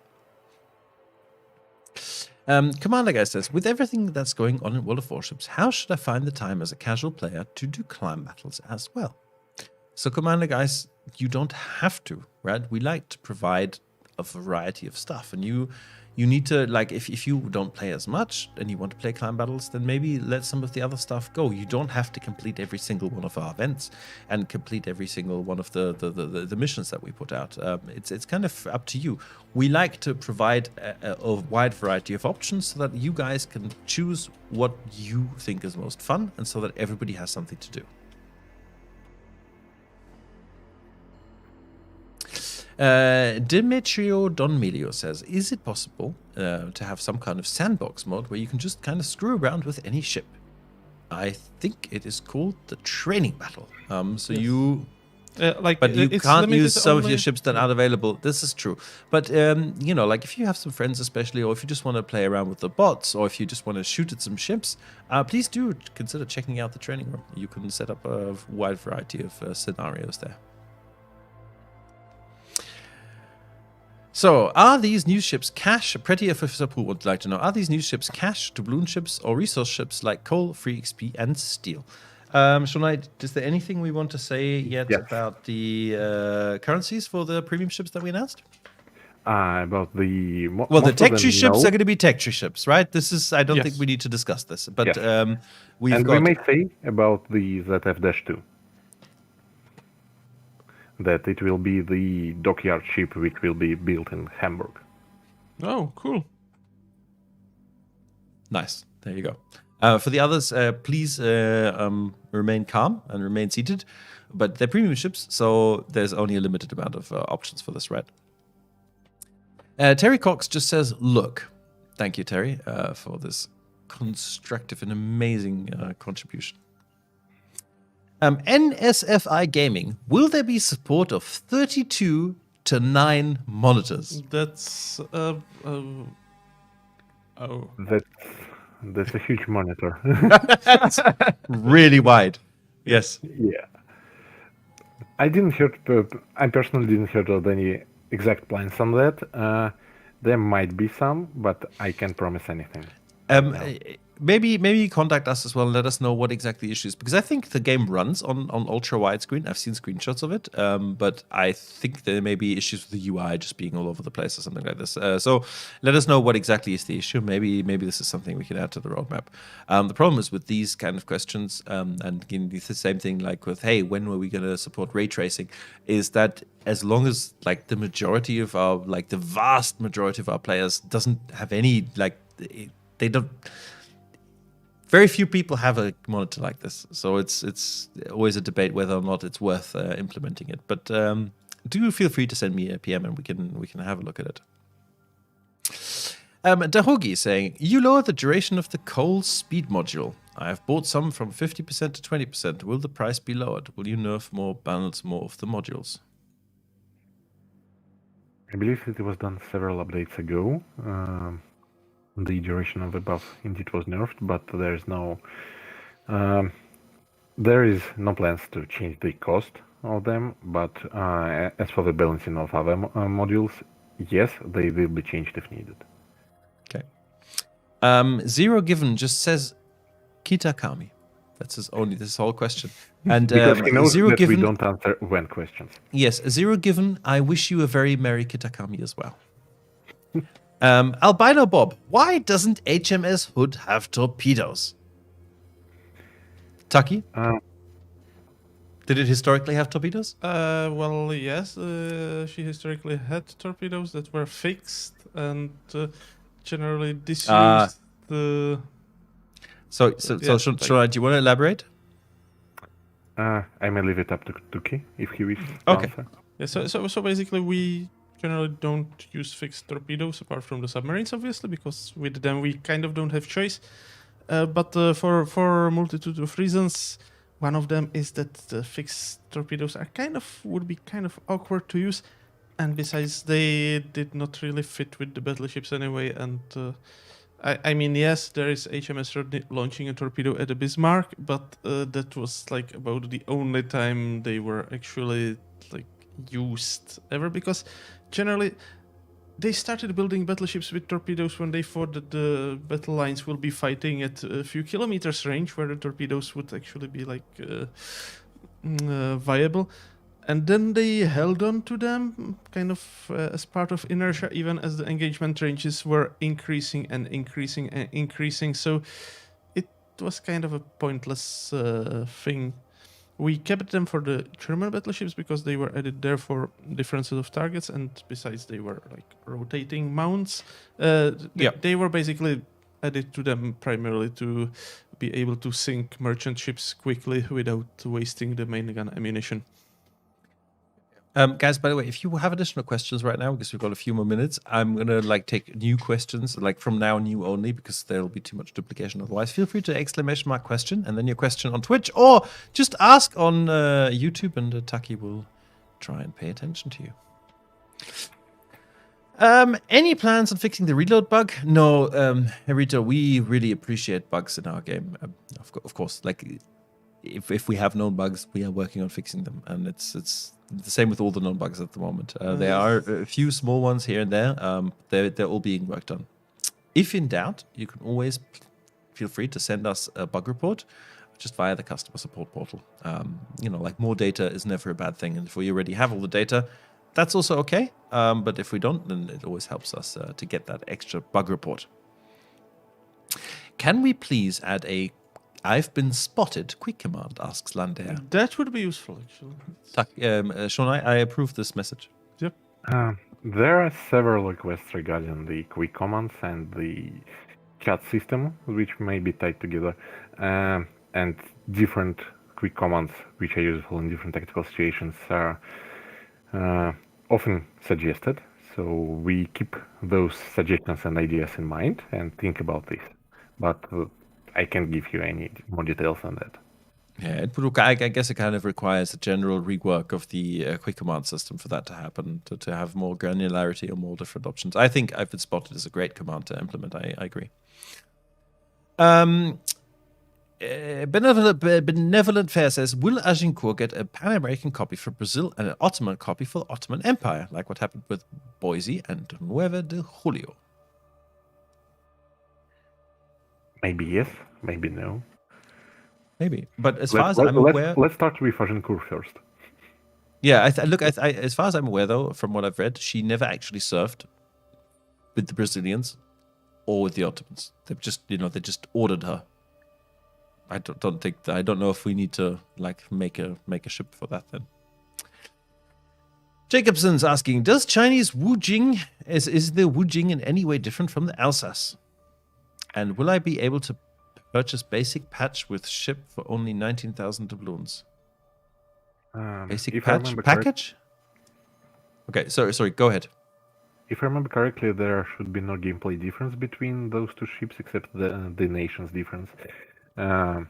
Commander Guy says, with everything that's going on in World of Warships, how should I find the time as a casual player to do climb battles as well? So, Commander Guys, you don't have to, right? We like to provide a variety of stuff, and you need to, like, if you don't play as much and you want to play climb battles, then maybe let some of the other stuff go. You don't have to complete every single one of our events and complete every single one of the missions that we put out. It's kind of up to you. We like to provide a wide variety of options so that you guys can choose what you think is most fun, and so that everybody has something to do. Demetrio Donmelio says, is it possible to have some kind of sandbox mod where you can just kind of screw around with any ship? I think it is called the training battle. So yes. But you can't use some of your ships that aren't available. This is true. But, like if you have some friends especially, or if you just want to play around with the bots, or if you just want to shoot at some ships, please do consider checking out the training room. You can set up a wide variety of scenarios there. So, are these new ships cash? Pretty Officer Pooh would like to know, are these new ships cash, doubloon ships, or resource ships like coal, free XP, and steel? Shonai, is there anything we want to say yet about the currencies for the premium ships that we announced? About the... the tech tree ships are going to be tech tree ships, right? This is, I don't think we need to discuss this. But we may say about the ZF-2. That it will be the dockyard ship which will be built in Hamburg. Oh, cool. Nice. There you go. For the others, please remain calm and remain seated. But they're premium ships, so there's only a limited amount of options for this, right? Terry Cox just says, look. Thank you, Terry, for this constructive and amazing contribution. NSFI Gaming, will there be support of 32:9 monitors? That's That's a huge monitor. That's really wide. Yes. Yeah. I personally didn't hear of any exact plans on that. There might be some, but I can't promise anything. Maybe contact us as well and let us know what exactly the issue is, because I think the game runs on ultra widescreen. I've seen screenshots of it, but I think there may be issues with the UI just being all over the place or something like this. So let us know what exactly is the issue. Maybe this is something we can add to the roadmap. The problem is with these kind of questions, and again, it's the same thing like with, hey, when were we going to support ray tracing? Is that as long as like the majority of our, like the vast majority of our players doesn't have any, like they don't. Very few people have a monitor like this, so it's always a debate whether or not it's worth implementing it. But do feel free to send me a PM and we can have a look at it. Dahogi saying, you lower the duration of the coal speed module. I have bought some from 50% to 20%. Will the price be lowered? Will you nerf more, balance more of the modules? I believe it was done several updates ago. The duration of the buff indeed was nerfed, but there is no plans to change the cost of them. But as for the balancing of other modules, yes, they will be changed if needed. Okay. Zero Given just says Kitakami. That's this whole question. And because he knows Zero that Given, we don't answer when questions. Yes, Zero Given, I wish you a very merry Kitakami as well. Albino Bob, why doesn't HMS Hood have torpedoes? Tucky? Did it historically have torpedoes? Well, yes. She historically had torpedoes that were fixed and generally disused. So, do you want to elaborate? I may leave it up to Tuki if he wishes. Okay. Yeah. So basically, we generally don't use fixed torpedoes apart from the submarines, obviously, because with them we kind of don't have choice. But for a multitude of reasons, One of them is that the fixed torpedoes would be kind of awkward to use, and besides, they did not really fit with the battleships anyway. And I mean, yes, there is HMS launching a torpedo at the Bismarck, but that was like about the only time they were actually like used ever, because generally they started building battleships with torpedoes when they thought that the battle lines will be fighting at a few kilometers range, where the torpedoes would actually be like viable. And then they held on to them kind of as part of inertia, even as the engagement ranges were increasing and increasing and increasing. So it was kind of a pointless thing. We kept them for the German battleships because they were added there for different set of targets, and besides they were like rotating mounts. They were basically added to them primarily to be able to sink merchant ships quickly without wasting the main gun ammunition. Guys, by the way, if you have additional questions right now, because we've got a few more minutes, I'm gonna like take new questions, like from now new only, because there'll be too much duplication otherwise. Feel free to !question and then your question on Twitch, or just ask on YouTube, and Taki will try and pay attention to you. Any plans on fixing the reload bug? No, Herito, we really appreciate bugs in our game. Of course, like if we have known bugs, we are working on fixing them, and it's the same with all the known bugs at the moment. There are a few small ones here and there. They're all being worked on. If in doubt, you can always feel free to send us a bug report just via the customer support portal. Like more data is never a bad thing, and if we already have all the data, that's also okay. But if we don't, then it always helps us to get that extra bug report. Can we please add a "I've been spotted" quick command, asks Lander. That would be useful, actually. Sean, I approve this message. Yep. There are several requests regarding the quick commands and the chat system, which may be tied together, and different quick commands, which are useful in different tactical situations, are often suggested. So we keep those suggestions and ideas in mind and think about this. But I can't give you any more details on that. Yeah, I guess it kind of requires a general rework of the quick command system for that to happen, to have more granularity or more different options. I think I've been spotted as a great command to implement. I agree. Benevolent Fair says, will Agincourt get a Pan-American copy for Brazil and an Ottoman copy for the Ottoman Empire, like what happened with Boise and Nueve de Julio? Maybe yes, maybe no. Maybe, but as far as I'm aware, let's start with Agincourt first. Yeah, as far as I'm aware, though, from what I've read, she never actually served with the Brazilians or with the Ottomans. They just ordered her. I don't know if we need to like make a ship for that then. Jacobson's asking, does Chinese Wujing is the Wujing in any way different from the Alsace? And will I be able to purchase basic patch with ship for only 19,000 doubloons? Basic patch package? Okay, sorry, go ahead. If I remember correctly, there should be no gameplay difference between those two ships except the nation's difference. And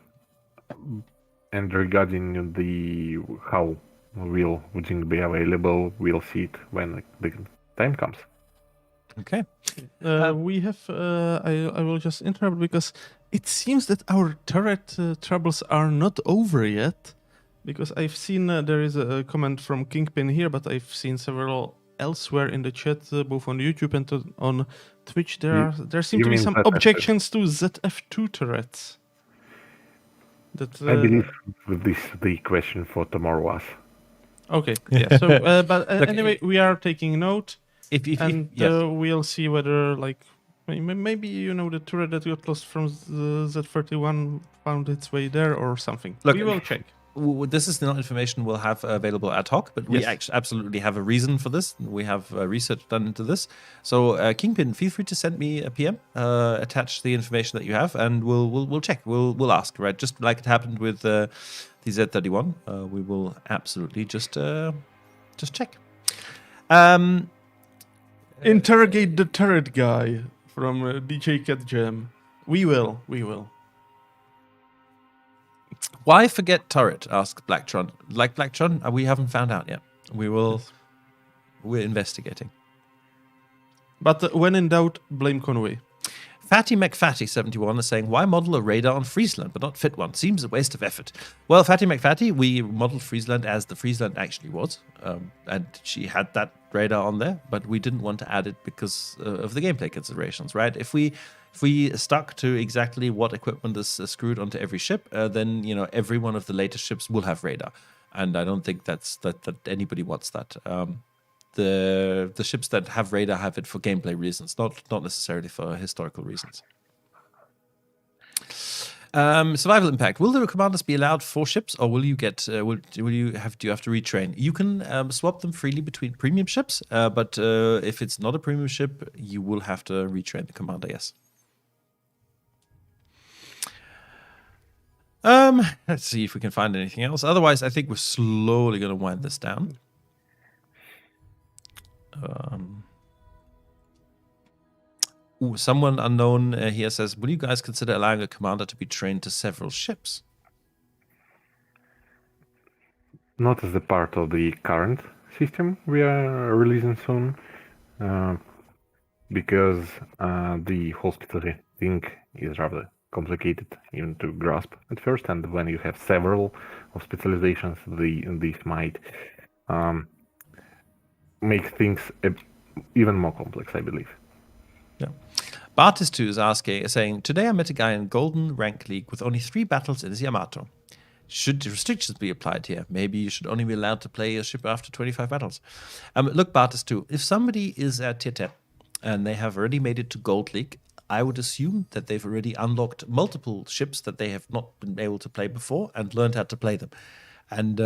regarding the how will Wujing be available, we'll see it when the time comes. Okay. We have. I will just interrupt because it seems that our turret troubles are not over yet. Because I've seen there is a comment from Kingpin here, but I've seen several elsewhere in the chat, both on YouTube and on Twitch. There seem to be some objections to ZF2 turrets. I believe this is the question for tomorrow. Okay. Yeah. So, but anyway, we are taking note. We'll see whether, like, maybe the turret that got lost from the Z31 found its way there or something. Look, we will check. This is not information we'll have available ad hoc, but we absolutely have a reason for this. We have research done into this. So, Kingpin, feel free to send me a PM, attach the information that you have, and we'll check. We'll ask, right? Just like it happened with the Z31, we will absolutely just check. Interrogate the turret guy from DJ Cat Jam. We will. Why forget turret? Asks Blacktron. Like Blacktron, we haven't found out yet. We're investigating. But when in doubt, blame Conway. Fatty McFatty71 is saying, why model a radar on Friesland but not fit one? Seems a waste of effort. Well, Fatty McFatty, we modeled Friesland as the Friesland actually was. And she had that radar on there, but we didn't want to add it because of the gameplay considerations, right? If we stuck to exactly what equipment is screwed onto every ship, then, you know, every one of the latest ships will have radar. And I don't think that anybody wants that. The ships that have radar have it for gameplay reasons, not necessarily for historical reasons. Survival impact. Will the commanders be allowed 4 ships, or will you get? Do you have to retrain? You can swap them freely between premium ships, but if it's not a premium ship, you will have to retrain the commander. Yes. Let's see if we can find anything else. Otherwise, I think we're slowly going to wind this down. Someone unknown here says, will you guys consider allowing a commander to be trained to several ships? Not as a part of the current system we are releasing soon, because the hospital thing is rather complicated even to grasp at first, and when you have several hospitalizations, this might make things even more complex, I believe. Yeah. Bartis2 is saying, today I met a guy in Golden Rank League with only 3 battles in his Yamato. Should restrictions be applied here? Maybe you should only be allowed to play a ship after 25 battles. Look, Bartis2, if somebody is at tier 10 and they have already made it to Gold League, I would assume that they've already unlocked multiple ships that they have not been able to play before and learned how to play them. And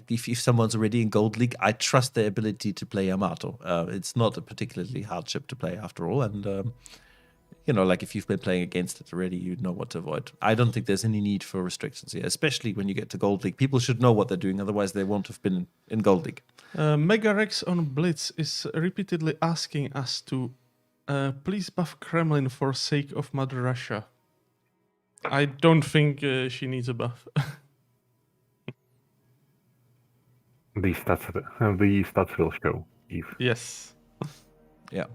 if someone's already in Gold League, I trust their ability to play Yamato. It's not a particularly hard ship to play after all. And, you know, like if you've been playing against it already, you know what to avoid. I don't think there's any need for restrictions here, especially when you get to Gold League. People should know what they're doing, otherwise they won't have been in Gold League. Mega Rex on Blitz is repeatedly asking us to please buff Kremlin for sake of Mother Russia. I don't think she needs a buff. The stats will show. Yes. Yeah.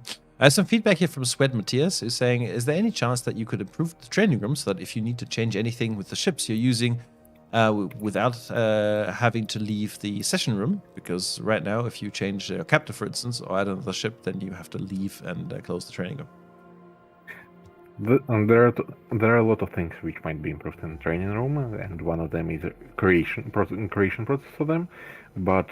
Some feedback here from Swed Matthias, who's saying, is there any chance that you could improve the training room so that if you need to change anything with the ships you're using without having to leave the session room? Because right now, if you change your captain, for instance, or add another ship, then you have to leave and close the training room. There are a lot of things which might be improved in the training room, and one of them is a creation process for them. But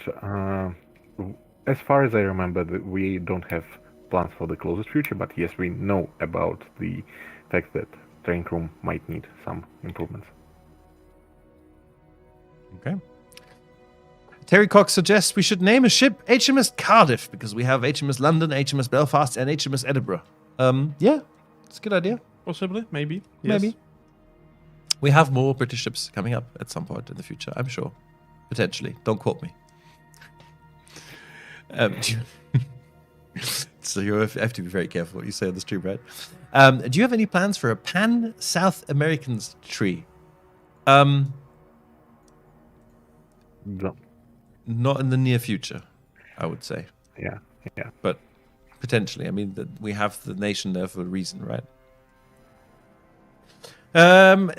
as far as I remember, we don't have plans for the closest future. But yes, we know about the fact that training room might need some improvements. Okay. Terry Cox suggests we should name a ship HMS Cardiff because we have HMS London, HMS Belfast, and HMS Edinburgh. Yeah. It's a good idea. Possibly, maybe. Yes. Maybe. We have more British ships coming up at some point in the future, I'm sure. Potentially. Don't quote me. So you have to be very careful what you say on the stream, right? Do you have any plans for a Pan-South Americans tree? No. Not in the near future, I would say. Yeah. But potentially. I mean, we have the nation there for a reason, right?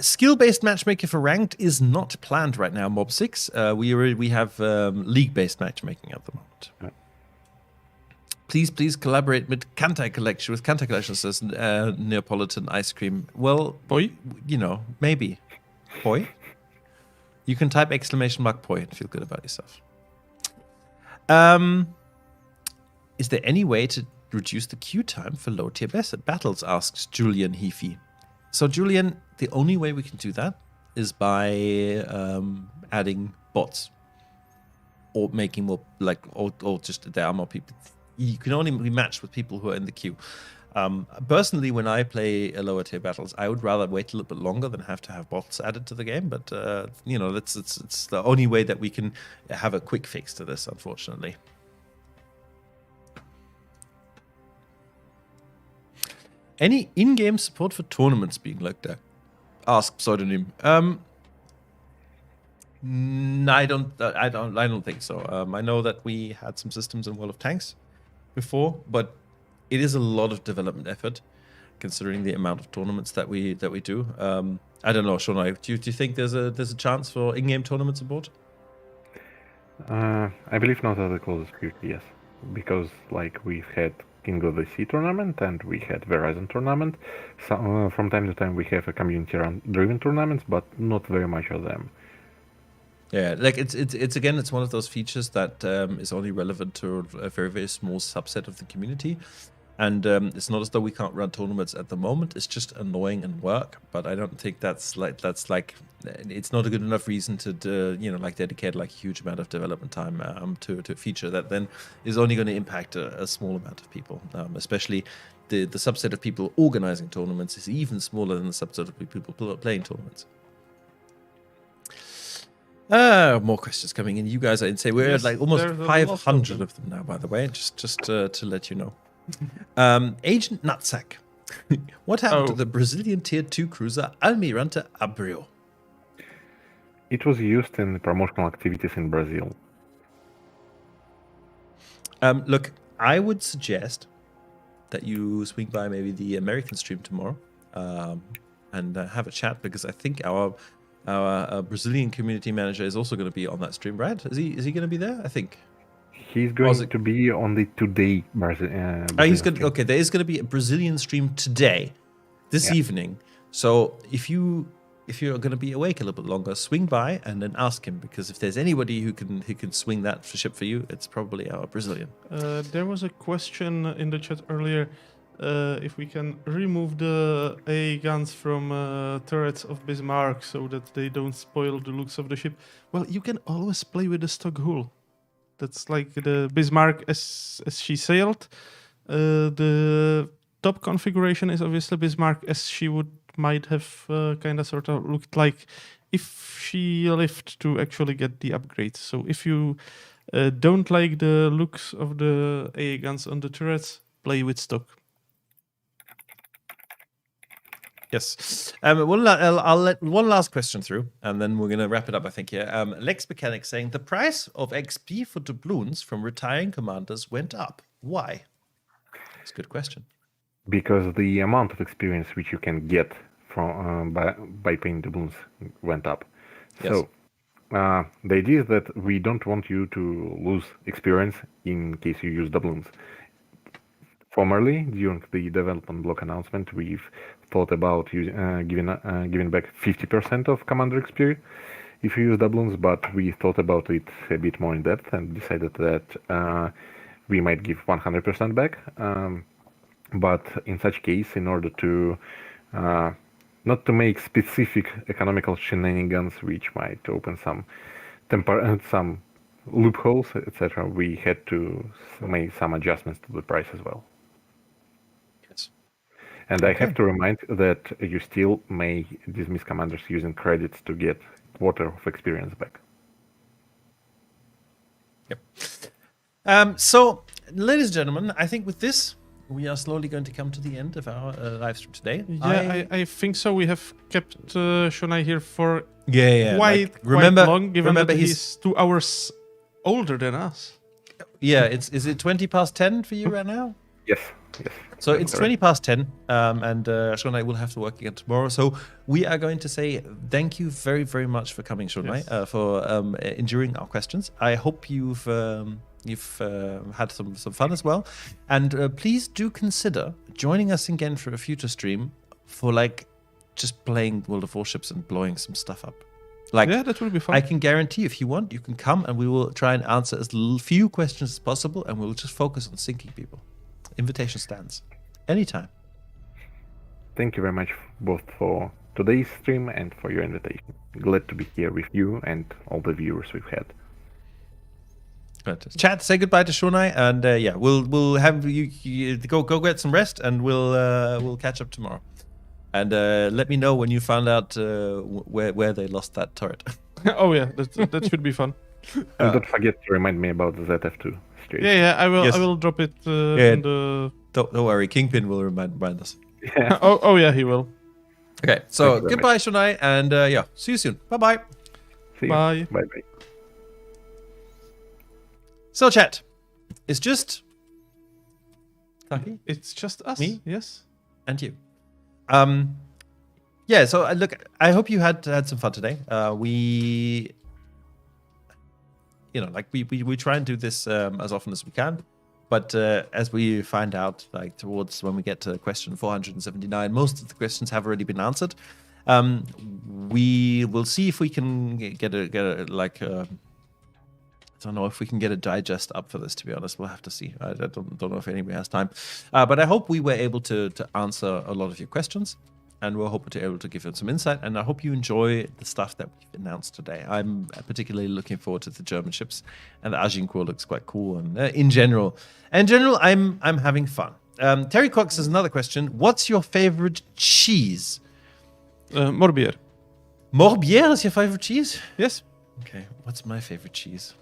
Skill-based matchmaking for ranked is not planned right now, Mob 6. We have league-based matchmaking at the moment. Yeah. Please collaborate with Kantai Collection, says Neapolitan Ice Cream. Well, Boy? You know, maybe. Boy? You can type !boy and feel good about yourself. Is there any way to reduce the queue time for low-tier battles, asks Julian Heafy. So, Julian, the only way we can do that is by adding bots. Or making more, or just there are more people. You can only be matched with people who are in the queue. Personally, when I play lower-tier battles, I would rather wait a little bit longer than have to have bots added to the game. But, you know, it's the only way that we can have a quick fix to this, unfortunately. Any in-game support for tournaments being looked at? Ask pseudonym. I don't think so. I know that we had some systems in World of Tanks before, but it is a lot of development effort, considering the amount of tournaments that we do. I don't know, Sean. Do you think there's a chance for in-game tournaments aboard? I believe not at the closest security, yes, because like we've had King of the Sea tournament and we had Verizon tournament. So, from time to time we have a community-driven tournaments, but not very much of them. Yeah, like it's one of those features that is only relevant to a very, very small subset of the community. And it's not as though we can't run tournaments at the moment. It's just annoying and work. But I don't think that's like it's not a good enough reason to dedicate like a huge amount of development time to a feature that then is only going to impact a small amount of people. Especially the subset of people organizing tournaments is even smaller than the subset of people playing tournaments. More questions coming in. You guys are insane. We're at like almost 500 of them now, by the way. Just to let you know. Agent Nutsack. What happened to the Brazilian Tier 2 cruiser Almirante Abreu? It was used in promotional activities in Brazil. Look, I would suggest that you swing by maybe the American stream tomorrow and have a chat, because I think our Brazilian community manager is also going to be on that stream, right? Is he going to be there? I think. He's going to be on the today Brazilian he's going. Okay, there is going to be a Brazilian stream today, this evening. So if you're going to be awake a little bit longer, swing by and then ask him, because if there's anybody who can swing that ship for you, it's probably our Brazilian. There was a question in the chat earlier. If we can remove the AA guns from turrets of Bismarck so that they don't spoil the looks of the ship. Well, you can always play with the stock hull. That's like the Bismarck as she sailed. The top configuration is obviously Bismarck as she might have kind of sort of looked like if she lived to actually get the upgrade. So if you don't like the looks of the AA guns on the turrets, play with stock. Yes. I'll let one last question through, and then we're going to wrap it up, I think, here. Lex Mechanic saying, the price of XP for doubloons from retiring commanders went up. Why? That's a good question. Because the amount of experience which you can get from by paying doubloons went up. Yes. So the idea is that we don't want you to lose experience in case you use doubloons. Formerly, during the development block announcement, we've thought about giving back 50% of commander experience if you use doubloons, but we thought about it a bit more in depth and decided that we might give 100% back. But in such case, in order to not to make specific economical shenanigans which might open some loopholes, etc., we had to make some adjustments to the price as well. And I have to remind that you still may dismiss commanders using credits to get quarter of experience back. Yep. So, ladies and gentlemen, I think with this, we are slowly going to come to the end of our live stream today. Yeah, I think so. We have kept Shonai here for quite long, given that he's 2 hours older than us. Yeah, is it 20 past 10 for you right now? Yes. So it's 20 past 10, and Shonai will have to work again tomorrow. So we are going to say thank you very, very much for coming, Shonai, for enduring our questions. I hope you've had some fun as well. And please do consider joining us again for a future stream for like just playing World of Warships and blowing some stuff up. Yeah, that will be fun. I can guarantee if you want, you can come and we will try and answer as few questions as possible, and we'll just focus on sinking people. Invitation stands anytime. Thank you very much both for today's stream and for your invitation. Glad to be here with you and all the viewers we've had. Good. Chat, say goodbye to Shonai, and we'll have you go get some rest, and we'll catch up tomorrow. And let me know when you found out where they lost that turret. Oh yeah, that should be fun. And don't forget to remind me about the ZF2. Yeah, I will. Yes. I will drop it in the. Don't worry, Kingpin will remind us. Yeah. Oh yeah, he will. Okay, so Thank you very goodbye, Shonai, and yeah, see you soon. Bye-bye. See you. Bye. Bye. So, chat, it's just Taki It's just us. Me? Yes. and you. Yeah, so look, I hope you had some fun today. We try and do this as often as we can, but as we find out, like towards when we get to question 479, most of the questions have already been answered. We will see if we can get a I don't know if we can get a digest up for this, to be honest. We'll have to see. I don't know if anybody has time. But I hope we were able to answer a lot of your questions, and we're hoping to be able to give you some insight. And I hope you enjoy the stuff that we've announced today. I'm particularly looking forward to the German ships, and the Agincourt looks quite cool. And in general, I'm having fun. Terry Cox has another question. What's your favorite cheese? Morbier. Morbier is your favorite cheese? Yes. Okay, what's my favorite cheese?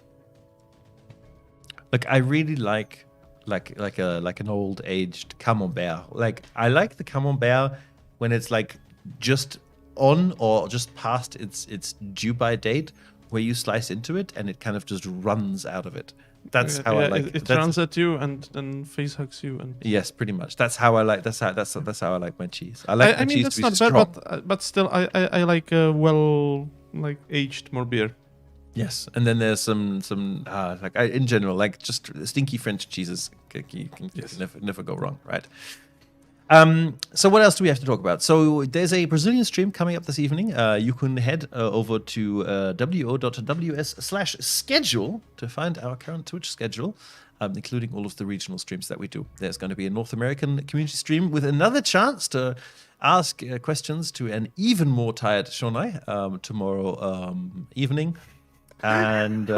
Look, I really like an old aged camembert. Like I like the camembert when it's like just on or just past its due by date, where you slice into it and it kind of just runs out of it. That's how I like it. It runs at you and then face hugs you. And yes, pretty much. That's how I like. That's how I like my cheese. I like my cheese that's to be not strong. bad, but still, I like aged Morbier. Yes, and then there's some in general, like just stinky French cheeses. You can never go wrong, right? So what else do we have to talk about? So there's a Brazilian stream coming up this evening. You can head over to wo.ws/schedule to find our current Twitch schedule, including all of the regional streams that we do. There's going to be a North American community stream with another chance to ask questions to an even more tired Shonai tomorrow evening. And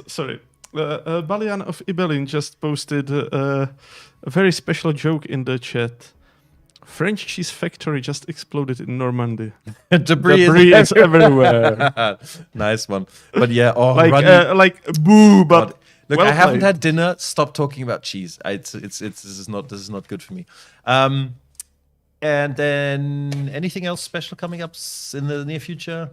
sorry. Balian of Ibelin just posted a very special joke in the chat. French cheese factory just exploded in Normandy. Debris is everywhere. Nice one. But yeah, like boo. But look, well I haven't played. had dinner. Stop talking about cheese. This is not good for me. And then anything else special coming up in the near future?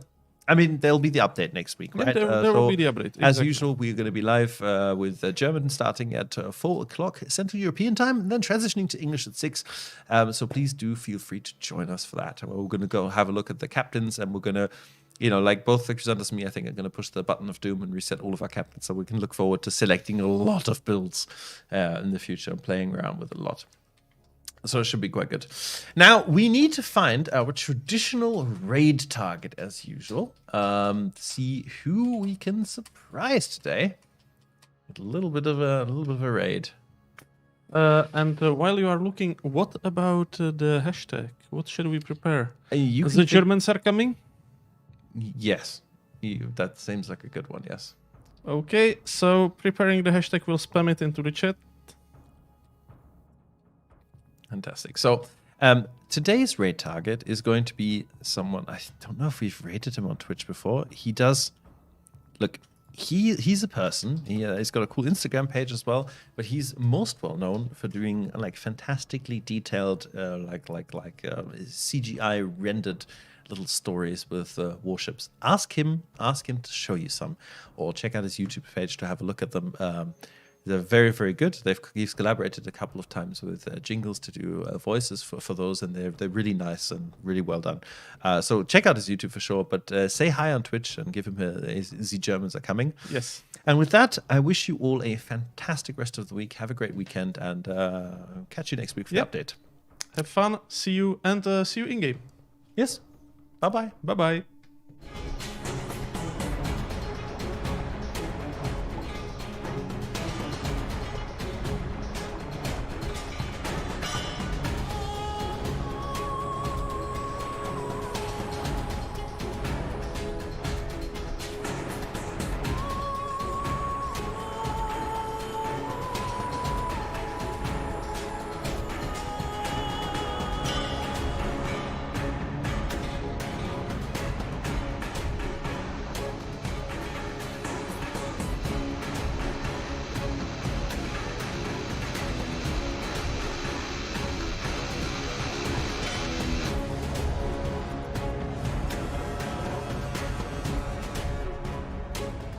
I mean, there'll be the update next week, right? There will be the update. As exactly. usual, we're going to be live with German starting at 4 o'clock Central European time, and then transitioning to English at 6. So please do feel free to join us for that. We're going to go have a look at the captains, and we're going to, like both Xanders and me, I think, are going to push the button of doom and reset all of our captains, so we can look forward to selecting a lot of builds in the future and playing around with a lot. So it should be quite good. Now, we need to find our traditional raid target as usual. See who we can surprise today. A little bit of a raid. And while you are looking, what about the hashtag? What should we prepare? The Germans are coming? Yes. That seems like a good one, yes. Okay, so preparing the hashtag, we'll spam it into the chat. Fantastic. So today's raid target is going to be someone, I don't know if we've rated him on Twitch before. He does, look, he's a person. He's got a cool Instagram page as well, but he's most well known for doing like fantastically detailed, CGI rendered little stories with warships. Ask him to show you some, or check out his YouTube page to have a look at them. They're very, very good. He's collaborated a couple of times with Jingles to do voices for those, and they're really nice and really well done. So check out his YouTube for sure, but say hi on Twitch and give him the Germans are coming. Yes. And with that, I wish you all a fantastic rest of the week. Have a great weekend, and catch you next week for the update. Have fun. See you, and see you in-game. Yes. Bye-bye. Bye-bye.